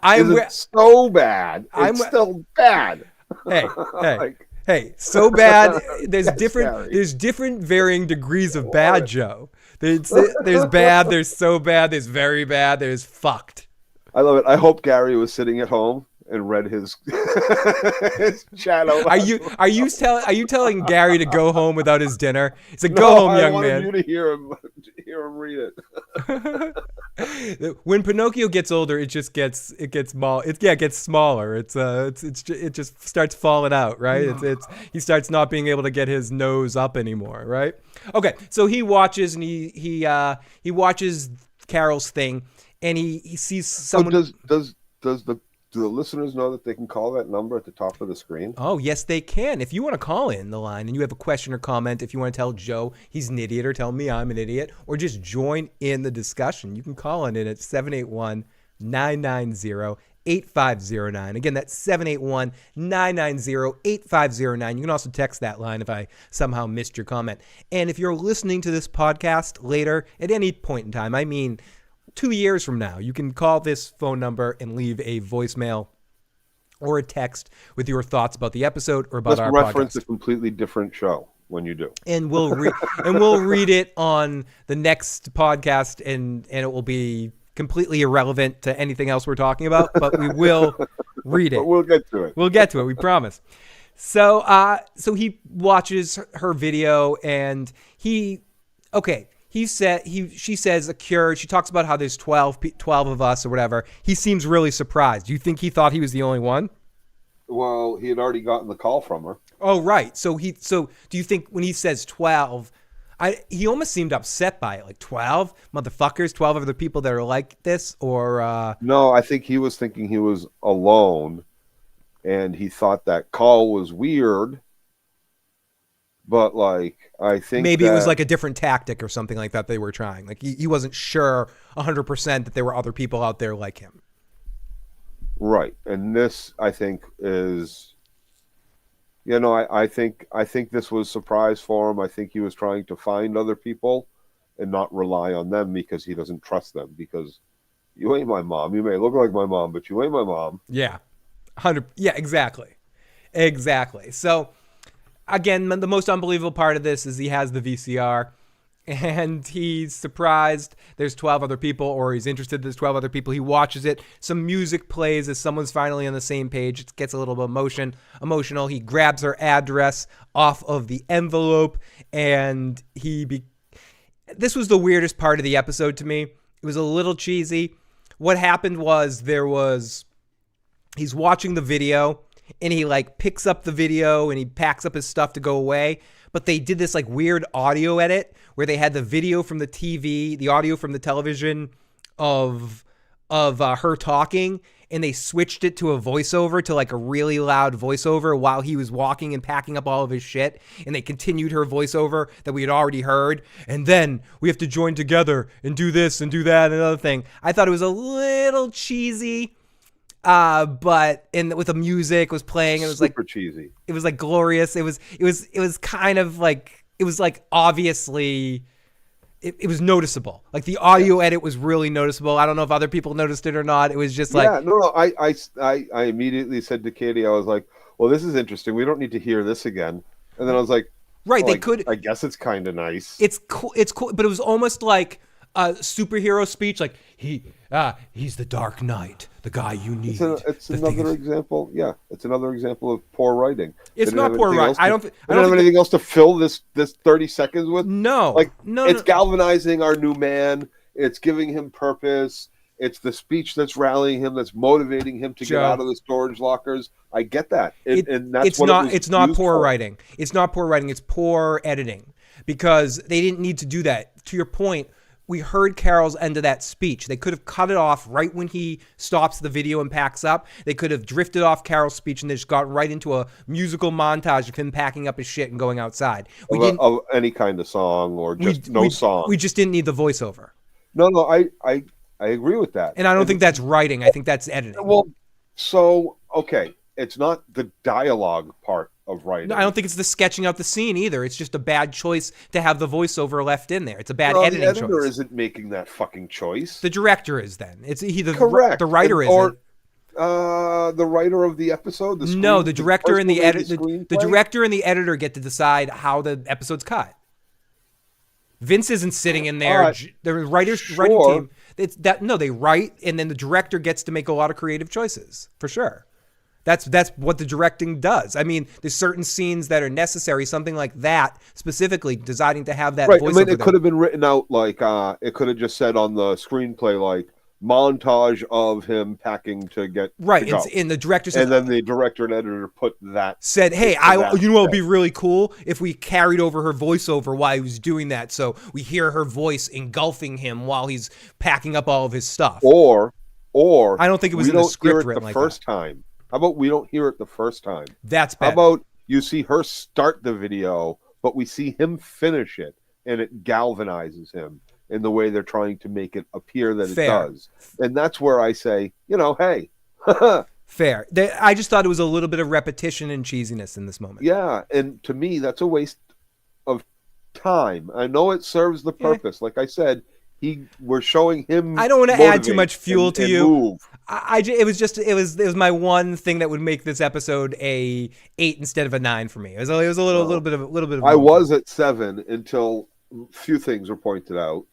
Isn't so bad. It's still bad. Hey, so bad. There's different varying degrees of bad, Joe. There's bad, there's so bad, there's very bad, there's fucked. I love it. I hope Gary was sitting at home and read his chat out loud. Are you telling Gary to go home without his dinner? It's like, go home, young man. I wanted you to hear him read it. When Pinocchio gets older, it gets smaller. It just starts falling out, right? He starts not being able to get his nose up anymore, right? Okay, so he watches and he watches Carol's thing, and he sees someone. Do the listeners know that they can call that number at the top of the screen? Oh, yes, they can. If you want to call in the line and you have a question or comment, if you want to tell Joe he's an idiot or tell me I'm an idiot, or just join in the discussion, you can call in at 781-990-8509. Again, that's 781-990-8509. You can also text that line if I somehow missed your comment. And if you're listening to this podcast later, at any point in time, I mean 2 years from now, you can call this phone number and leave a voicemail or a text with your thoughts about the episode or about our podcast. Let's reference a completely different show when you do. And we'll read it on the next podcast, and it will be completely irrelevant to anything else we're talking about, but we will read it. But we'll get to it. We'll get to it, we promise. So he watches her video, and she says a cure. She talks about how there's 12 of us or whatever. He seems really surprised. Do you think he thought he was the only one? Well, he had already gotten the call from her. Oh, right. So do you think when he says 12, he almost seemed upset by it, like 12 motherfuckers, 12 other people that are like this, or No, I think he was thinking he was alone, and he thought that call was weird. But, I think maybe it was like a different tactic or something like that they were trying. Like, he wasn't sure 100% that there were other people out there like him. Right. And this, I think, is, I think this was a surprise for him. I think he was trying to find other people and not rely on them because he doesn't trust them. Because you ain't my mom. You may look like my mom, but you ain't my mom. Yeah. Yeah, exactly. So, again, the most unbelievable part of this is he has the VCR and he's surprised there's 12 other people, or he's interested there's 12 other people. He watches it. Some music plays as someone's finally on the same page. It gets a little bit emotional. He grabs her address off of the envelope, and this was the weirdest part of the episode to me. It was a little cheesy. What happened was he's watching the video, and he like picks up the video and he packs up his stuff to go away. But they did this like weird audio edit where they had the video from the TV, the audio from the television of her talking, and they switched it to a voiceover, to like a really loud voiceover while he was walking and packing up all of his shit. And they continued her voiceover that we had already heard. And then we have to join together and do this and do that and another thing. I thought it was a little cheesy, but with the music was playing, it was super cheesy. It was like glorious. It was kind of like, it was like obviously. It was noticeable. Like the audio edit was really noticeable. I don't know if other people noticed it or not. It was just like, yeah, no. I immediately said to Katie, I was like, well, this is interesting. We don't need to hear this again. And then I was like, right, well, they could. I guess it's kind of nice. It's cool. It's cool, but it was almost like a superhero speech. Like he's the Dark Knight, the guy you need. It's another example. Yeah, it's another example of poor writing. It's not poor writing. I don't have anything else to fill this 30 seconds with. No, it's galvanizing our new man. It's giving him purpose. It's the speech that's rallying him, that's motivating him to get out of the storage lockers. I get that, and that's it's not poor writing. It's not poor writing. It's poor editing, because they didn't need to do that. To your point, we heard Carol's end of that speech. They could have cut it off right when he stops the video and packs up. They could have drifted off Carol's speech and they just got right into a musical montage of him packing up his shit and going outside. Of any kind of song, or just no song. We just didn't need the voiceover. No, I agree with that. And I don't think that's writing. I think that's editing. Well, so, okay. It's not the dialogue part of writing. No, I don't think it's the sketching out the scene either. It's just a bad choice to have the voiceover left in there. It's a bad editing choice. The editor isn't making that fucking choice. The director is then. Correct. The writer isn't. Or the writer of the episode? The director and the editor. The director and the editor get to decide how the episode's cut. Vince isn't sitting in there. The writing team. They write, and then the director gets to make a lot of creative choices, for sure. That's what the directing does. I mean, there's certain scenes that are necessary, something like that, specifically deciding to have that voiceover. I mean, it could have been written out like, it could have just said on the screenplay, like, montage of him packing to get right. To go. And the director says, and then the director and editor put that. Said, hey, you know what would be really cool if we carried over her voiceover while he was doing that, so we hear her voice engulfing him while he's packing up all of his stuff. Or I don't think it was in the script written like that. First time. How about we don't hear it the first time? That's bad. How about you see her start the video, but we see him finish it, and it galvanizes him in the way they're trying to make it appear that it does. And that's where I say, hey. Fair. I just thought it was a little bit of repetition and cheesiness in this moment. Yeah, and to me, that's a waste of time. I know it serves the purpose. Like I said, we're showing him. I don't want to add too much fuel to you. Move. It was my one thing that would make this episode a 8 instead of a 9 for me. It was a little bit of. I was at 7 until a few things were pointed out,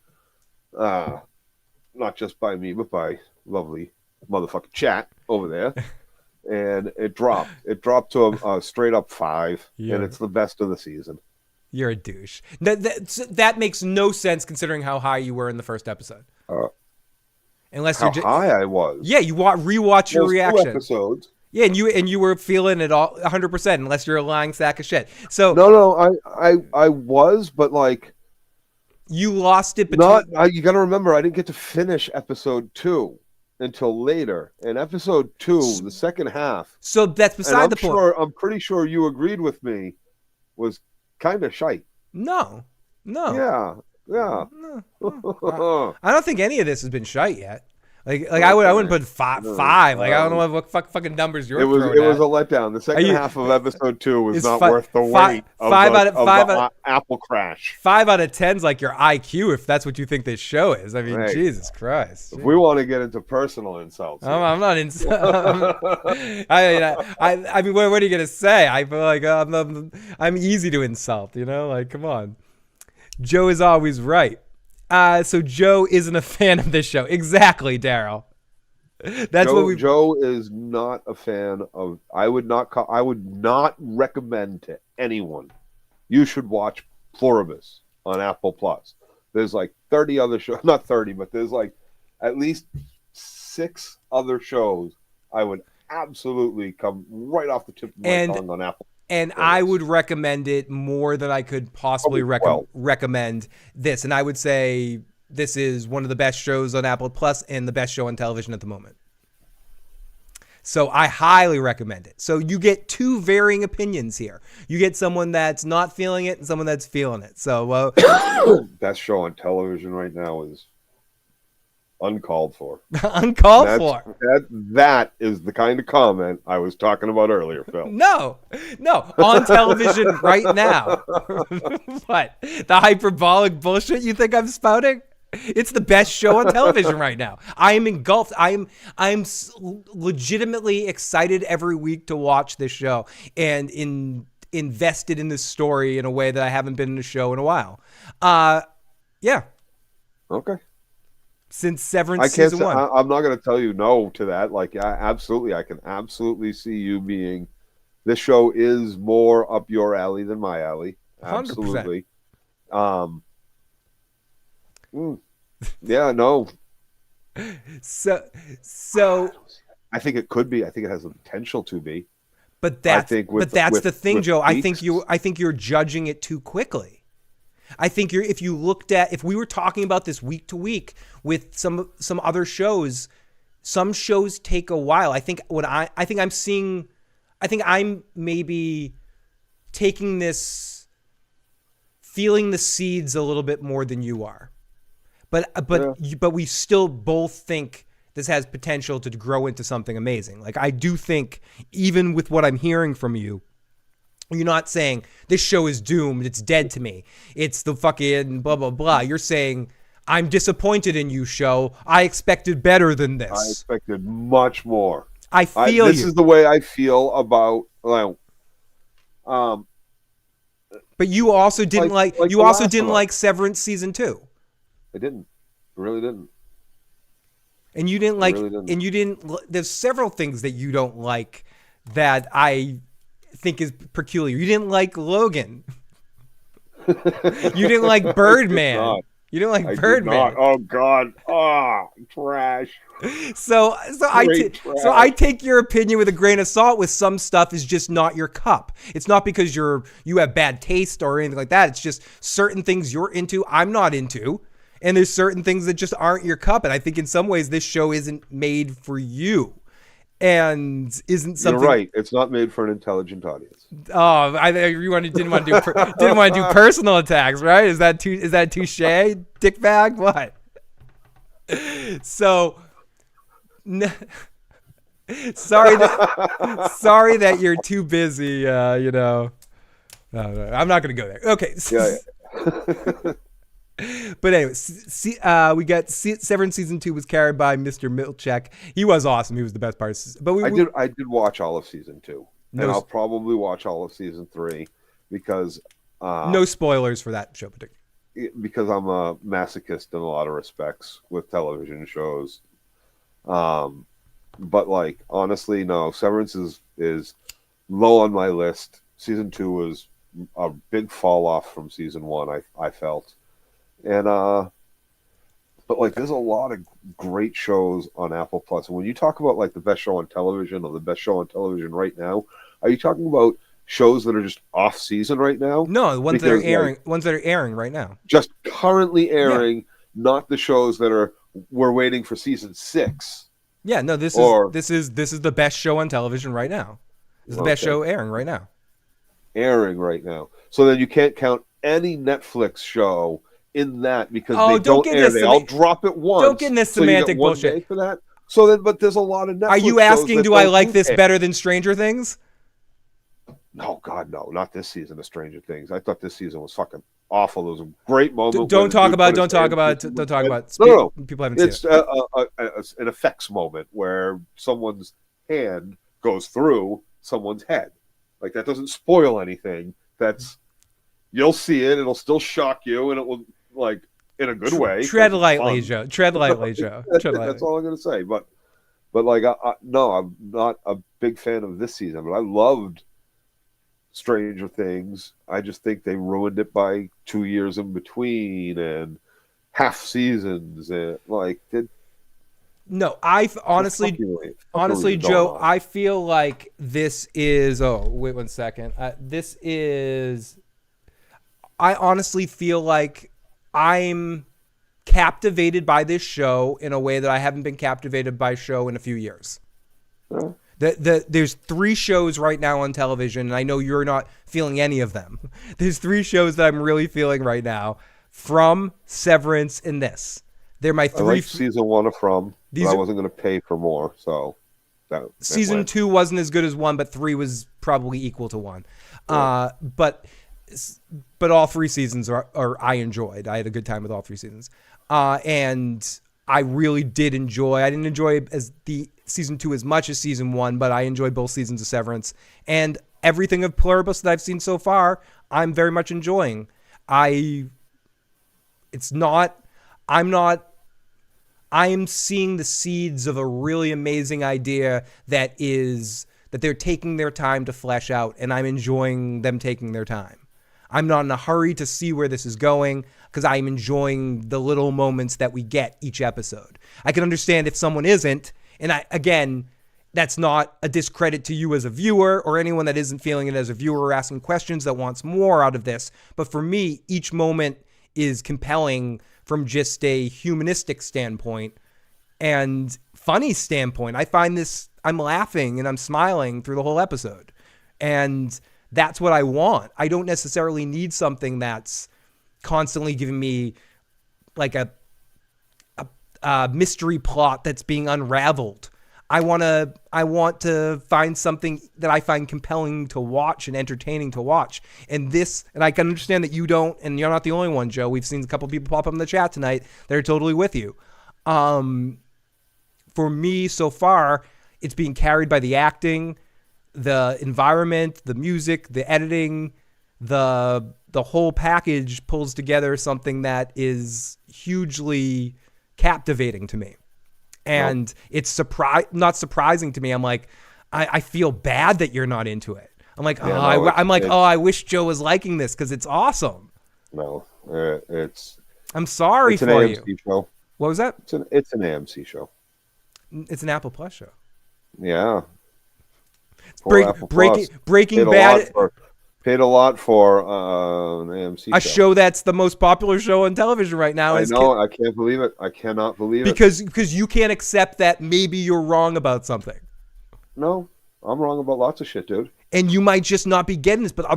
not just by me but by lovely motherfucking chat over there, and it dropped. It dropped to a straight up 5, and it's the best of the season. You're a douche. That makes no sense considering how high you were in the first episode. Unless how high I was. Yeah, you rewatch your reaction. 2 episodes. Yeah, and you were feeling it all 100%, unless you're a lying sack of shit. So no, I was, but like you lost it. Between... you got to remember, I didn't get to finish episode 2 until later. And episode 2, the second half. So that's beside the point. I'm pretty sure you agreed with me. Was kind of shite. No. Yeah. No. I don't think any of this has been shite yet. Like I wouldn't put 5. I don't know what fucking numbers you're throwing. It was a letdown. The second half of episode 2 was not worth the weight of the Apple crash. 5 out of 10's like your IQ, if that's what you think this show is. I mean, Jesus Christ. If we want to get into personal insults, I'm not I mean, what are you gonna say? I feel like I'm easy to insult. Like, come on. Joe is always right. So Joe isn't a fan of this show. Exactly, Daryl. Joe is not a fan of. I would not recommend to anyone. You should watch Pluribus on Apple Plus. There's like 30 other shows, not 30, but there's like at least 6 other shows I would absolutely come right off the tip of my And tongue on Apple. and I Yes. would recommend it more than I could possibly Probably 12. recommend this. And I would say this is one of the best shows on Apple Plus and the best show on television at the moment. So I highly recommend it. So you get two varying opinions here. You get someone that's not feeling it and someone that's feeling it. So Best show on television right now is uncalled for. uncalled for. That is the kind of comment I was talking about earlier, Phil. No, on television right now. What? The hyperbolic bullshit you think I'm spouting? It's the best show on television right now. I am engulfed. I'm legitimately excited every week to watch this show and invested in this story in a way that I haven't been in a show in a while. Yeah. Okay. Since Severance season 1. I'm not going to tell you no to that. Like, I can absolutely see you being. This show is more up your alley than my alley. Absolutely. 100%. Yeah, no. So I think it could be. I think it has the potential to be. But that's the thing, Joe. I think you're judging it too quickly. I think if we were talking about this week to week with some other shows, some shows take a while. I think I'm maybe taking this, feeling the seeds a little bit more than you are. But we still both think this has potential to grow into something amazing. Like, I do think, even with what I'm hearing from you, you're not saying this show is doomed, it's dead to me, it's the fucking blah, blah, blah. You're saying, I'm disappointed in you, show. I expected better than this. I expected much more. I feel this is the way I feel about, but you also didn't like Severance season 2. I didn't. I really didn't. And you didn't like, and you didn't. There's several things that you don't like that I think is peculiar. You didn't like Logan. You didn't like Birdman. You didn't like Birdman. Oh God! Trash. So I take your opinion with a grain of salt. With some stuff is just not your cup. It's not because you have bad taste or anything like that. It's just certain things you're into, I'm not into. And there's certain things that just aren't your cup. And I think in some ways this show isn't made for you. And isn't something. You're right. It's not made for an intelligent audience. Oh, didn't want to do personal attacks, right? Is that touche, dickbag? What? So, sorry that you're too busy. No, I'm not gonna go there. Okay. Yeah. But anyway, we got Severance season 2 was carried by Mr. Milchek. He was awesome. He was the best part. But I did watch all of season 2, and I'll probably watch all of season 3 because no spoilers for that show, particularly. Because I'm a masochist in a lot of respects with television shows. But like honestly, no. Severance is low on my list. Season 2 was a big fall off from season 1. I felt. And but like there's a lot of great shows on Apple Plus. And when you talk about like the best show on television or the best show on television right now, are you talking about shows that are just off season right now? No, the ones that are airing right now. Just currently airing, not the shows that we're waiting for season 6. Yeah, no, this is the best show on television right now. This is the best show airing right now. Airing right now. So then you can't count any Netflix show in that because they don't air. They all drop it once. Don't get in this semantic bullshit for that. So then, but there's a lot of Netflix. Are you asking, do I like this better than Stranger Things? No, God, no, not this season of Stranger Things. I thought this season was fucking awful. There was a great moment. Don't talk about. No. People haven't seen it. It's an effects moment where someone's hand goes through someone's head. Like that doesn't spoil anything. You'll see it. It'll still shock you, and it will like in a good way. Tread lightly, Joe. Tread lightly, Joe. That's all I'm gonna say. But like, no, I'm not a big fan of this season. But I loved Stranger Things. I just think they ruined it by 2 years in between and half seasons and No, fuckery is going Joe, on. I feel like this is. Oh, wait 1 second. This is. I honestly feel like I'm captivated by this show in a way that I haven't been captivated by a show in a few years. Yeah. There's 3 shows right now on television, and I know you're not feeling any of them. There's 3 shows that I'm really feeling right now, From, Severance, and this. They're my 3. I like season 1 of From, but I wasn't going to pay for more, so season 2 wasn't as good as 1, but 3 was probably equal to 1. Yeah. But all 3 seasons are I enjoyed. I had a good time with all 3 seasons, and I really did enjoy. I didn't enjoy as the season 2 as much as season 1, but I enjoyed both seasons of Severance, and everything of Pluribus that I've seen so far, I'm very much enjoying. I am seeing the seeds of a really amazing idea that they're taking their time to flesh out, and I'm enjoying them taking their time. I'm not in a hurry to see where this is going because I'm enjoying the little moments that we get each episode. I can understand if someone isn't, and that's not a discredit to you as a viewer or anyone that isn't feeling it as a viewer or asking questions that wants more out of this. But for me, each moment is compelling from just a humanistic standpoint and funny standpoint. I find this, I'm laughing and I'm smiling through the whole episode. And that's what I want. I don't necessarily need something that's constantly giving me like a mystery plot that's being unraveled. I want to find something that I find compelling to watch and entertaining to watch. And I can understand that you don't, and you're not the only one, Joe. We've seen a couple people pop up in the chat tonight that are totally with you. For me, so far, it's being carried by the acting, the environment, the music, the editing, the whole package pulls together something that is hugely captivating to me. And it's not surprising to me. I'm like, I feel bad that you're not into it. I'm like, I wish Joe was liking this because it's awesome. No, I'm sorry it's an for AMC you. Show. What was that? It's an AMC show. It's an Apple Plus show. Yeah. Breaking Bad. Paid a lot for an AMC a show that's the most popular show on television right now. I know. I can't believe it. I cannot believe it. Because you can't accept that maybe you're wrong about something. No, I'm wrong about lots of shit, dude. And you might just not be getting this, but a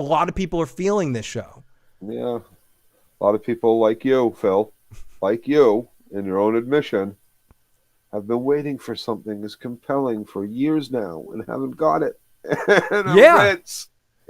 lot of people are feeling this show. Yeah. A lot of people like you, Phil, like you, in your own admission, have been waiting for something as compelling for years now and haven't got it. And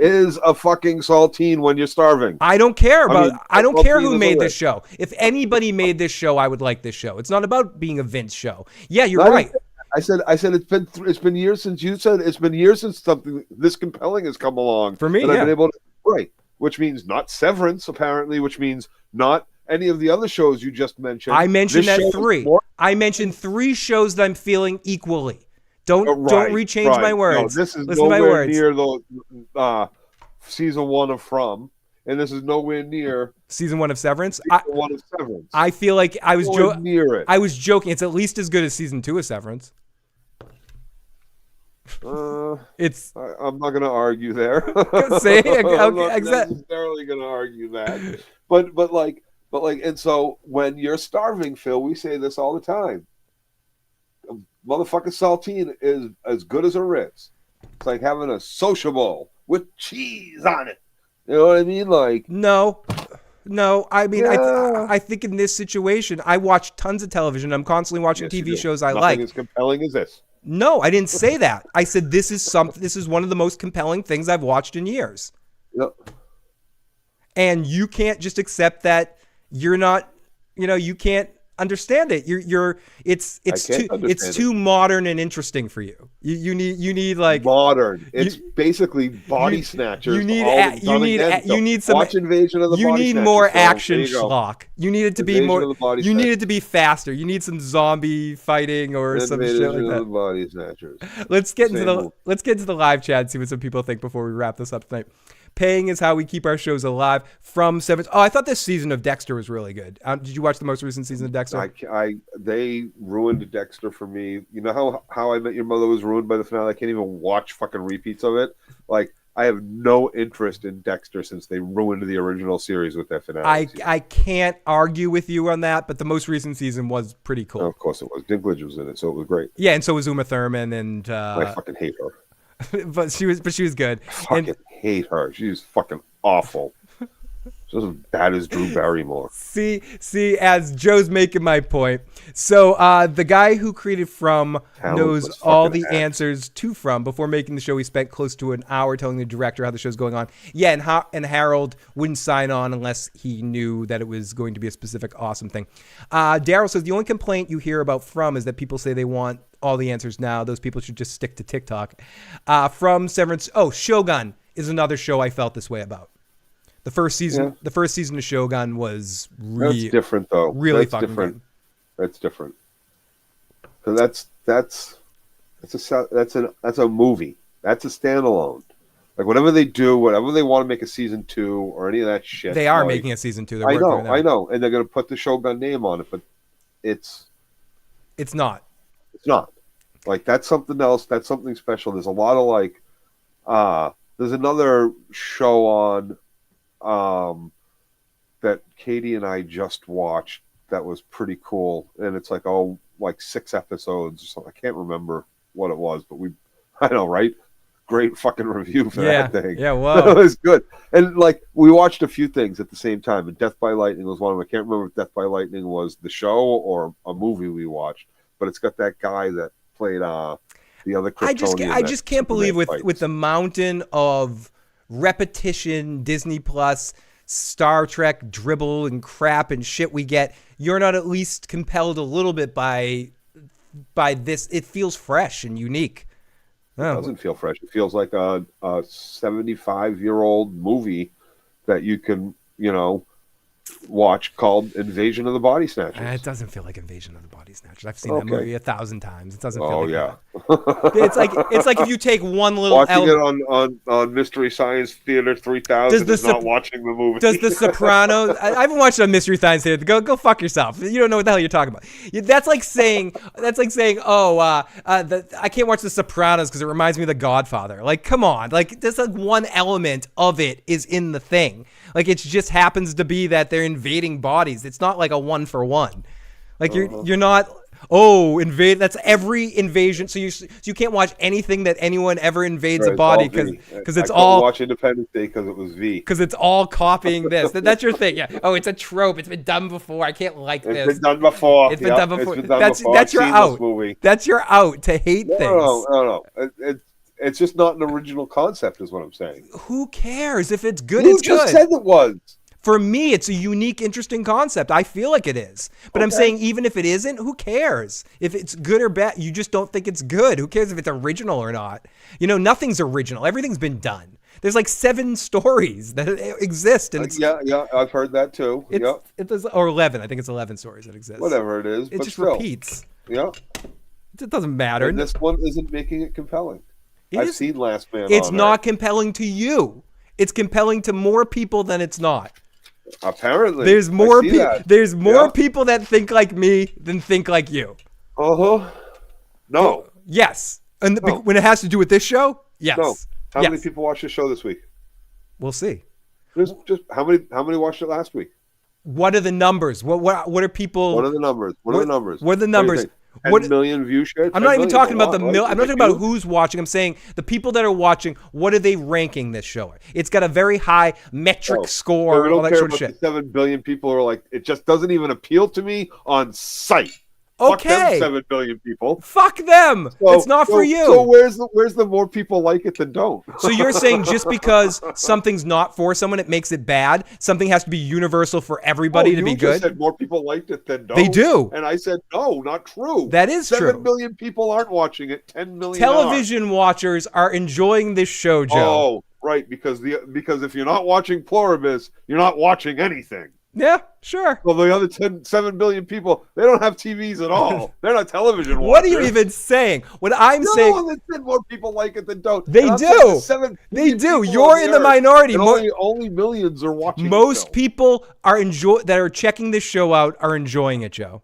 is a fucking saltine when you're starving. I don't care I don't care who made this show. If anybody made this show, I would like this show. It's not about being a Vince show. Yeah, you're right. I said it's been years since you said it's been years since something this compelling has come along. For me, I've been able to which means not Severance apparently, which means not any of the other shows you just mentioned. I mentioned that 3. I mentioned 3 shows that I'm feeling equally. Don't rechange my words. No, this is nowhere near the season 1 of From, and this is nowhere near season 1 of Severance. I feel like I was near it. I was joking. It's at least as good as season 2 of Severance. I'm not going to argue there. See, I'm not necessarily going to argue that, but like, and so when you're starving, Phil, we say this all the time. Motherfucking saltine is as good as a Ritz. It's like having a sociable with cheese on it. You know what I mean? Like no. I mean, yeah. I think in this situation, I watch tons of television. I'm constantly watching TV shows I like. Nothing as compelling as this. No, I didn't say that. I said this is one of the most compelling things I've watched in years. Yep. And you can't just accept that you're not. You can't understand it. It's too modern and interesting for you. You need like modern. It's basically body snatchers. You need some watch Invasion of the Body Snatchers. You need more action schlock. You need it to be more. You need it to be faster. You need some zombie fighting or some shit like that. Invasion of the Body Snatchers. Let's get into the live chat and see what some people think before we wrap this up tonight. Paying is how we keep our shows alive. From Severance. Oh, I thought this season of Dexter was really good. Did you watch the most recent season of Dexter? They ruined Dexter for me. You know how I Met Your Mother was ruined by the finale? I can't even watch fucking repeats of it. Like, I have no interest in Dexter since they ruined the original series with that finale. I can't argue with you on that, but the most recent season was pretty cool. Oh, of course it was. Dinklage was in it, so it was great. Yeah, and so was Uma Thurman, and I fucking hate her. but she was good. I hate her. She's fucking awful. She's as bad as Drew Barrymore. See, as Joe's making my point. So the guy who created From knows all the answers to From. Before making the show, he spent close to an hour telling the director how the show's going on. Yeah, and Harold wouldn't sign on unless he knew that it was going to be a specific awesome thing. Daryl says the only complaint you hear about From is that people say they want all the answers now. Those people should just stick to TikTok. From Severance. Oh, Shogun is another show I felt this way about. The first season of Shogun was that's different though. Really that's fucking different. good. That's different. Because that's a movie. That's a standalone. Like whatever they do, whatever they want to make a season 2 or any of that shit. They are making a season 2. I know, and they're gonna put the Shogun name on it, but it's not. It's not. Like that's something else. That's something special. There's a lot of there's another show on that Katie and I just watched that was pretty cool, and it's like 6 episodes or something. I can't remember what it was, but I know, right? Great fucking review for that thing. Yeah, wow. It was good. And like we watched a few things at the same time, and Death by Lightning was one of them. I can't remember if Death by Lightning was the show or a movie we watched, but it's got that guy that played the other Kryptonian. I just can't believe with the mountain of repetition, Disney Plus, Star Trek dribble and crap and shit we get, you're not at least compelled a little bit by this. It feels fresh and unique. It doesn't feel fresh. It feels like a 75-year-old movie that you can, watch called Invasion of the Body Snatchers. It doesn't feel like Invasion of the Body Snatchers. I've seen that movie 1,000 times. It doesn't feel like that. It's like if you take one little watching it on Mystery Science Theater 3000 is not watching the movie. Does The Sopranos? I haven't watched it on Mystery Science Theater. Go fuck yourself. You don't know what the hell you're talking about. That's like saying I can't watch The Sopranos because it reminds me of The Godfather. Like, come on. Like, there's like one element of it is in the thing. Like, it just happens to be that they're invading bodies. It's not like a 1-for-1. Like you're not. Invade. That's every invasion. So you can't watch anything that anyone ever invades a body because it's all. Watch Independence Day because it was V. Because it's all copying this. That's your thing. Yeah. Oh, it's a trope. It's been done before. I can't like this. It's been done before. It's been done before. That's your out. That's your out to hate things. No. It's just not an original concept, is what I'm saying. Who cares if it's good? Who just said it was? For me, it's a unique, interesting concept. I feel like it is. But I'm saying even if it isn't, who cares? If it's good or bad, you just don't think it's good. Who cares if it's original or not? Nothing's original. Everything's been done. There's like 7 stories that exist. And it's, yeah, I've heard that too. Or 11. I think it's 11 stories that exist. Whatever it is. It just repeats. Yeah. It doesn't matter. And this one isn't making it compelling. I've seen Last Man on It's not compelling to you. It's compelling to more people than it's not. Apparently. There's more people that think like me than think like you. No. Yes. And when it has to do with this show? Yes. No. How many people watched the show this week? We'll see. Just how many watched it last week? What are the numbers? What are people? What are the numbers? What are the numbers? What are the numbers? 10 million view shares? I'm not even talking about I'm not talking about who's watching. I'm saying the people that are watching, what are they ranking this show? It's got a very high metric score. So we don't all that care sort of about shit. The 7 billion people who are like, it just doesn't even appeal to me on sight. Okay. Fuck them 7 billion people. Fuck them. It's not for you. So where's the more people like it than don't? So you're saying just because something's not for someone, it makes it bad? Something has to be universal for everybody to be good? You said more people liked it than don't. They do. And I said, no, not true. That is true. 7 billion people aren't watching it. 10 million Television watchers are enjoying this show, Joe. Oh, right. Because if you're not watching Pluribus, you're not watching anything. Yeah, sure. Well, the other 7 billion people, they don't have TVs at all. They're not television watchers. What are you even saying? What I'm saying... No, they said more people like it than don't. They do. They do. You're in the minority. And only millions are watching. Most people that are checking this show out are enjoying it, Joe.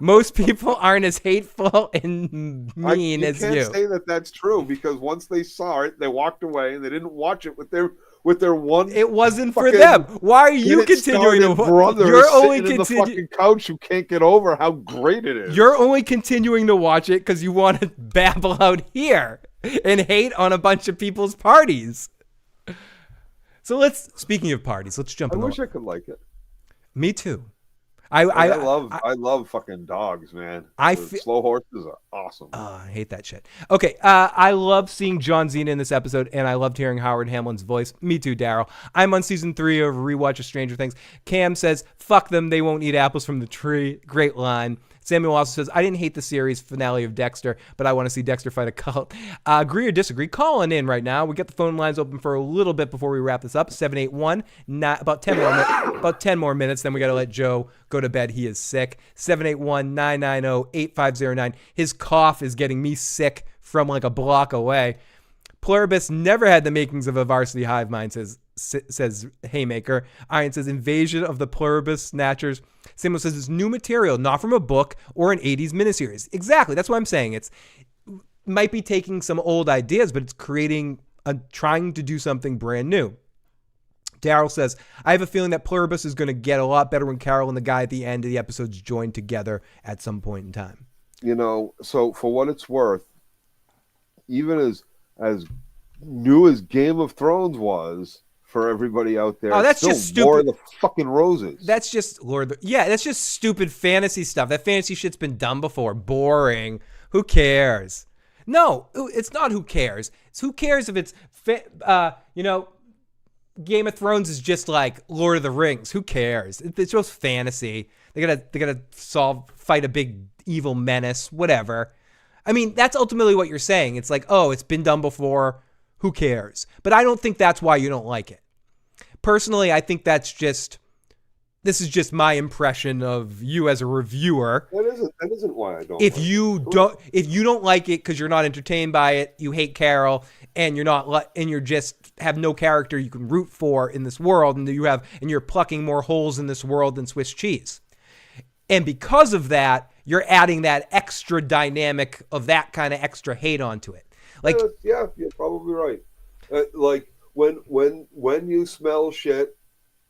Most people aren't as hateful and mean as you. You can't say that that's true, because once they saw it, they walked away and they didn't watch it with their one. It wasn't for them. Why are you continuing to watch? You're only continuing the fucking couch who can't get over how great it is. You're only continuing to watch it because you want to babble out here and hate on a bunch of people's parties. So speaking of parties, let's jump. I wish I could like it. Me too. I love fucking dogs, man. Slow horses are awesome. I hate that shit. Okay, I love seeing John Cena in this episode, and I loved hearing Howard Hamlin's voice. Me too, Daryl. I'm on season 3 of Rewatch of Stranger Things. Cam says, "Fuck them, they won't eat apples from the tree." Great line. Samuel also says, "I didn't hate the series finale of Dexter, but I want to see Dexter fight a cult." Agree or disagree? Call in right now. We got the phone lines open for a little bit before we wrap this up. 781, about 10 more minutes, then we got to let Joe go to bed. He is sick. 781-990-8509. His cough is getting me sick from like a block away. Pluribus never had the makings of a varsity hive mind, says Haymaker. Iron says, "Invasion of the Pluribus Snatchers." Samuel says, "It's new material, not from a book or an 80s miniseries." Exactly. That's what I'm saying. It's might be taking some old ideas, but it's trying to do something brand new. Daryl says, "I have a feeling that Pluribus is going to get a lot better when Carol and the guy at the end of the episodes join together at some point in time." So for what it's worth, even as new as Game of Thrones was for everybody out there, that's just stupid. War of the fucking Roses. That's just that's just stupid fantasy stuff. That fantasy shit's been done before. Boring. Who cares? No, it's not who cares. It's who cares if it's Game of Thrones is just like Lord of the Rings. Who cares? It's just fantasy. They gotta fight a big evil menace, whatever. I mean, that's ultimately what you're saying. It's like, oh, it's been done before. Who cares? But I don't think that's why you don't like it. Personally, I think this is just my impression of you as a reviewer. That isn't why I don't. If you don't like it because you're not entertained by it, you hate Carol, and you're just have no character you can root for in this world, and you're plucking more holes in this world than Swiss cheese. And because of that, you're adding that extra dynamic of that kind of extra hate onto it. Like, yeah, you're probably right. Like when you smell shit,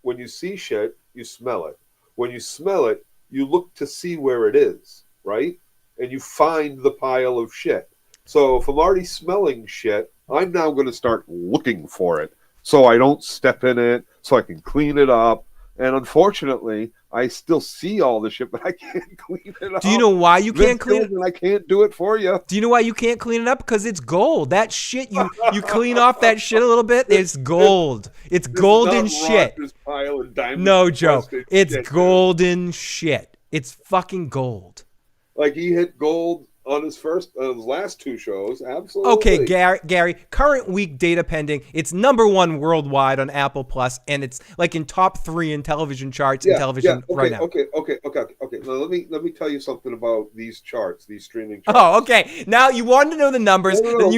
when you see shit, you smell it. When you smell it, you look to see where it is, right? And you find the pile of shit. So if I'm already smelling shit, I'm now going to start looking for it, so I don't step in it, so I can clean it up. And unfortunately, I still see all the shit, but I can't clean it up. Do you know why you can't clean it? And I can't do it for you. Do you know why you can't clean it up? Because it's gold. That shit, you clean off that shit a little bit, it's gold. It's golden shit. Pile of diamond no, Joe. It's golden shit. It's fucking gold. Like he hit gold on his last 2 shows, absolutely. Okay, Gary, current week data pending. It's #1 worldwide on Apple Plus, and it's like in top 3 in television charts right now. Okay. Now let me tell you something about these charts, these streaming charts. Oh, okay. Now you wanted to know the numbers, and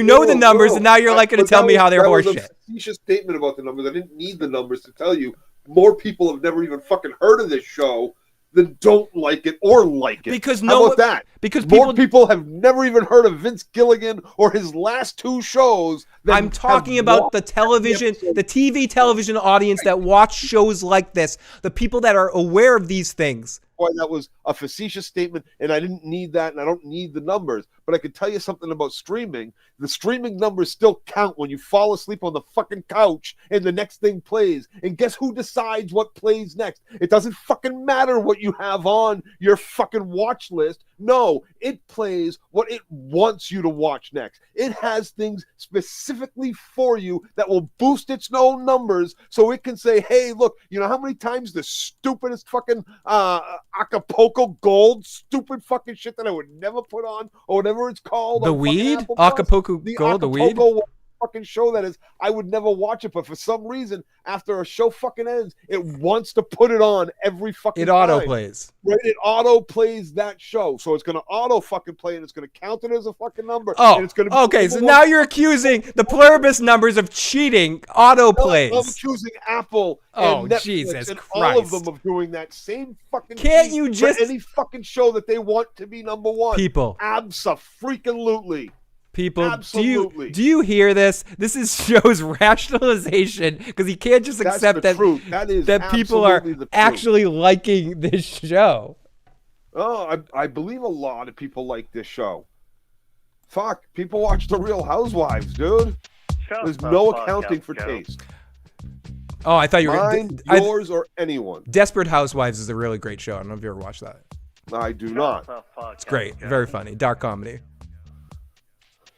now you're like going to tell me how they're horseshit. That was a facetious statement about the numbers. I didn't need the numbers to tell you. More people have never even fucking heard of this show than don't like it or like it. Because how about that? Because more people have never even heard of Vince Gilligan or his last 2 shows. I'm talking about the TV television audience that watch shows like this, the people that are aware of these things. Boy, that was a facetious statement, and I didn't need that, and I don't need the numbers. But I could tell you something about streaming. The streaming numbers still count when you fall asleep on the fucking couch and the next thing plays. And guess who decides what plays next? It doesn't fucking matter what you have on your fucking watch list. No, it plays what it wants you to watch next. It has things specifically for you that will boost its own numbers, so it can say, hey, look, you know how many times the stupidest fucking Acapulco Gold, stupid fucking shit that I would never put on, or whatever it's called. The weed? Acapulco Gold, the weed? fucking show that is, I would never watch it. But for some reason, after a show fucking ends, it wants to put it on every fucking time. It auto plays. Right? It auto plays that show. So it's going to auto fucking play, and it's going to count it as a fucking number. Oh, and it's going to okay. So now you're accusing the Pluribus numbers of cheating auto plays. I'm accusing Apple Oh, and Netflix Jesus and Christ. all of them of doing that same fucking Can't thing you just- for any fucking show that they want to be number one? People. Abso-freaking-lutely. People, Absolutely. do you hear this? This is shows rationalization because he can't just That's accept the truth. That is that people are absolutely the truth. actually liking this show. Oh, I believe a lot of people like this show. Fuck, people watch The Real Housewives, dude. There's no accounting for taste. Oh, I thought you were Mine, yours, or anyone. Desperate Housewives is a really great show. I don't know if you ever watched that. I do not. It's great. Very funny. Dark comedy.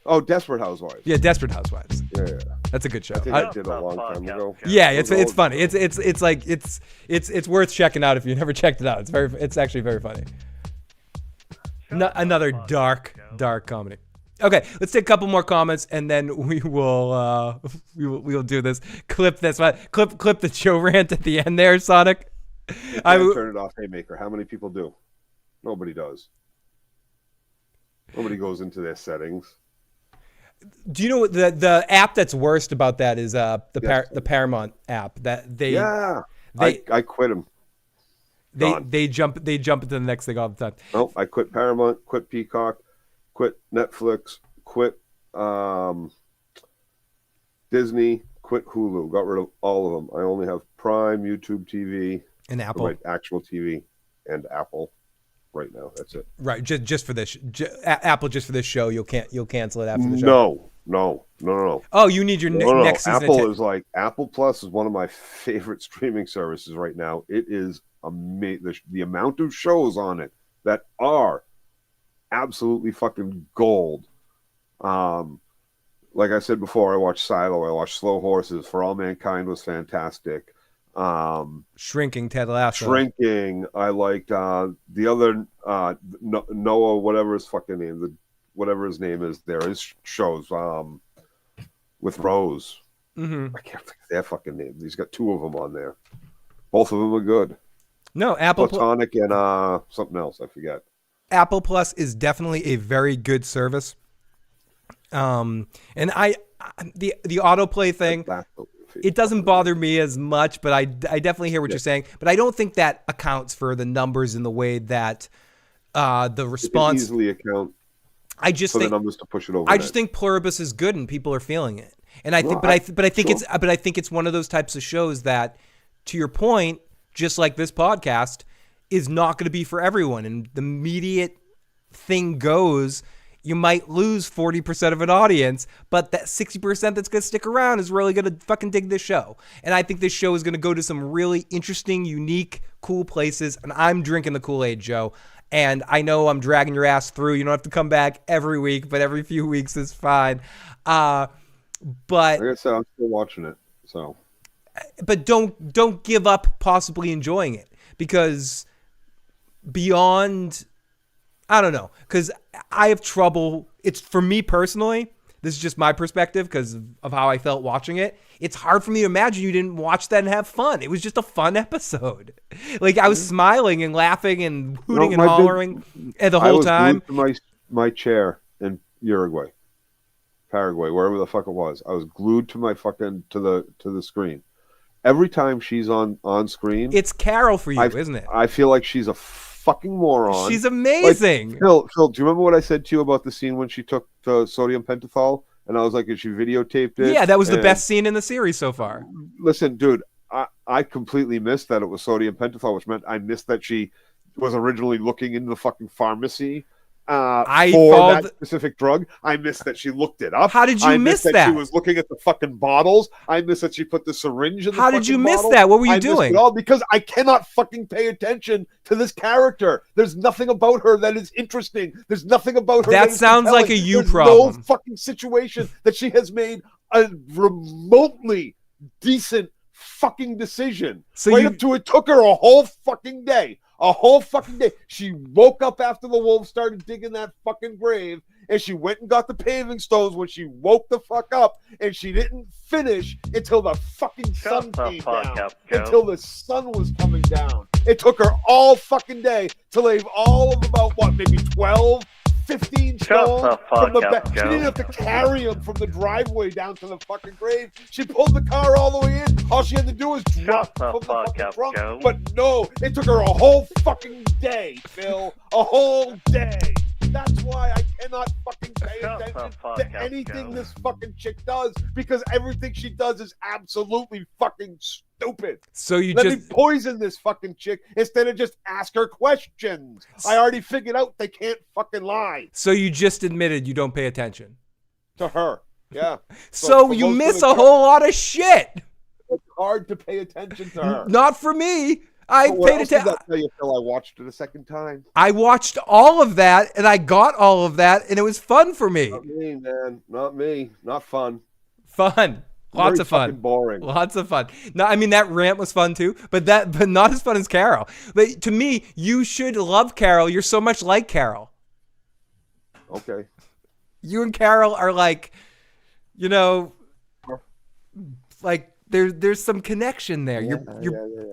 Oh, Desperate Housewives. Yeah, Desperate Housewives. Yeah. That's a good show. I think I did a long time ago. Yeah, it's funny. It's like it's worth checking out if you never checked it out. It's actually very funny. Another dark comedy. Okay, let's take a couple more comments and then we'll do this. Clip this. Clip the Joe rant at the end there, Sonic. I turn it off, Haymaker. How many people do? Nobody does. Nobody goes into their settings. Do you know what the app that's worst about that is the Paramount app that they I quit them. They jump into the next thing all the time. No, I quit Paramount, quit Peacock, quit Netflix, quit Disney, quit Hulu. Got rid of all of them. I only have Prime, YouTube TV, and Apple, right, actual TV, and Apple. Right now, that's it. Right, just for this, Apple, just for this show. You'll cancel it after the show. No. Oh, you need your next season. Apple is like Apple Plus is one of my favorite streaming services right now. It is amazing. The amount of shows on it that are absolutely fucking gold. Like I said before, I watched Silo. I watched Slow Horses. For All Mankind was fantastic. Shrinking, Ted Lasso. Shrinking. I liked the other Noah, whatever his fucking name, whatever his name is. There is shows with Rose. Mm-hmm. I can't think of their fucking name. He's got two of them on there. Both of them are good. No, Apple Platonic and something else. I forget. Apple Plus is definitely a very good service. And the autoplay thing, it doesn't bother me as much, but I definitely hear what you're saying. But I don't think that accounts for the numbers in the way that the response. It can easily account. I just think the numbers to push it over. I just think Pluribus is good and people are feeling it. And I think, but I think it's one of those types of shows that, to your point, just like this podcast, is not going to be for everyone. And the immediate thing goes, you might lose 40% of an audience, but that 60% that's going to stick around is really going to fucking dig this show. And I think this show is going to go to some really interesting, unique, cool places. And I'm drinking the Kool-Aid, Joe. And I know I'm dragging your ass through. You don't have to come back every week, but every few weeks is fine. But like I said, I'm still watching it. So, but don't give up possibly enjoying it, because beyond, I don't know, because I have trouble. It's for me personally. This is just my perspective because of how I felt watching it. It's hard for me to imagine you didn't watch that and have fun. It was just a fun episode. Like, I was smiling and laughing and hooting and hollering the whole time. I was glued to my chair in Paraguay, wherever the fuck it was. I was glued to my fucking to the screen. Every time she's on screen, it's Carol for you, isn't it? I feel like she's a fucking moron. She's amazing. Like, Phil, do you remember what I said to you about the scene when she took the sodium pentothal? And I was like, she videotaped it. Yeah, that was the best scene in the series so far. Listen, dude, I completely missed that it was sodium pentothal, which meant I missed that she was originally looking into the fucking pharmacy for that specific drug. I missed that she looked it up. How did you miss that? She was looking at the fucking bottles. I missed that she put the syringe in the How did you miss bottle. that? What were you I doing? Missed it all because I cannot fucking pay attention to this character. There's nothing about her that is interesting. There's nothing about her that sounds compelling. like a you There's problem. No fucking situation that she has made a remotely decent fucking decision. So up to it took her a whole fucking day. A whole fucking day. She woke up after the wolves started digging that fucking grave, and she went and got the paving stones when she woke the fuck up, and she didn't finish until the fucking sun came down. Until the sun was coming down. It took her all fucking day to leave all of about, what, maybe 12, 15 stones from the back. She didn't have to carry them from the driveway down to the fucking grave. She pulled the car all the way in. All she had to do was drop from the fucking trunk. Joe. But no, it took her a whole fucking day, Phil. A whole day. That's why I cannot fucking pay attention to anything this fucking chick does, because everything she does is absolutely fucking stupid. So you Let me poison this fucking chick instead of just ask her questions. I already figured out they can't fucking lie. So you just admitted you don't pay attention To her, yeah. So you miss a whole lot of shit. It's hard to pay attention to her. Not for me. I paid attention. I watched it a second time. I watched all of that, and I got all of that, and it was fun for me. Not me, man. Not me. Not fun. Fun. Lots of fun. Boring. Lots of fun. No, I mean that rant was fun too, but not as fun as Carol. But to me, you should love Carol. You're so much like Carol. Okay. You and Carol are like, you know, like there's some connection there. Yeah,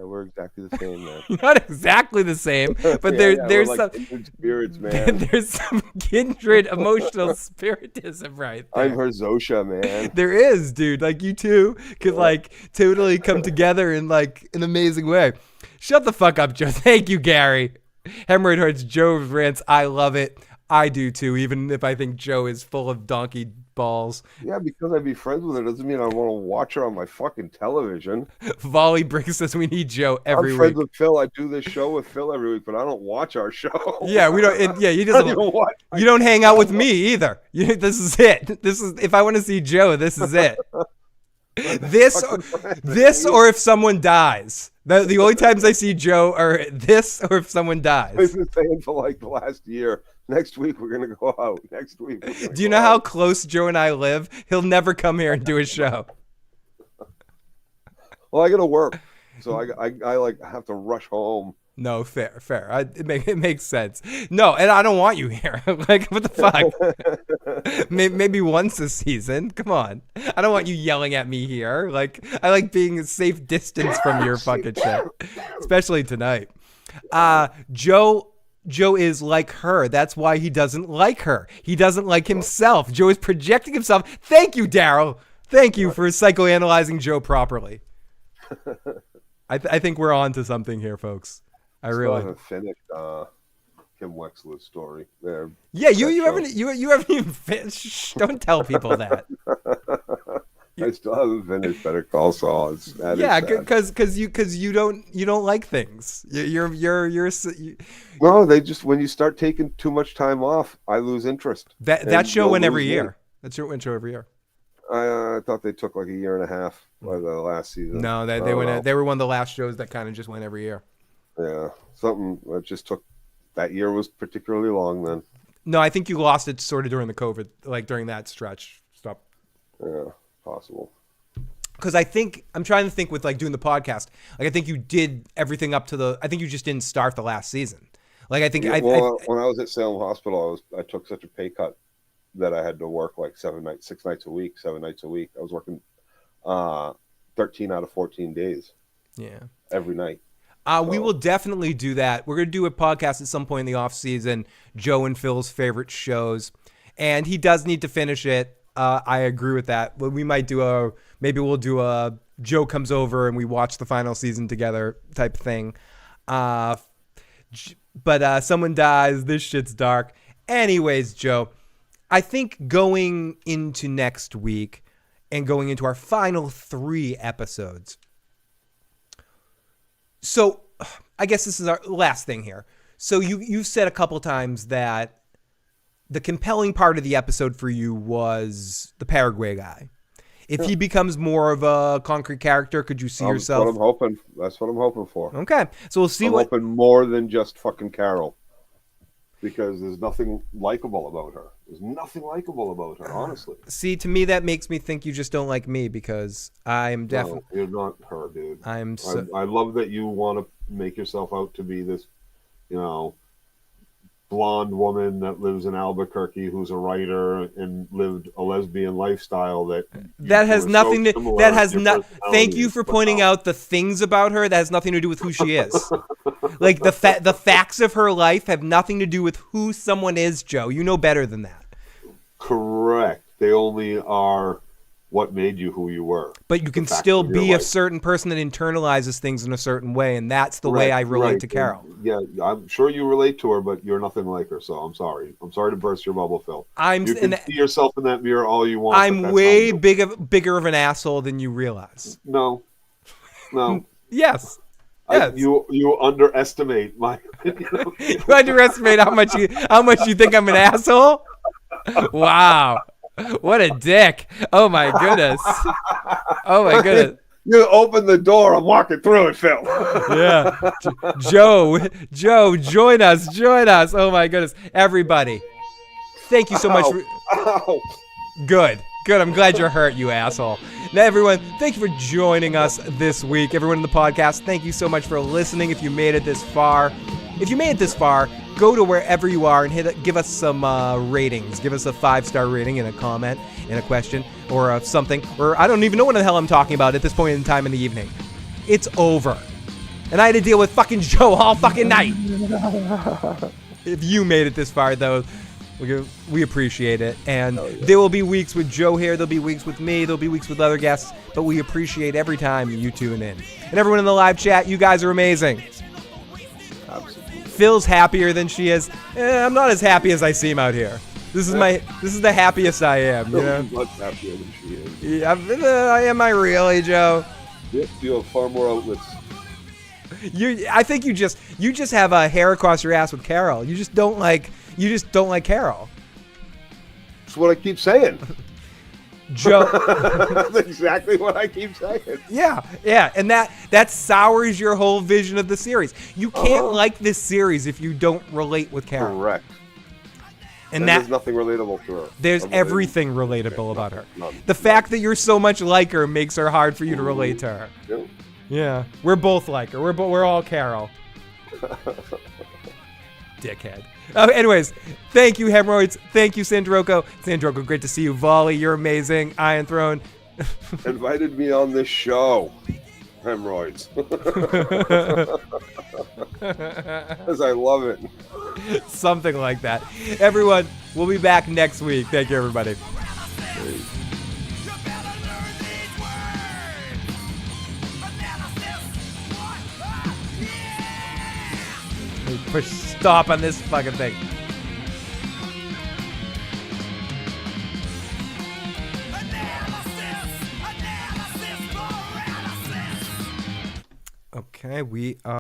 we're exactly the same, man. Not exactly the same, but there's like some kindred spirits, man. There's some kindred emotional spiritism right there. I'm her Zosha, man. There is, dude. Like you two could like totally come together in like an amazing way. Shut the fuck up, Joe. Thank you, Gary. Hemorrhoid Hearts, Joe rants. I love it. I do too, even if I think Joe is full of donkey balls. Yeah, because I'd be friends with her doesn't mean I want to watch her on my fucking television. Volley Brick says we need Joe every I'm week. friends with Phil. I do this show with Phil every week, but I don't watch our show. Yeah, we don't. Yeah, he doesn't. You don't hang out with me either. This is it. This is if I want to see Joe. This is it. This or if someone dies. The only times I see Joe are this or if someone dies. I've been saying for like the last year. Next week we're gonna go out. Next week. Do you know how close Joe and I live? He'll never come here and do a show. Well, I gotta work, so I like have to rush home. No, fair. It makes sense. No, and I don't want you here. Like, what the fuck? Maybe once a season. Come on. I don't want you yelling at me here. Like, I like being a safe distance from your fucking shit, especially tonight. Joe is like her. That's why he doesn't like her. He doesn't like himself. Joe is projecting himself. Thank you, Daryl. Thank you for psychoanalyzing Joe properly. I think we're on to something here, folks. I haven't finished Kim Wexler's story there. Yeah, you haven't even finished. Shh, don't tell people that. I still haven't finished Better Call Saul. Because you don't like things. No, they just when you start taking too much time off, I lose interest. That show went every year. That's your show every year. I thought they took like a year and a half by the last season. No, they went. They were one of the last shows that kind of just went every year. Yeah, something that just took. That year was particularly long then. No, I think you lost it sort of during the COVID, like during that stretch. Stop. Yeah, possible. Because I think I'm trying to think with like doing the podcast. Like I think you did everything up to the. I think you just didn't start the last season. Like I think. When I was at Salem Hospital, I took such a pay cut that I had to work like 7 nights a week. I was working 13 out of 14 days. Yeah. Every night. We will definitely do that. We're going to do a podcast at some point in the off season, Joe and Phil's favorite shows. And he does need to finish it. I agree with that. But we might maybe we'll do a Joe comes over and we watch the final season together type thing. But someone dies. This shit's dark. Anyways, Joe, I think going into next week and going into our final 3 episodes. So I guess this is our last thing here. So you've said a couple times that the compelling part of the episode for you was the Paraguay guy. If he becomes more of a concrete character, could you see yourself? That's what I'm hoping for. Okay. So we'll see I'm hoping more than just fucking Carol. Because there's nothing likable about her. There's nothing likable about her, honestly. See, to me, that makes me think you just don't like me because I'm definitely... No, you're not her, dude. I love that you want to make yourself out to be this you know, blonde woman that lives in Albuquerque who's a writer and lived a lesbian lifestyle that has nothing to. That has not. Thank you for pointing no. out the things about her. That has nothing to do with who she is. Like the facts of her life have nothing to do with who someone is, Joe. You know better than that. Correct. They only are what made you who you were. But you can still be a certain person that internalizes things in a certain way, and that's the way I relate to Carol. And, yeah, I'm sure you relate to her, but you're nothing like her, so I'm sorry. I'm sorry to burst your bubble, Phil. You can see yourself in that mirror all you want. I'm way bigger of an asshole than you realize. No. Yes. Yes. You underestimate my opinion. You underestimate how much you think I'm an asshole? Wow. What a dick. Oh my goodness. Oh my goodness. You open the door, I'm walking through it, Phil. Yeah. Joe, join us. Oh my goodness. Everybody. Thank you so much for Good. I'm glad you're hurt, you asshole. Now, everyone, thank you for joining us this week. Everyone in the podcast, thank you so much for listening. If you made it this far, go to wherever you are and give us some ratings. Give us a 5-star rating and a comment and a question or something. Or I don't even know what the hell I'm talking about at this point in time in the evening. It's over. And I had to deal with fucking Joe all fucking night. If you made it this far, though, we appreciate it. And there will be weeks with Joe here. There'll be weeks with me. There'll be weeks with other guests. But we appreciate every time you tune in. And everyone in the live chat, you guys are amazing. Phil's happier than she is. I'm not as happy as I seem out here. This is the happiest I am. You know? Much happier than she is. Yeah, am I really, Joe? Yep, you have far more outlets. I think you just have a hair across your ass with Carol. You just don't like Carol. That's what I keep saying. Joe. That's exactly what I keep saying. Yeah, and that sours your whole vision of the series. You can't like this series if you don't relate with Carol. Correct. And there's nothing relatable to her. There's everything relatable about her. The fact that you're so much like her makes her hard for you to relate to her. Yep. Yeah, we're both like her. We're all Carol. Dickhead. Anyways, thank you, Hemorrhoids. Thank you, Sandroko. Sandroko, great to see you. Volley, you're amazing. Iron Throne. Invited me on this show. Hemorrhoids. Because I love it. Something like that. Everyone, we'll be back next week. Thank you, everybody. Push stop on this fucking thing. Okay, we are.